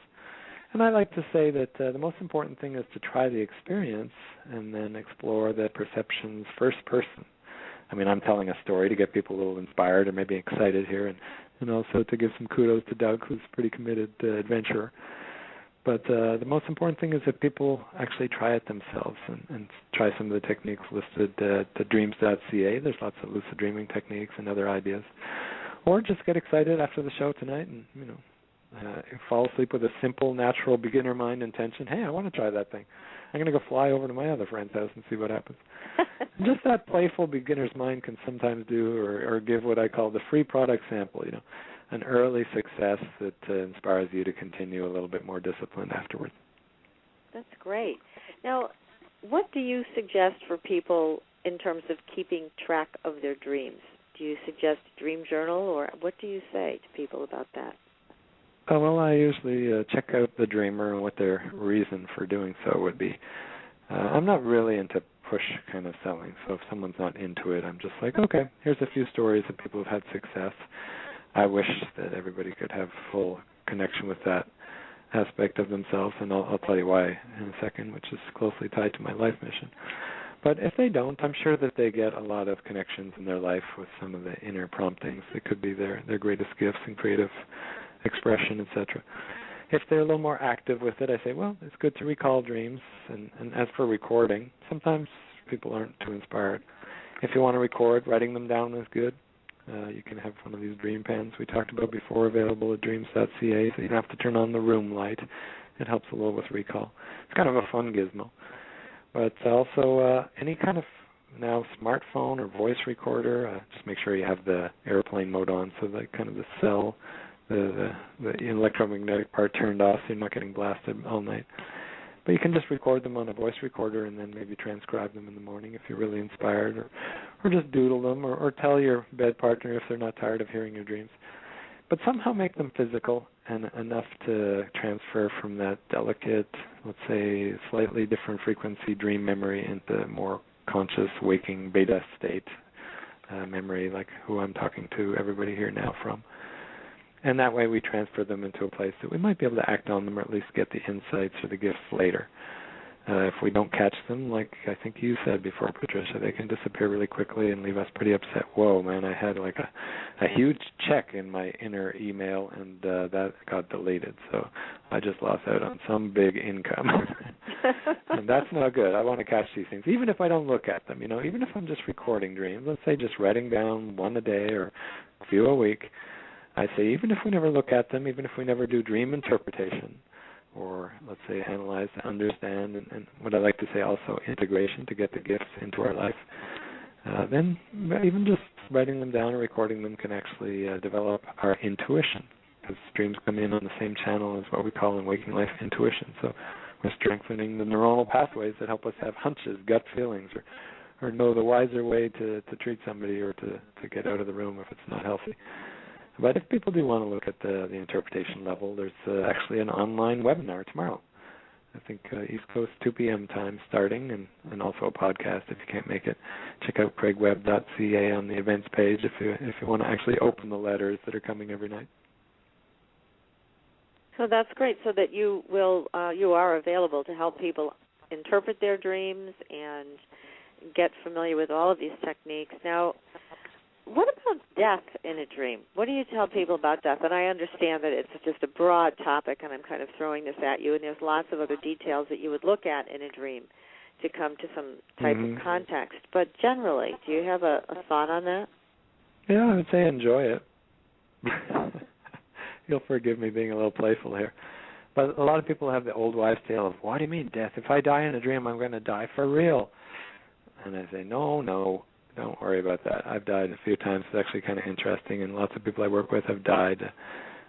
And I like to say that the most important thing is to try the experience and then explore the perceptions first person. I mean, I'm telling a story to get people a little inspired or maybe excited here, and also to give some kudos to Doug, who's a pretty committed adventurer. But the most important thing is that people actually try it themselves and try some of the techniques listed at dreams.ca. There's lots of lucid dreaming techniques and other ideas. Or just get excited after the show tonight and, fall asleep with a simple, natural beginner mind intention. Hey, I want to try that thing. I'm going to go fly over to my other friend's house and see what happens. Just that playful beginner's mind can sometimes do or give what I call the free product sample, an early success that inspires you to continue a little bit more disciplined afterwards. That's great. Now, what do you suggest for people in terms of keeping track of their dreams? Do you suggest a dream journal, or what do you say to people about that? Well, I usually check out the dreamer and what their reason for doing so would be. I'm not really into push kind of selling, so if someone's not into it, I'm just like, okay, here's a few stories of people who've had success. I wish that everybody could have full connection with that aspect of themselves, and I'll tell you why in a second, which is closely tied to my life mission. But if they don't, I'm sure that they get a lot of connections in their life with some of the inner promptings that could be their greatest gifts and creative expression, etc. If they're a little more active with it, I say, well, it's good to recall dreams. And as for recording, sometimes people aren't too inspired. If you want to record, writing them down is good. You can have one of these dream pens we talked about before available at dreams.ca, so you don't have to turn on the room light. It helps a little with recall. It's kind of a fun gizmo. But also any kind of now smartphone or voice recorder, just make sure you have the airplane mode on, so that kind of the cell, the electromagnetic part turned off, so you're not getting blasted all night. But you can just record them on a voice recorder and then maybe transcribe them in the morning if you're really inspired, or just doodle them, or tell your bed partner if they're not tired of hearing your dreams. But somehow make them physical and enough to transfer from that delicate, let's say, slightly different frequency dream memory into more conscious, waking beta state memory, like who I'm talking to everybody here now from. And that way we transfer them into a place that we might be able to act on them or at least get the insights or the gifts later. If we don't catch them, like I think you said before, Patricia, they can disappear really quickly and leave us pretty upset. Whoa, man, I had like a huge check in my inner email, and that got deleted. So I just lost out on some big income. And that's not good. I want to catch these things, even if I don't look at them. Even if I'm just recording dreams, let's say just writing down one a day or a few a week, I say even if we never look at them, even if we never do dream interpretation, or let's say analyze, understand, and what I like to say also integration to get the gifts into our life, then even just writing them down or recording them can actually develop our intuition, because dreams come in on the same channel as what we call in waking life intuition. So we're strengthening the neuronal pathways that help us have hunches, gut feelings, or know the wiser way to treat somebody or to get out of the room if it's not healthy. But if people do want to look at the interpretation level, there's actually an online webinar tomorrow I think East Coast 2 p.m. time starting, and also a podcast if you can't make it. Check out craigwebb.ca on the events page if you want to actually open the letters that are coming every night. So that's great. So that you are available to help people interpret their dreams and get familiar with all of these techniques. Now, what about death in a dream? What do you tell people about death? And I understand that it's just a broad topic, and I'm kind of throwing this at you, and there's lots of other details that you would look at in a dream to come to some type of context. But generally, do you have a thought on that? Yeah, I would say enjoy it. You'll forgive me being a little playful here. But a lot of people have the old wives' tale of, what do you mean death? If I die in a dream, I'm going to die for real. And I say, no, don't worry about that. I've died a few times. It's actually kind of interesting, and lots of people I work with have died.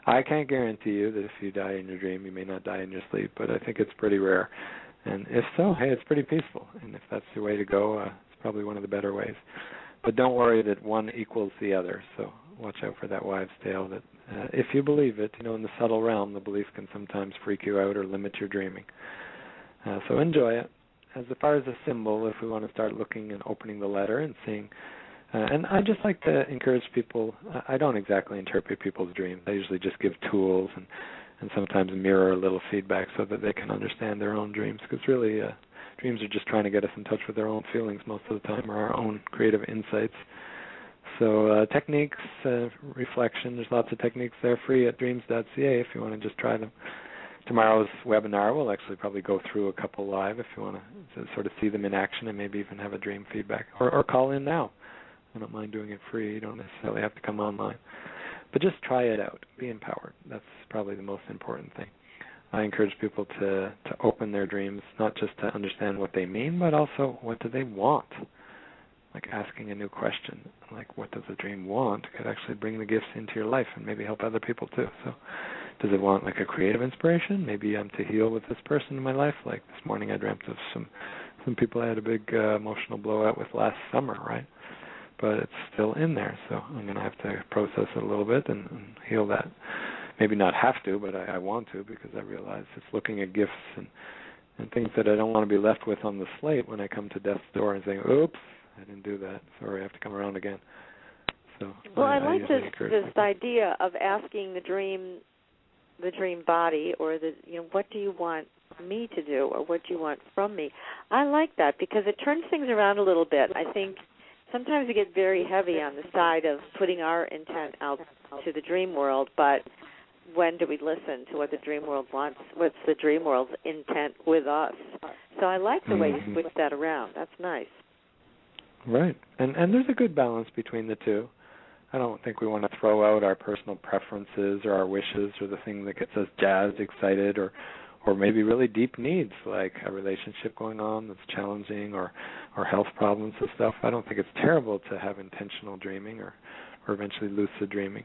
I can't guarantee you that if you die in your dream, you may not die in your sleep, but I think it's pretty rare. And if so, hey, it's pretty peaceful. And if that's the way to go, it's probably one of the better ways. But don't worry that one equals the other. So watch out for that wives' tale that if you believe it, in the subtle realm, the belief can sometimes freak you out or limit your dreaming. So enjoy it. As far as a symbol, if we want to start looking and opening the letter and seeing, and I just like to encourage people, I don't exactly interpret people's dreams. I usually just give tools and sometimes mirror a little feedback so that they can understand their own dreams, because really dreams are just trying to get us in touch with their own feelings most of the time, or our own creative insights. So techniques, reflection, there's lots of techniques there free at dreams.ca if you want to just try them. Tomorrow's webinar will actually probably go through a couple live if you want to sort of see them in action and maybe even have a dream feedback. Or call in now. I don't mind doing it free. You don't necessarily have to come online. But just try it out. Be empowered. That's probably the most important thing. I encourage people to open their dreams, not just to understand what they mean, but also what do they want. Like asking a new question, like what does a dream want, could actually bring the gifts into your life and maybe help other people too. So does it want like a creative inspiration? Maybe I'm to heal with this person in my life. Like this morning I dreamt of some people I had a big emotional blowout with last summer, right? But it's still in there, so I'm going to have to process it a little bit and heal that. Maybe not have to, but I want to, because I realize it's looking at gifts and things that I don't want to be left with on the slate when I come to death's door and saying, oops, I didn't do that. Sorry, I have to come around again. So well, I like this idea of asking the dream body, or what do you want me to do, or what do you want from me? I like that because it turns things around a little bit. I think sometimes we get very heavy on the side of putting our intent out to the dream world, but when do we listen to what the dream world wants? What's the dream world's intent with us? So I like the way you switch that around. That's nice. Right. And there's a good balance between the two. I don't think we want to throw out our personal preferences or our wishes or the thing that gets us jazzed, excited, or maybe really deep needs like a relationship going on that's challenging or health problems and stuff. I don't think it's terrible to have intentional dreaming or eventually lucid dreaming.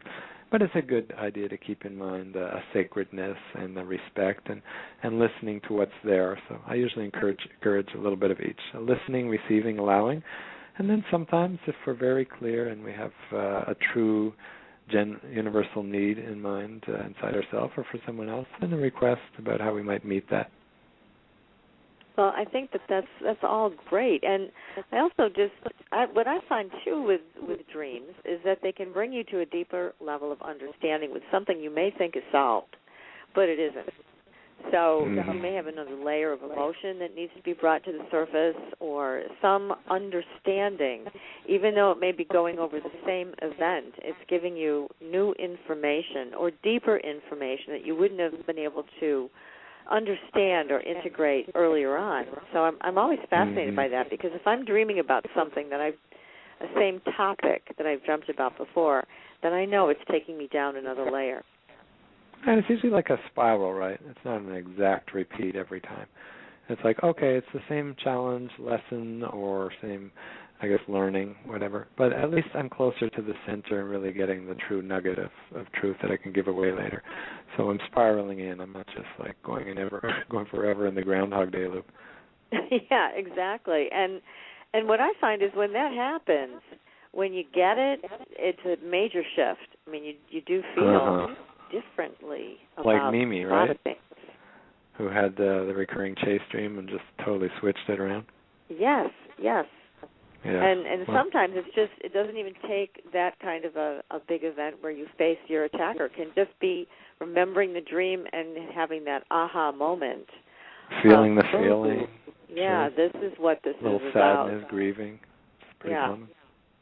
But it's a good idea to keep in mind a sacredness and a respect and listening to what's there. So I usually encourage a little bit of each. Listening, receiving, allowing. And then sometimes if we're very clear and we have a true universal need in mind inside ourselves or for someone else, then a request about how we might meet that. Well, I think that's all great. And I also what I find too with dreams is that they can bring you to a deeper level of understanding with something you may think is solved, but it isn't. So you may have another layer of emotion that needs to be brought to the surface, or some understanding, even though it may be going over the same event. It's giving you new information or deeper information that you wouldn't have been able to understand or integrate earlier on. So I'm always fascinated by that, because if I'm dreaming about something that a same topic that I've dreamt about before, then I know it's taking me down another layer. And it's usually like a spiral, right? It's not an exact repeat every time. It's like, okay, it's the same challenge, lesson, or same, I guess, learning, whatever. But at least I'm closer to the center and really getting the true nugget of truth that I can give away later. So I'm spiraling in. I'm not just like going forever in the Groundhog Day loop. Yeah, exactly. And what I find is when that happens, when you get it, it's a major shift. I mean, you do feel differently about like Mimi, right? things. who had the recurring chase dream and just totally switched it around? Yes. Yeah. And sometimes it doesn't even take that kind of a big event where you face your attacker. It can just be remembering the dream and having that aha moment. Feeling the feeling. Yeah, sure. This is what this is about. Little sadness, grieving. It's pretty common.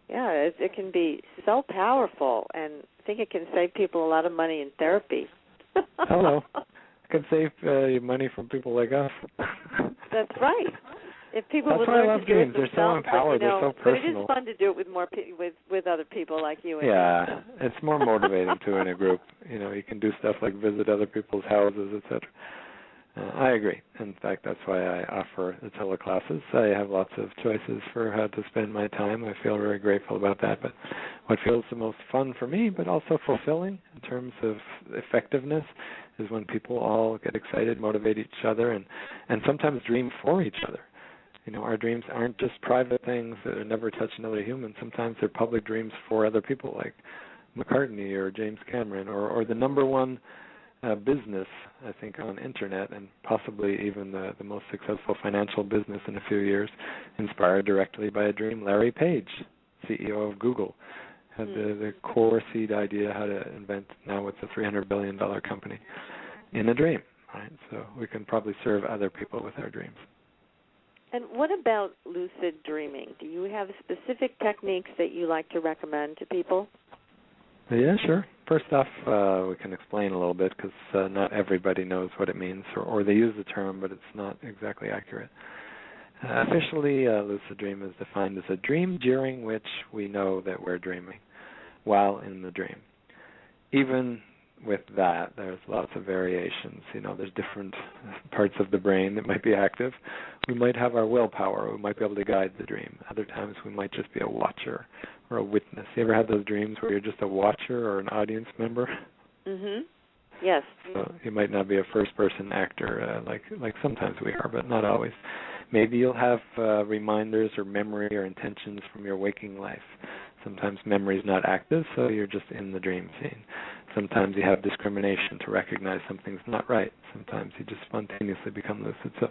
Yeah, it can be so powerful, and I think it can save people a lot of money in therapy. Hello. It can save you money from people like us. That's right. If people That's would why learn I love to do dreams. it themselves, They're so empowered. They're so personal. But it is fun to do it with more with other people like you. Yeah, it's more motivating too in a group. You know, you can do stuff like visit other people's houses, etc. I agree. In fact, that's why I offer the teleclasses. I have lots of choices for how to spend my time. I feel very grateful about that. But what feels the most fun for me, but also fulfilling in terms of effectiveness, is when people all get excited, motivate each other, and sometimes dream for each other. You know, our dreams aren't just private things that never touch another human. Sometimes they're public dreams for other people, like McCartney or James Cameron, or the number one business, I think, on internet, and possibly even the most successful financial business in a few years, inspired directly by a dream. Larry Page, CEO of Google, had the core seed idea how to invent, now it's a $300 billion company, in a dream. Right? So we can probably serve other people with our dreams. And what about lucid dreaming? Do you have specific techniques that you like to recommend to people? Yeah, sure. First off, we can explain a little bit, because not everybody knows what it means, or they use the term, but it's not exactly accurate. Officially, lucid dream is defined as a dream during which we know that we're dreaming while in the dream. Even with that, there's lots of variations. You know, there's different parts of the brain that might be active. We might have our willpower. We might be able to guide the dream. Other times we might just be a watcher or a witness. You ever had those dreams where you're just a watcher or an audience member? Mhm. Yes. So you might not be a first-person actor like sometimes we are, but not always. Maybe you'll have reminders or memory or intentions from your waking life. Sometimes memory is not active, so you're just in the dream scene. Sometimes you have discrimination to recognize something's not right. Sometimes you just spontaneously become lucid. So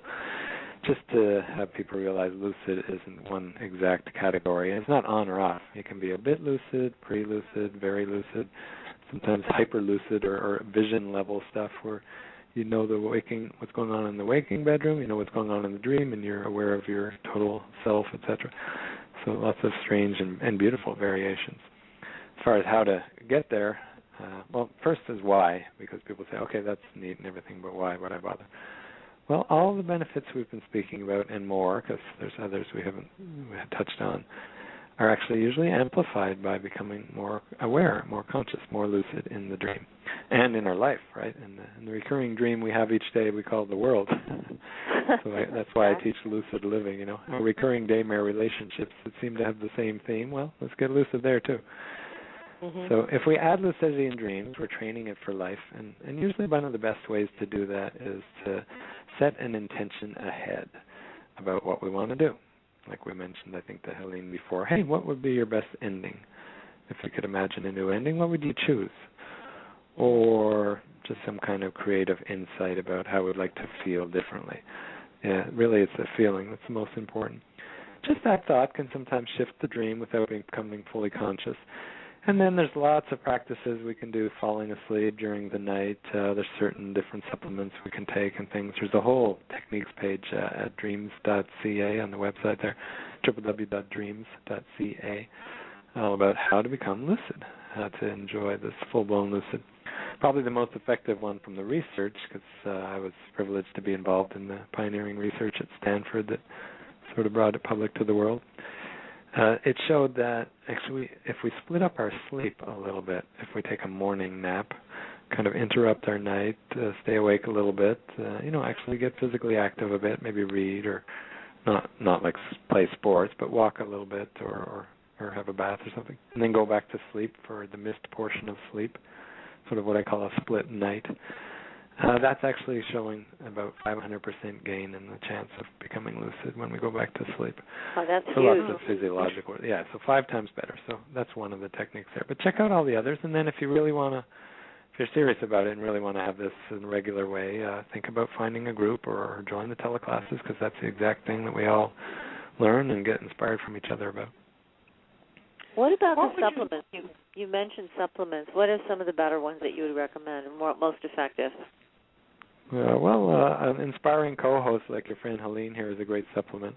just to have people realize lucid isn't one exact category. It's not on or off. You can be a bit lucid, pre-lucid, very lucid, sometimes hyper-lucid or vision level stuff where you know what's going on in the waking bedroom, you know what's going on in the dream, and you're aware of your total self, etc. So lots of strange and beautiful variations. As far as how to get there, well, first is why, because people say, okay, that's neat and everything, but why would I bother? Well, all the benefits we've been speaking about and more, because there's others we haven't touched on, are actually usually amplified by becoming more aware, more conscious, more lucid in the dream and in our life, right? In the recurring dream we have each day we call the world. So that's why I teach lucid living, you know. Our recurring daymare relationships that seem to have the same theme, well, let's get lucid there too. Mm-hmm. So if we add lucidity in dreams, we're training it for life, and usually one of the best ways to do that is to set an intention ahead about what we want to do. Like we mentioned, I think, to Helene before, hey, what would be your best ending? If you could imagine a new ending, what would you choose? Or just some kind of creative insight about how we'd like to feel differently. Yeah, really it's the feeling that's the most important. Just that thought can sometimes shift the dream without becoming fully conscious. And then there's lots of practices we can do falling asleep during the night. There's certain different supplements we can take and things. There's a whole techniques page at dreams.ca on the website there, www.dreams.ca, all about how to become lucid, how to enjoy this full-blown lucid. Probably the most effective one from the research, because I was privileged to be involved in the pioneering research at Stanford that sort of brought it public to the world. It showed that actually if we split up our sleep a little bit, if we take a morning nap, kind of interrupt our night, stay awake a little bit, actually get physically active a bit, maybe read or not like play sports, but walk a little bit or have a bath or something, and then go back to sleep for the missed portion of sleep, sort of what I call a split night. That's actually showing about 500% gain in the chance of becoming lucid when we go back to sleep. Oh, that's so huge. Lots of physiological, so 5 times better. So that's one of the techniques there. But check out all the others, and then if you really want to you're serious about it and really want to have this in a regular way, think about finding a group or join the teleclasses, because that's the exact thing that we all learn and get inspired from each other about. What about the supplements? You mentioned supplements. What are some of the better ones that you would recommend and most effective? An inspiring co-host like your friend Helene here is a great supplement,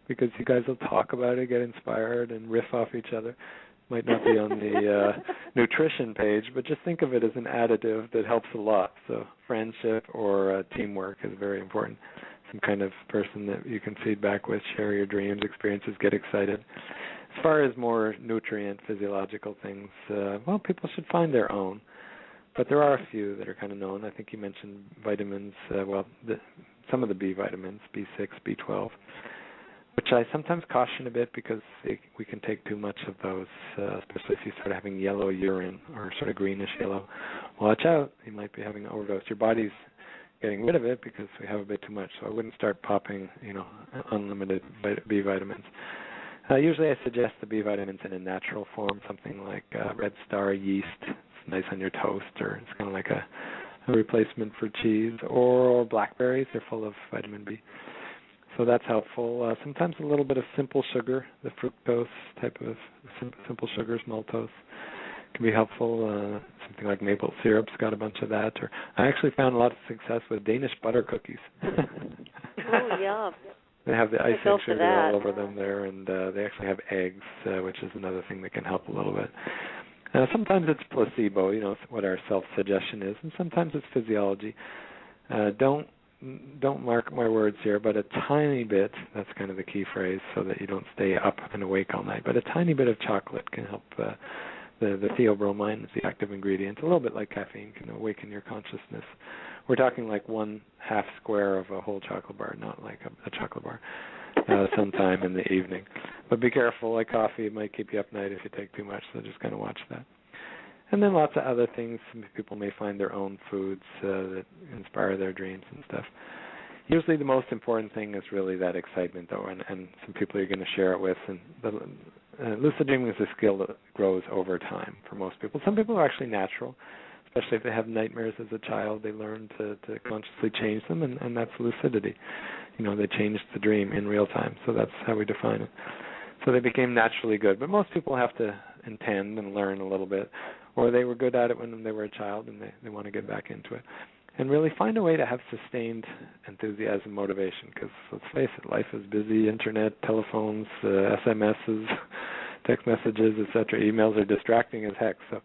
because you guys will talk about it, get inspired, and riff off each other. Might not be on the nutrition page, but just think of it as an additive that helps a lot. So friendship or teamwork is very important. Some kind of person that you can feedback with, share your dreams, experiences, get excited. As far as more nutrient, physiological things, people should find their own. But there are a few that are kind of known. I think you mentioned vitamins, some of the B vitamins, B6, B12, which I sometimes caution a bit, because we can take too much of those, especially if you start having yellow urine or sort of greenish yellow. Watch out, you might be having an overdose. Your body's getting rid of it because we have a bit too much, so I wouldn't start popping, unlimited B vitamins. Usually I suggest the B vitamins in a natural form, something like Red Star yeast. It's nice on your toast, or it's kind of like a replacement for cheese, or blackberries. They're full of vitamin B. So that's helpful. Sometimes a little bit of simple sugar, the fructose type of simple sugars, maltose, can be helpful. Something like maple syrup's got a bunch of that. Or I actually found a lot of success with Danish butter cookies. Oh, yeah. They have the icing sugar all over them there, and they actually have eggs, which is another thing that can help a little bit. Sometimes it's placebo, what our self-suggestion is, and sometimes it's physiology. Don't mark my words here, but a tiny bit, that's kind of the key phrase, so that you don't stay up and awake all night, but a tiny bit of chocolate can help. The theobromine is the active ingredient, a little bit like caffeine, can awaken your consciousness. We're talking like 1/2 square of a whole chocolate bar, not like a chocolate bar, sometime in the evening. But be careful, like coffee, it might keep you up at night if you take too much, so just kind of watch that. And then lots of other things. Some people may find their own foods that inspire their dreams and stuff. Usually the most important thing is really that excitement, though, and some people you're going to share it with. And lucid dreaming is a skill that grows over time for most people. Some people are actually natural, especially if they have nightmares as a child. They learn to consciously change them, and that's lucidity. They changed the dream in real time, so that's how we define it. So they became naturally good. But most people have to intend and learn a little bit, or they were good at it when they were a child and they want to get back into it. And really find a way to have sustained enthusiasm, motivation, because let's face it, life is busy, internet, telephones, SMSs, text messages, etc. Emails are distracting as heck. So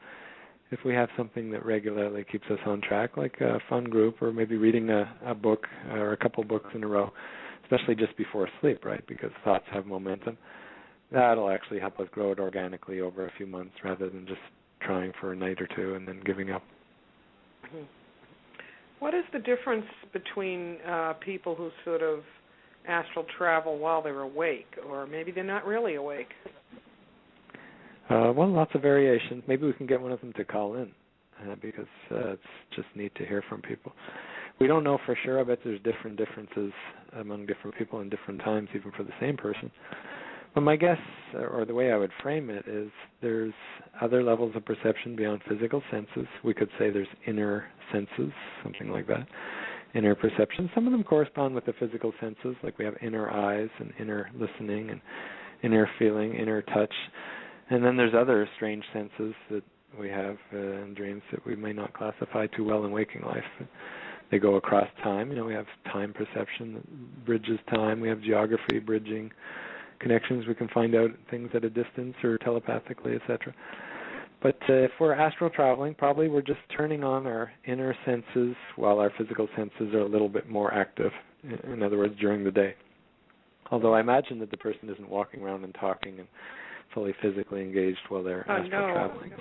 if we have something that regularly keeps us on track, like a fun group, or maybe reading a book or a couple books in a row, especially just before sleep, right, because thoughts have momentum, that'll actually help us grow it organically over a few months rather than just trying for a night or two and then giving up. Mm-hmm. What is the difference between people who sort of astral travel while they're awake, or maybe they're not really awake? Lots of variations. Maybe we can get one of them to call in, because it's just neat to hear from people. We don't know for sure. I bet there's differences among different people in different times, even for the same person. But my guess, or the way I would frame it, is there's other levels of perception beyond physical senses. We could say there's inner senses, something like that, inner perception. Some of them correspond with the physical senses, like we have inner eyes and inner listening and inner feeling, inner touch. And then there's other strange senses that we have in dreams that we may not classify too well in waking life. They go across time. We have time perception that bridges time. We have geography bridging connections. We can find out things at a distance or telepathically, etc. But if we're astral traveling, probably we're just turning on our inner senses while our physical senses are a little bit more active, in other words, during the day. Although I imagine that the person isn't walking around and talking and fully physically engaged while they're astral traveling.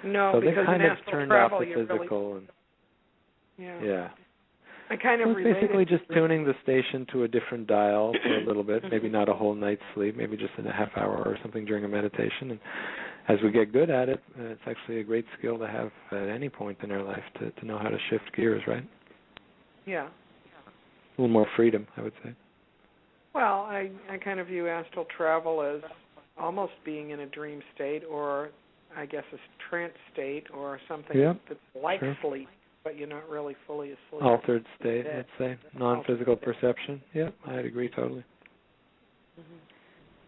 No, so because they kind in of astral turned travel, off the physical. Yeah. I kind of basically just tuning the station to a different dial for a little bit, maybe not a whole night's sleep, maybe just in a half hour or something during a meditation. And as we get good at it, it's actually a great skill to have at any point in our life to know how to shift gears, right? Yeah. A little more freedom, I would say. Well, I kind of view astral travel as almost being in a dream state, or I guess, a trance state or something that's like sleep, but you're not really fully asleep. Altered state, let's say. Non-physical perception. Yep, I'd agree totally. Mm-hmm.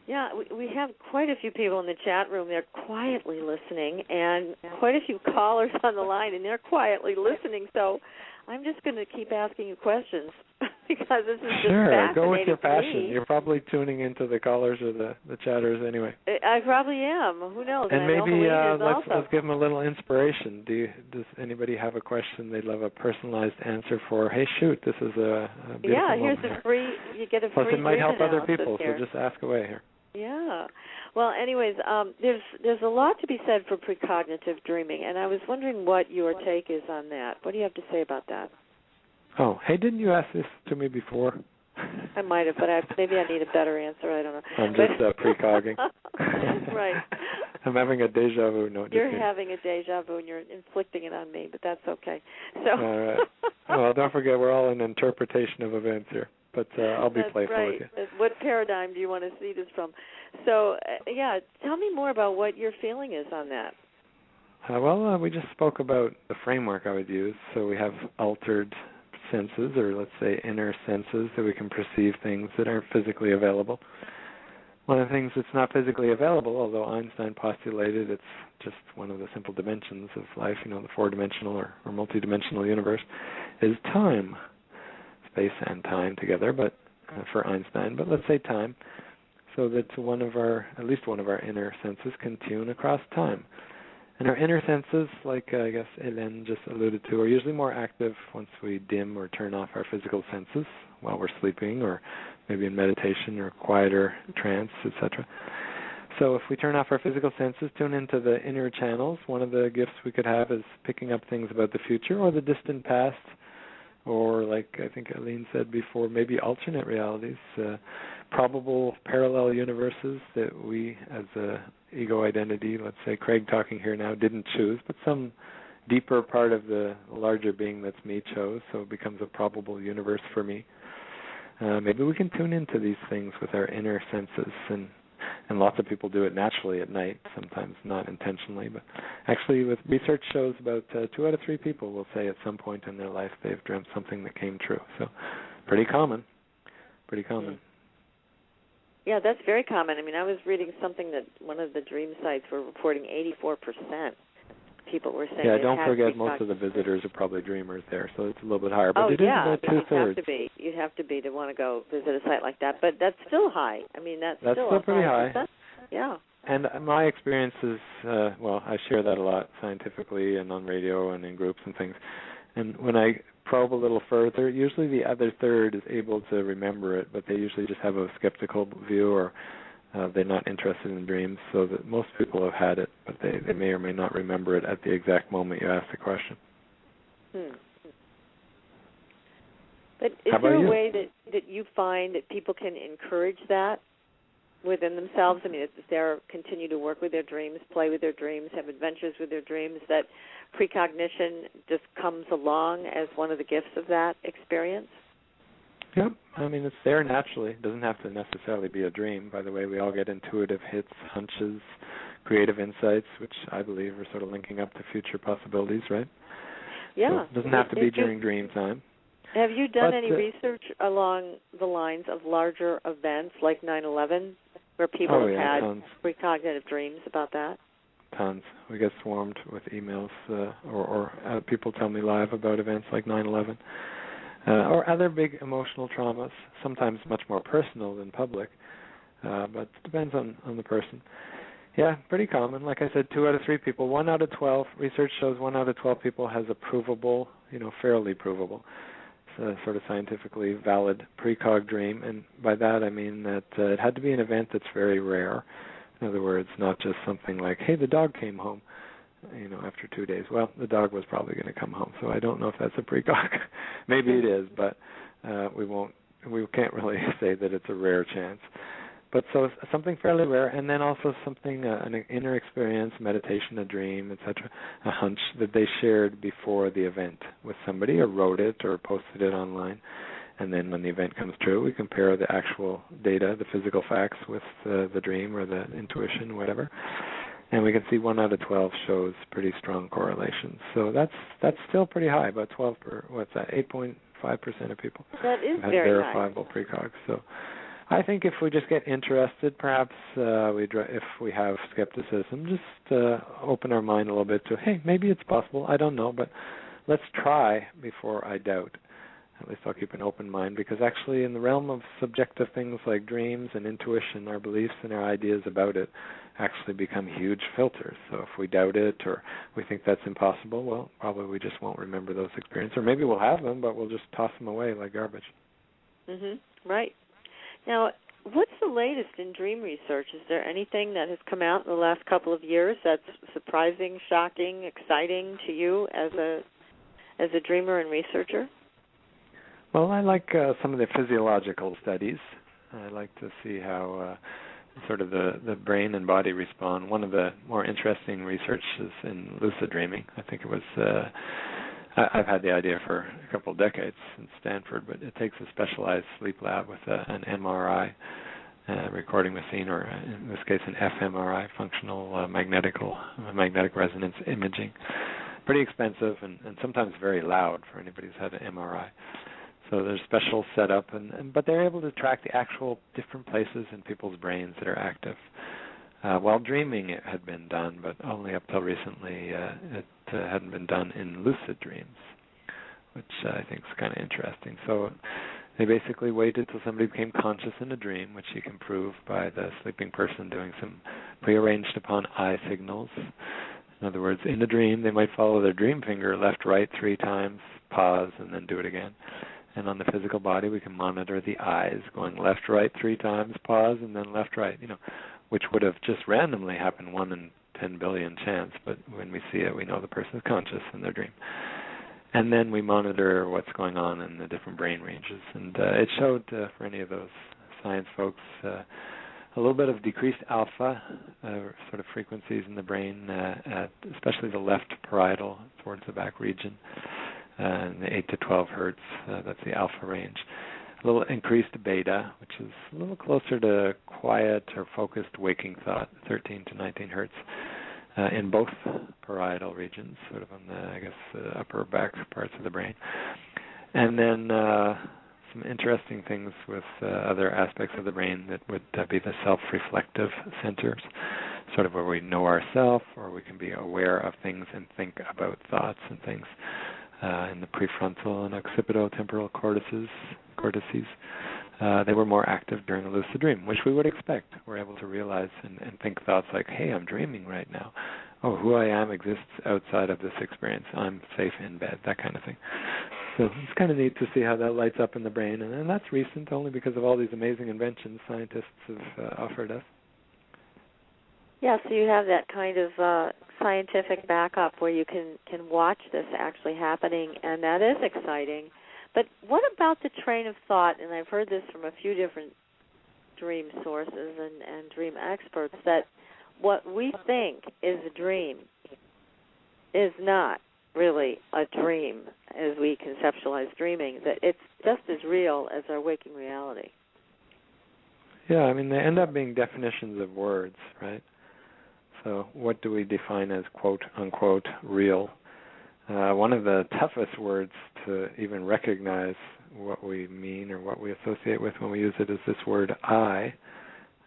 Yeah, we have quite a few people in the chat room. They're quietly listening, and quite a few callers on the line, and they're quietly listening. So I'm just going to keep asking you questions because this is just fascinating. Go with your passion. Me. You're probably tuning into the callers or the chatters anyway. I probably am. Who knows? And maybe let's give them a little inspiration. Does anybody have a question they'd love a personalized answer for? Hey, shoot, this is a beautiful here's moment a free. You get a free. Plus, it might help other people. Here. So just ask away here. Yeah. Well, anyways, there's a lot to be said for precognitive dreaming, and I was wondering what your take is on that. What do you have to say about that? Oh, hey, didn't you ask this to me before? I might have, but maybe I need a better answer. I don't know. I'm just precogging. Right. I'm having a deja vu. No, you're having a deja vu, and you're inflicting it on me, but that's okay. So. All right. Well, don't forget, we're all in interpretation of events here. But I'll be playful with you. What paradigm do you want to see this from? So, tell me more about what your feeling is on that. We just spoke about the framework I would use. So we have altered senses, or let's say inner senses, that we can perceive things that aren't physically available. One of the things that's not physically available, although Einstein postulated it's just one of the simple dimensions of life, the four-dimensional or multi-dimensional universe, is time. Space and time together, but for Einstein, but let's say time, so that at least one of our inner senses can tune across time. And our inner senses, like I guess Helene just alluded to, are usually more active once we dim or turn off our physical senses while we're sleeping, or maybe in meditation or quieter trance, etc. So if we turn off our physical senses, tune into the inner channels, one of the gifts we could have is picking up things about the future or the distant past, or like I think Helene said before, maybe alternate realities, probable parallel universes that we as a ego identity, let's say Craig talking here now, didn't choose, but some deeper part of the larger being that's me chose, so it becomes a probable universe for me. Maybe we can tune into these things with our inner senses, and lots of people do it naturally at night, sometimes not intentionally, but actually with research shows about 2 out of 3 people will say at some point in their life they've dreamt something that came true. So pretty common. Yeah, that's very common. I mean, I was reading something that one of the dream sites were reporting 84% people were saying. Yeah, don't forget most of the visitors are probably dreamers there, so it's a little bit higher. But it is about 2/3. You'd have to be to want to go visit a site like that. But that's still high. I mean, that's still pretty high. Yeah. And my experience is, I share that a lot scientifically and on radio and in groups and things. And when I probe a little further, usually the other third is able to remember it, but they usually just have a skeptical view, or they're not interested in dreams, so that most people have had it, but they may or may not remember it at the exact moment you ask the question. But is there a way that you find that people can encourage that within themselves? I mean, if they continue to work with their dreams, play with their dreams, have adventures with their dreams, that precognition just comes along as one of the gifts of that experience? Yep. I mean, it's there naturally. It doesn't have to necessarily be a dream. By the way, we all get intuitive hits, hunches, creative insights, which I believe are sort of linking up to future possibilities, right? Yeah. So it doesn't have to be during dream time. Have you done any research along the lines of larger events like 9/11, where people have had tons. precognitive dreams about that? Tons. We get swarmed with emails or people tell me live about events like 9/11. Or other big emotional traumas, sometimes much more personal than public, but it depends on the person. Yeah, pretty common. Like I said, 2 out of 3 people, 1 out of 12, research shows 1 out of 12 people has a provable, fairly provable, sort of scientifically valid precog dream, and by that I mean that it had to be an event that's very rare. In other words, not just something like, hey, the dog came home, after 2 days. Well, the dog was probably going to come home, so I don't know if that's a precog. Maybe it is, but we can't really say that it's a rare chance. But so something fairly rare, and then also something, an inner experience, meditation, a dream, etc., a hunch that they shared before the event with somebody, or wrote it, or posted it online. And then when the event comes true, we compare the actual data, the physical facts, with the dream or the intuition, whatever. And we can see 1 out of 12 shows pretty strong correlations. So that's still pretty high, about 8.5% of people that is have very verifiable precogs. So I think if we just get interested, perhaps if we have skepticism, just open our mind a little bit to, hey, maybe it's possible. I don't know, but let's try before I doubt. At least I'll keep an open mind, because actually in the realm of subjective things like dreams and intuition, our beliefs and our ideas about it actually become huge filters. So if we doubt it or we think that's impossible, well, probably we just won't remember those experiences. Or maybe we'll have them, but we'll just toss them away like garbage. Right. Now, what's the latest in dream research? Is there anything that has come out in the last couple of years that's surprising, shocking, exciting to you as a dreamer and researcher? Well, I like some of the physiological studies. I like to see how sort of the brain and body respond. One of the more interesting research is in lucid dreaming. I think it was, I've had the idea for a couple of decades in Stanford, but it takes a specialized sleep lab with an MRI recording machine, or in this case an fMRI, functional magnetic resonance imaging. Pretty expensive and sometimes very loud for anybody who's had an MRI. So there's special setup, but they're able to track the actual different places in people's brains that are active. While dreaming, it had been done, but only up till recently it hadn't been done in lucid dreams, which I think is kind of interesting. So they basically waited till somebody became conscious in a dream, which you can prove by the sleeping person doing some prearranged upon eye signals. In other words, in the dream, they might follow their dream finger left, right 3 times, pause, and then do it again. And on the physical body, we can monitor the eyes going left, right 3 times, pause, and then left, right, which would have just randomly happened 1 in 10 billion chance. But when we see it, we know the person is conscious in their dream. And then we monitor what's going on in the different brain ranges. And it showed, for any of those science folks, a little bit of decreased alpha sort of frequencies in the brain, especially the left parietal towards the back region. And the 8 to 12 hertz, that's the alpha range. A little increased beta, which is a little closer to quiet or focused waking thought, 13 to 19 hertz, in both parietal regions, sort of on the, upper back parts of the brain. And then some interesting things with other aspects of the brain that would be the self-reflective centers, sort of where we know ourselves, or we can be aware of things and think about thoughts and things. In the prefrontal and occipitotemporal cortices, they were more active during a lucid dream, which we would expect. We're able to realize and think thoughts like, hey, I'm dreaming right now. Oh, who I am exists outside of this experience. I'm safe in bed, that kind of thing. So it's kind of neat to see how that lights up in the brain. And that's recent only because of all these amazing inventions scientists have offered us. Yeah, so you have that kind of scientific backup where you can watch this actually happening, and that is exciting. But what about the train of thought, and I've heard this from a few different dream sources and dream experts, that what we think is a dream is not really a dream as we conceptualize dreaming, that it's just as real as our waking reality. Yeah, I mean, they end up being definitions of words, right? So what do we define as quote-unquote real? One of the toughest words to even recognize what we mean or what we associate with when we use it is this word I.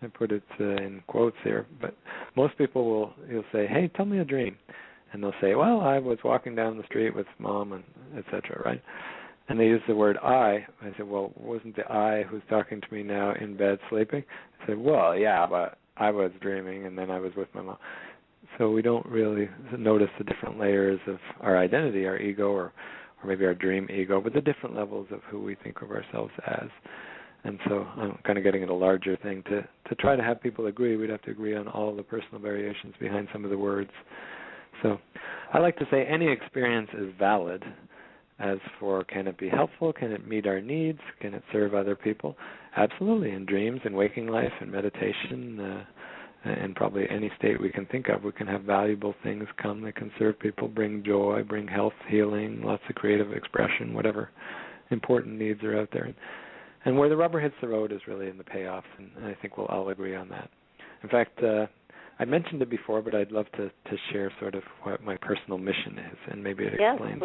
I put it in quotes here, but most people you'll say, hey, tell me a dream. And they'll say, well, I was walking down the street with mom and et cetera, right? And they use the word I. I said, well, wasn't the I who's talking to me now in bed sleeping? I said, well, yeah, but I was dreaming, and then I was with my mom. So we don't really notice the different layers of our identity, our ego, or maybe our dream ego, but the different levels of who we think of ourselves as. And so I'm kind of getting at a larger thing. To try to have people agree, we'd have to agree on all the personal variations behind some of the words. So I like to say any experience is valid. As for, can it be helpful? Can it meet our needs? Can it serve other people? Absolutely. In dreams, in waking life, in meditation, and probably any state we can think of, we can have valuable things come that can serve people, bring joy, bring health, healing, lots of creative expression, whatever important needs are out there. And where the rubber hits the road is really in the payoffs, and I think we'll all agree on that. In fact, I mentioned it before, but I'd love to share sort of what my personal mission is, and maybe it explains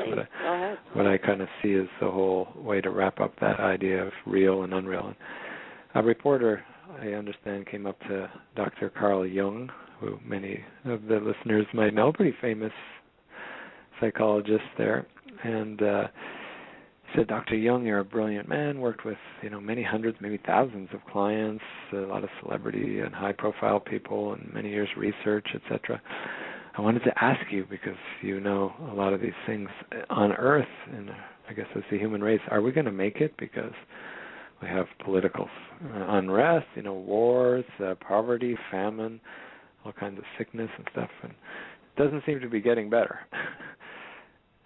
what I kind of see as the whole way to wrap up that idea of real and unreal. A reporter, I understand, came up to Dr. Carl Jung, who many of the listeners might know, pretty famous psychologist there, and he said, Dr. Jung, you're a brilliant man, worked with, many hundreds, maybe thousands of clients, a lot of celebrity and high-profile people, and many years research, etc. I wanted to ask you, because you know a lot of these things on Earth, and I guess as the human race, are we going to make it? Because we have political unrest, wars, poverty, famine, all kinds of sickness and stuff, and it doesn't seem to be getting better.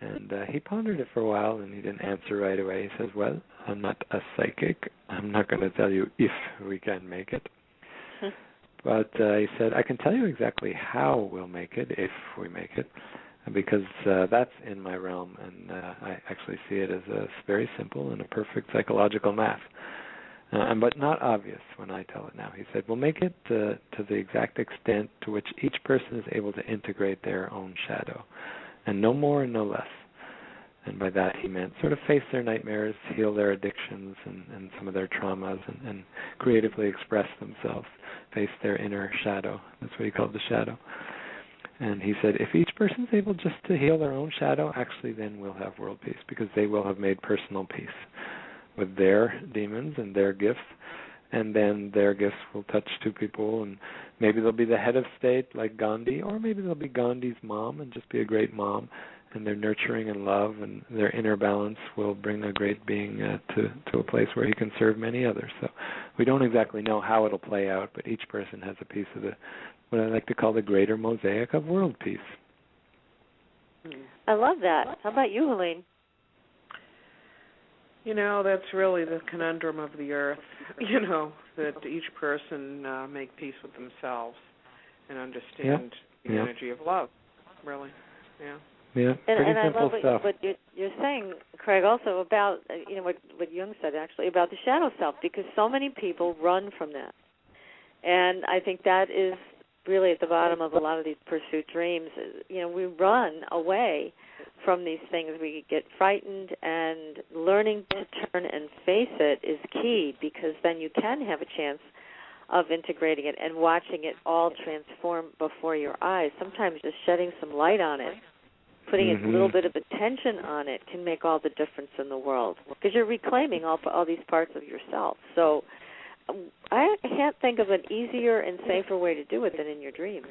And he pondered it for a while, and he didn't answer right away. He says, well, I'm not a psychic. I'm not going to tell you if we can make it. But he said, I can tell you exactly how we'll make it, if we make it, because that's in my realm, and I actually see it as a very simple and a perfect psychological math, but not obvious when I tell it now. He said, we'll make it to the exact extent to which each person is able to integrate their own shadow, and no more and no less. And by that he meant sort of face their nightmares, heal their addictions and some of their traumas, and creatively express themselves, face their inner shadow. That's what he called the shadow. And he said, if each person's able just to heal their own shadow, actually then we'll have world peace, because they will have made personal peace with their demons and their gifts, and then their gifts will touch two people, and maybe they'll be the head of state like Gandhi, or maybe they'll be Gandhi's mom and just be a great mom, and their nurturing and love and their inner balance will bring a great being to a place where he can serve many others. So we don't exactly know how it'll play out, but each person has a piece of what I like to call the greater mosaic of world peace. I love that. How about you, Helene? That's really the conundrum of the earth, that each person make peace with themselves and understand the energy of love, really. Yeah. Yeah, pretty and simple I love stuff. what you're saying, Craig, also about, what Jung said, actually, about the shadow self, because so many people run from that. And I think that is really at the bottom of a lot of these pursuit dreams. We run away from these things. We get frightened, and learning to turn and face it is key, because then you can have a chance of integrating it and watching it all transform before your eyes. Sometimes just shedding some light on it, putting a little bit of attention on it, can make all the difference in the world, because you're reclaiming all these parts of yourself. So I can't think of an easier and safer way to do it than in your dreams.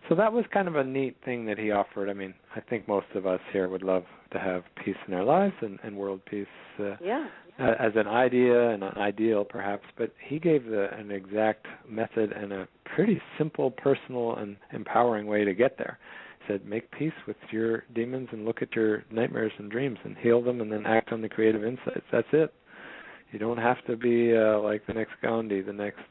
So that was kind of a neat thing that he offered. I mean, I think most of us here would love to have peace in our lives and world peace as an idea and an ideal, perhaps. But he gave an exact method and a pretty simple, personal, and empowering way to get there. He said, make peace with your demons and look at your nightmares and dreams and heal them, and then act on the creative insights. That's it. You don't have to be like the next Gandhi, the next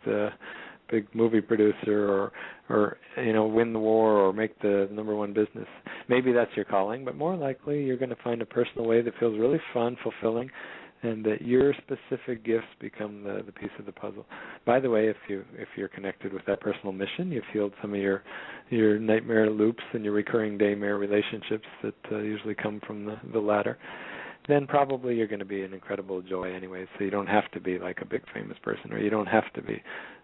big movie producer, or win the war or make the number one business. Maybe that's your calling, but more likely you're going to find a personal way that feels really fun, fulfilling, and that your specific gifts become the piece of the puzzle. By the way, if you're connected with that personal mission, you've healed some of your nightmare loops and your recurring daymare relationships that usually come from the latter, then probably you're going to be an incredible joy anyway, so you don't have to be like a big famous person, or you don't have to be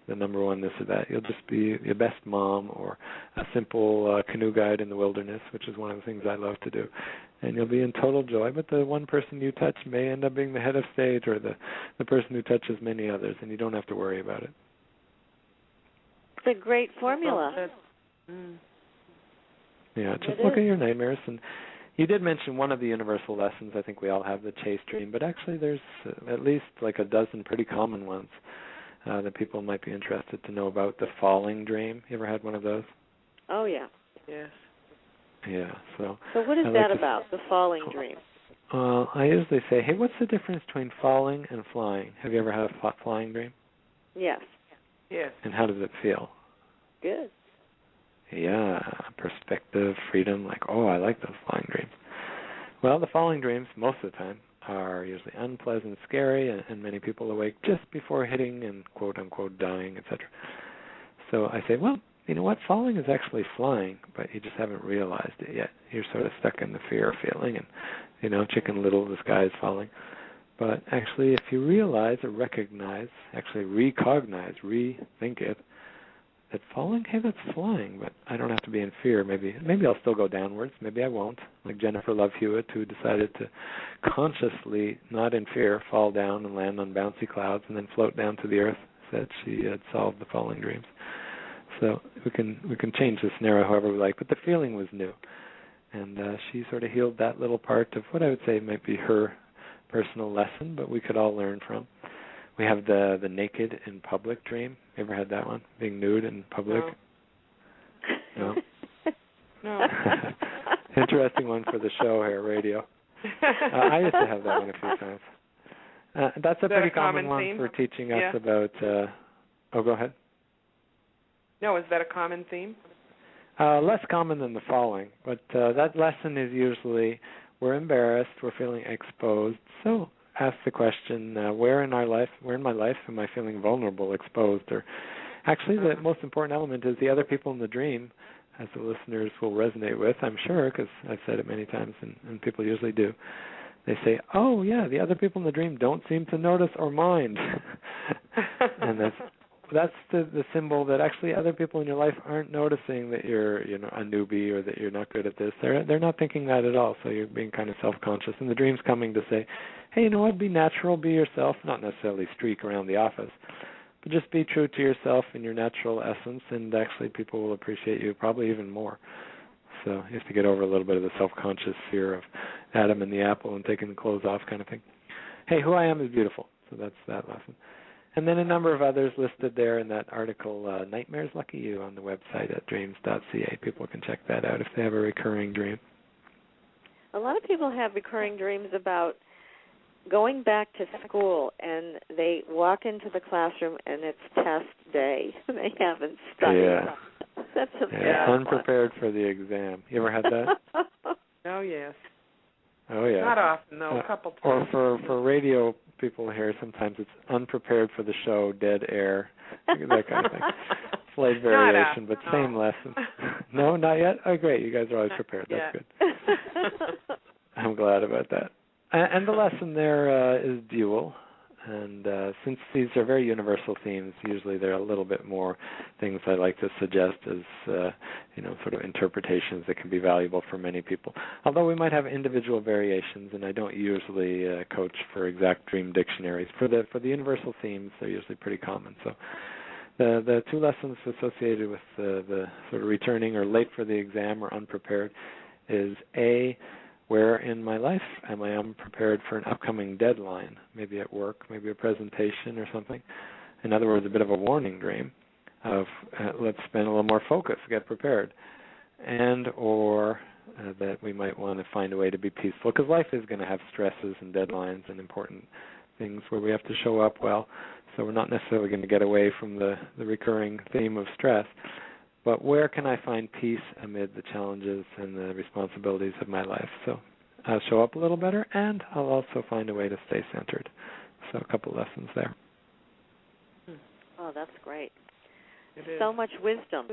the number one this or that. You'll just be your best mom, or a simple canoe guide in the wilderness, which is one of the things I love to do. And you'll be in total joy, but the one person you touch may end up being the head of state, or the person who touches many others, and you don't have to worry about it. It's a great formula. Yeah, just look at your nightmares. And you did mention one of the universal lessons. I think we all have the chase dream, but actually there's at least like a dozen pretty common ones that people might be interested to know about. The falling dream. You ever had one of those? Oh, yeah. Yes. Yeah. So what is that about, the falling dream? I usually say, hey, what's the difference between falling and flying? Have you ever had a flying dream? Yes. Yes. And how does it feel? Good. Yeah, perspective, freedom, like, oh, I like those flying dreams. Well, the falling dreams, most of the time, are usually unpleasant, scary, and many people awake just before hitting and quote-unquote dying, etc. So I say, well, you know what, falling is actually flying, but you just haven't realized it yet. You're sort of stuck in the fear feeling and, you know, Chicken Little, the sky is falling. But actually, if you realize or recognize, actually recognize, rethink it, that falling, hey, that's flying, but I don't have to be in fear. Maybe I'll still go downwards. Maybe I won't. Like Jennifer Love Hewitt, who decided to consciously, not in fear, fall down and land on bouncy clouds and then float down to the earth, said she had solved the falling dreams. So we can change the scenario however we like, but the feeling was new. And she sort of healed that little part of what I would say might be her personal lesson, but we could all learn from. We have the naked in public dream. You ever had that one? Being nude in public? No? No. Interesting one for the show here, radio. I used to have that one a few times. That's a pretty common one theme? For teaching us about... go ahead. No, is that a common theme? Less common than the following, but that lesson is usually we're embarrassed, we're feeling exposed, so ask the question, where in my life am I feeling vulnerable, exposed? Or actually the most important element is the other people in the dream, as the listeners will resonate with, I'm sure, because I've said it many times and people usually do. They say, oh, yeah, the other people in the dream don't seem to notice or mind. And that's the symbol that actually other people in your life aren't noticing that you're, a newbie or that you're not good at this. They're not thinking that at all, so you're being kind of self-conscious. And the dream's coming to say, hey, you know what, be natural, be yourself, not necessarily streak around the office, but just be true to yourself and your natural essence, and actually people will appreciate you probably even more. So you have to get over a little bit of the self-conscious fear of Adam and the apple and taking the clothes off kind of thing. Hey, who I am is beautiful, so that's that lesson. And then a number of others listed there in that article, Nightmares Lucky You, on the website at dreams.ca. People can check that out if they have a recurring dream. A lot of people have recurring dreams about going back to school, and they walk into the classroom, and it's test day. They haven't studied. Yeah. That's a bad unprepared for the exam. You ever had that? Oh, yes. Oh, yeah. Not often, though, a couple times. Or for radio people here, sometimes it's unprepared for the show, dead air, that kind of thing. Slight variation, but same lesson. No, not yet? Oh, great. You guys are always prepared. That's good. I'm glad about that. And the lesson there is dual. And since these are very universal themes, usually there are a little bit more things I like to suggest as, sort of interpretations that can be valuable for many people. Although we might have individual variations, and I don't usually coach for exact dream dictionaries. For the universal themes, they're usually pretty common. So the two lessons associated with the sort of returning or late for the exam or unprepared is A, where in my life am I unprepared for an upcoming deadline, maybe at work, maybe a presentation or something. In other words, a bit of a warning dream of let's spend a little more focus, get prepared. And or that we might want to find a way to be peaceful, because life is going to have stresses and deadlines and important things where we have to show up well. So we're not necessarily going to get away from the recurring theme of stress. But where can I find peace amid the challenges and the responsibilities of my life? So I'll show up a little better, and I'll also find a way to stay centered. So a couple lessons there. Oh, that's great. It is. So much wisdom.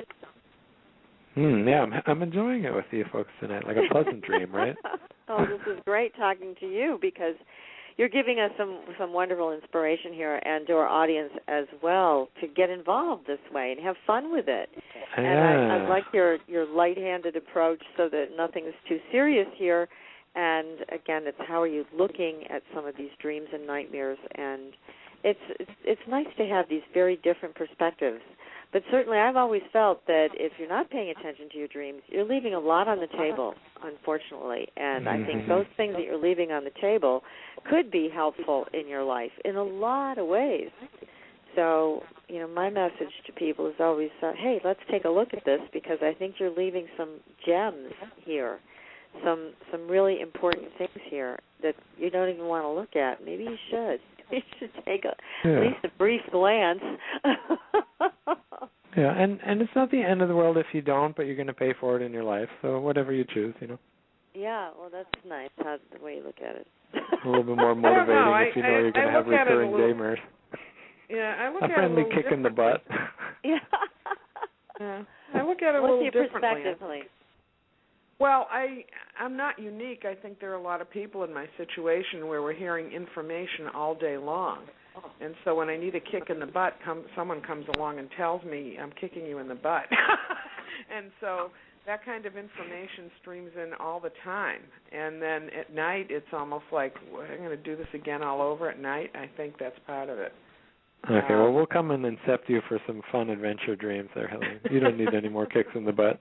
Yeah, I'm enjoying it with you folks tonight, like a pleasant dream, right? Oh, this is great talking to you, because you're giving us some wonderful inspiration here, and to our audience as well, to get involved this way and have fun with it. Yeah. And I like your light-handed approach, so that nothing is too serious here. And again, it's how are you looking at some of these dreams and nightmares, and it's nice to have these very different perspectives. But certainly I've always felt that if you're not paying attention to your dreams, you're leaving a lot on the table, unfortunately. And I think those things that you're leaving on the table could be helpful in your life in a lot of ways. So, my message to people is always, hey, let's take a look at this, because I think you're leaving some gems here, some really important things here that you don't even want to look at. Maybe you should. You should take at least a brief glance. Yeah, and it's not the end of the world if you don't, but you're going to pay for it in your life. So whatever you choose, Yeah, well, that's nice, the way you look at it. A little bit more motivating if you know you're going to have recurring daymers. Yeah, I look a at it friendly a kick in the butt. Yeah. I look at it a little differently. What's your perspective, Helene? Well, I'm not unique. I think there are a lot of people in my situation where we're hearing information all day long. And so when I need a kick in the butt, someone comes along and tells me, I'm kicking you in the butt. And so that kind of information streams in all the time. And then at night, it's almost like, well, I'm going to do this again all over at night. I think that's part of it. Okay, well, we'll come and incept you for some fun adventure dreams there, Helene. You don't need any more kicks in the butt.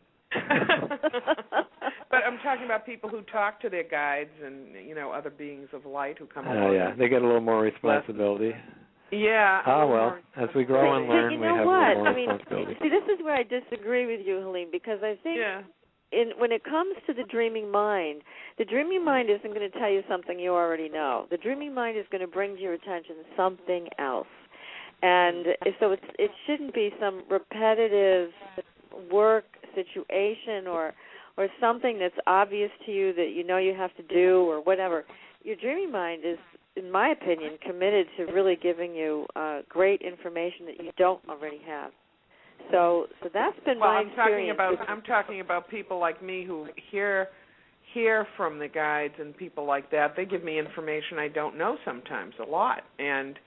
But I'm talking about people who talk to their guides and, other beings of light who come along. Yeah, they get a little more responsibility. Yeah. Well, as we grow and learn, we have a little more responsibility. See, this is where I disagree with you, Helene, because I think when it comes to the dreaming mind isn't going to tell you something you already know. The dreaming mind is going to bring to your attention something else. And so it shouldn't be some repetitive work situation or something that's obvious to you that you know you have to do or whatever. Your dreaming mind is, in my opinion, committed to really giving you great information that you don't already have. So that's been my experience. I'm talking about people like me who hear from the guides and people like that. They give me information I don't know sometimes, a lot. And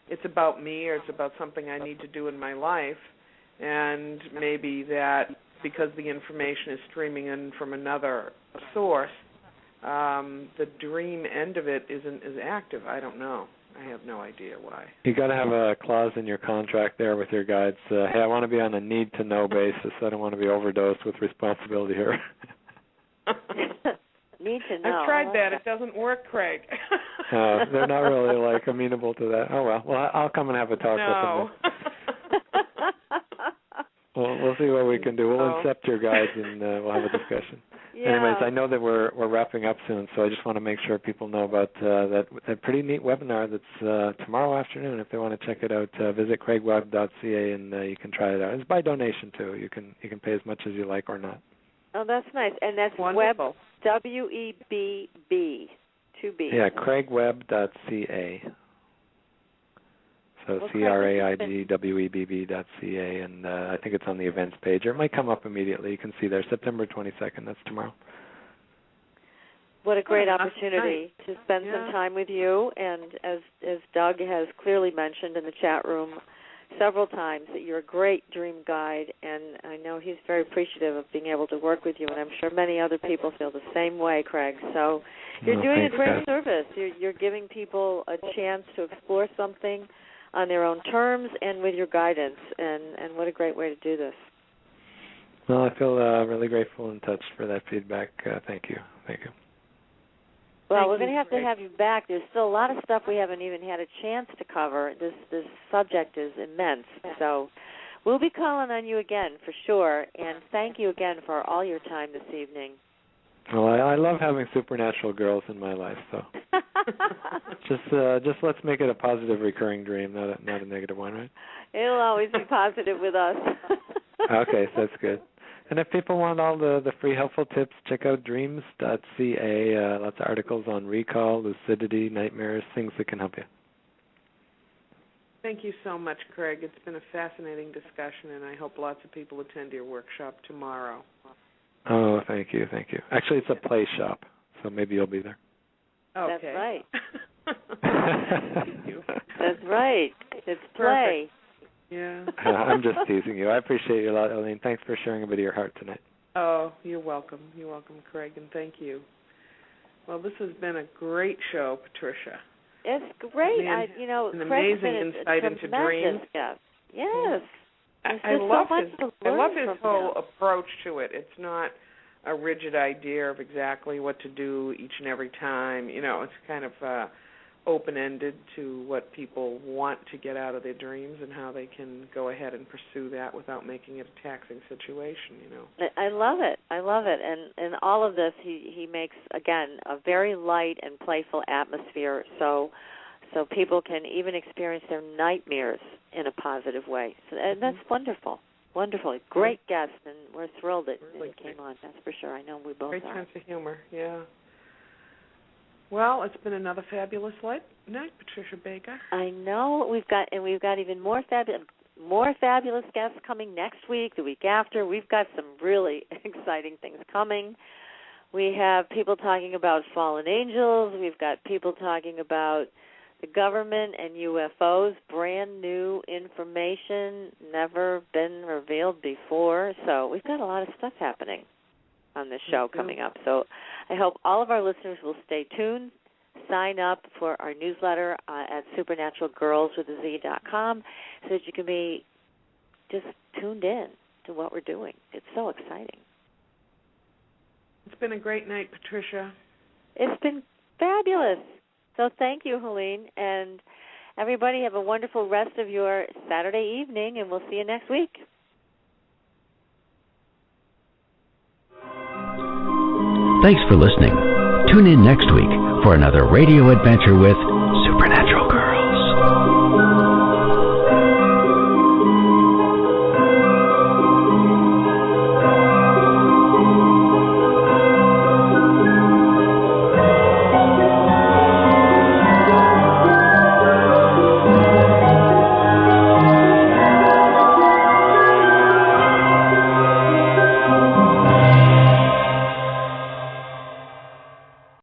it's about me or it's about something I need to do in my life. And maybe that because the information is streaming in from another source, the dream end of it isn't as active. I don't know. I have no idea why. You got to have a clause in your contract there with your guides. Hey, I want to be on a need-to-know basis. I don't want to be overdosed with responsibility here. Need to know. I've tried that. It doesn't work, Craig. They're not really amenable to that. Oh well, I'll come and have a talk with them. We'll see what we can do. We'll incept your guides and we'll have a discussion. Yeah. Anyways, I know that we're wrapping up soon, so I just want to make sure people know about that pretty neat webinar that's tomorrow afternoon. If they want to check it out, visit craigwebb.ca and you can try it out. It's by donation too. You can pay as much as you like or not. Oh, that's nice, and that's wonderful. Webb, WEBB, 2B. Yeah, craigwebb.ca. So CRAIGWEBB.ca, and I think it's on the events page, or it might come up immediately. You can see there, September 22nd. That's tomorrow. What a great opportunity to spend some time with you, and as Doug has clearly mentioned in the chat room several times, that you're a great dream guide, and I know he's very appreciative of being able to work with you, and I'm sure many other people feel the same way, Craig. So you're doing a great service. You're giving people a chance to explore something on their own terms and with your guidance, and what a great way to do this. Well, I feel really grateful and touched for that feedback. Thank you. Well, we're going to have you back. There's still a lot of stuff we haven't even had a chance to cover. This subject is immense, so we'll be calling on you again for sure, and thank you again for all your time this evening. Well, I love having supernatural girls in my life, so just let's make it a positive recurring dream, not a negative one, right? It'll always be positive with us. Okay, so that's good. And if people want all the free helpful tips, check out dreams.ca. Lots of articles on recall, lucidity, nightmares, things that can help you. Thank you so much, Craig. It's been a fascinating discussion, and I hope lots of people attend your workshop tomorrow. Oh, thank you. Actually, it's a play shop, so maybe you'll be there. Okay. That's right. Thank you. That's right. It's play. Perfect. Yeah. I'm just teasing you. I appreciate you a lot, Helene. Thanks for sharing a bit of your heart tonight. Oh, you're welcome. You're welcome, Craig, and thank you. Well, this has been a great show, Patricia. It's great. An amazing insight into dreams. Guest. Yes. I love his whole approach to it. It's not a rigid idea of exactly what to do each and every time. It's kind of open-ended to what people want to get out of their dreams and how they can go ahead and pursue that without making it a taxing situation, I love it. And all of this, he makes, again, a very light and playful atmosphere so people can even experience their nightmares in a positive way. And that's wonderful. Wonderful. Great guest, and we're thrilled that it came on, that's for sure. I know we both Great are. sense of humor, yeah. Well, it's been another fabulous night, Patricia Baker. I know. We've got even more more fabulous guests coming next week, the week after. We've got some really exciting things coming. We have people talking about fallen angels. We've got people talking about the government and UFOs, brand new information, never been revealed before. So we've got a lot of stuff happening on this show coming up. So I hope all of our listeners will stay tuned. Sign up for our newsletter at supernaturalgirls.com so that you can be just tuned in to what we're doing. It's so exciting. It's been a great night, Patricia. It's been fabulous. So thank you, Helene. And everybody have a wonderful rest of your Saturday evening, and we'll see you next week. Thanks for listening. Tune in next week for another radio adventure with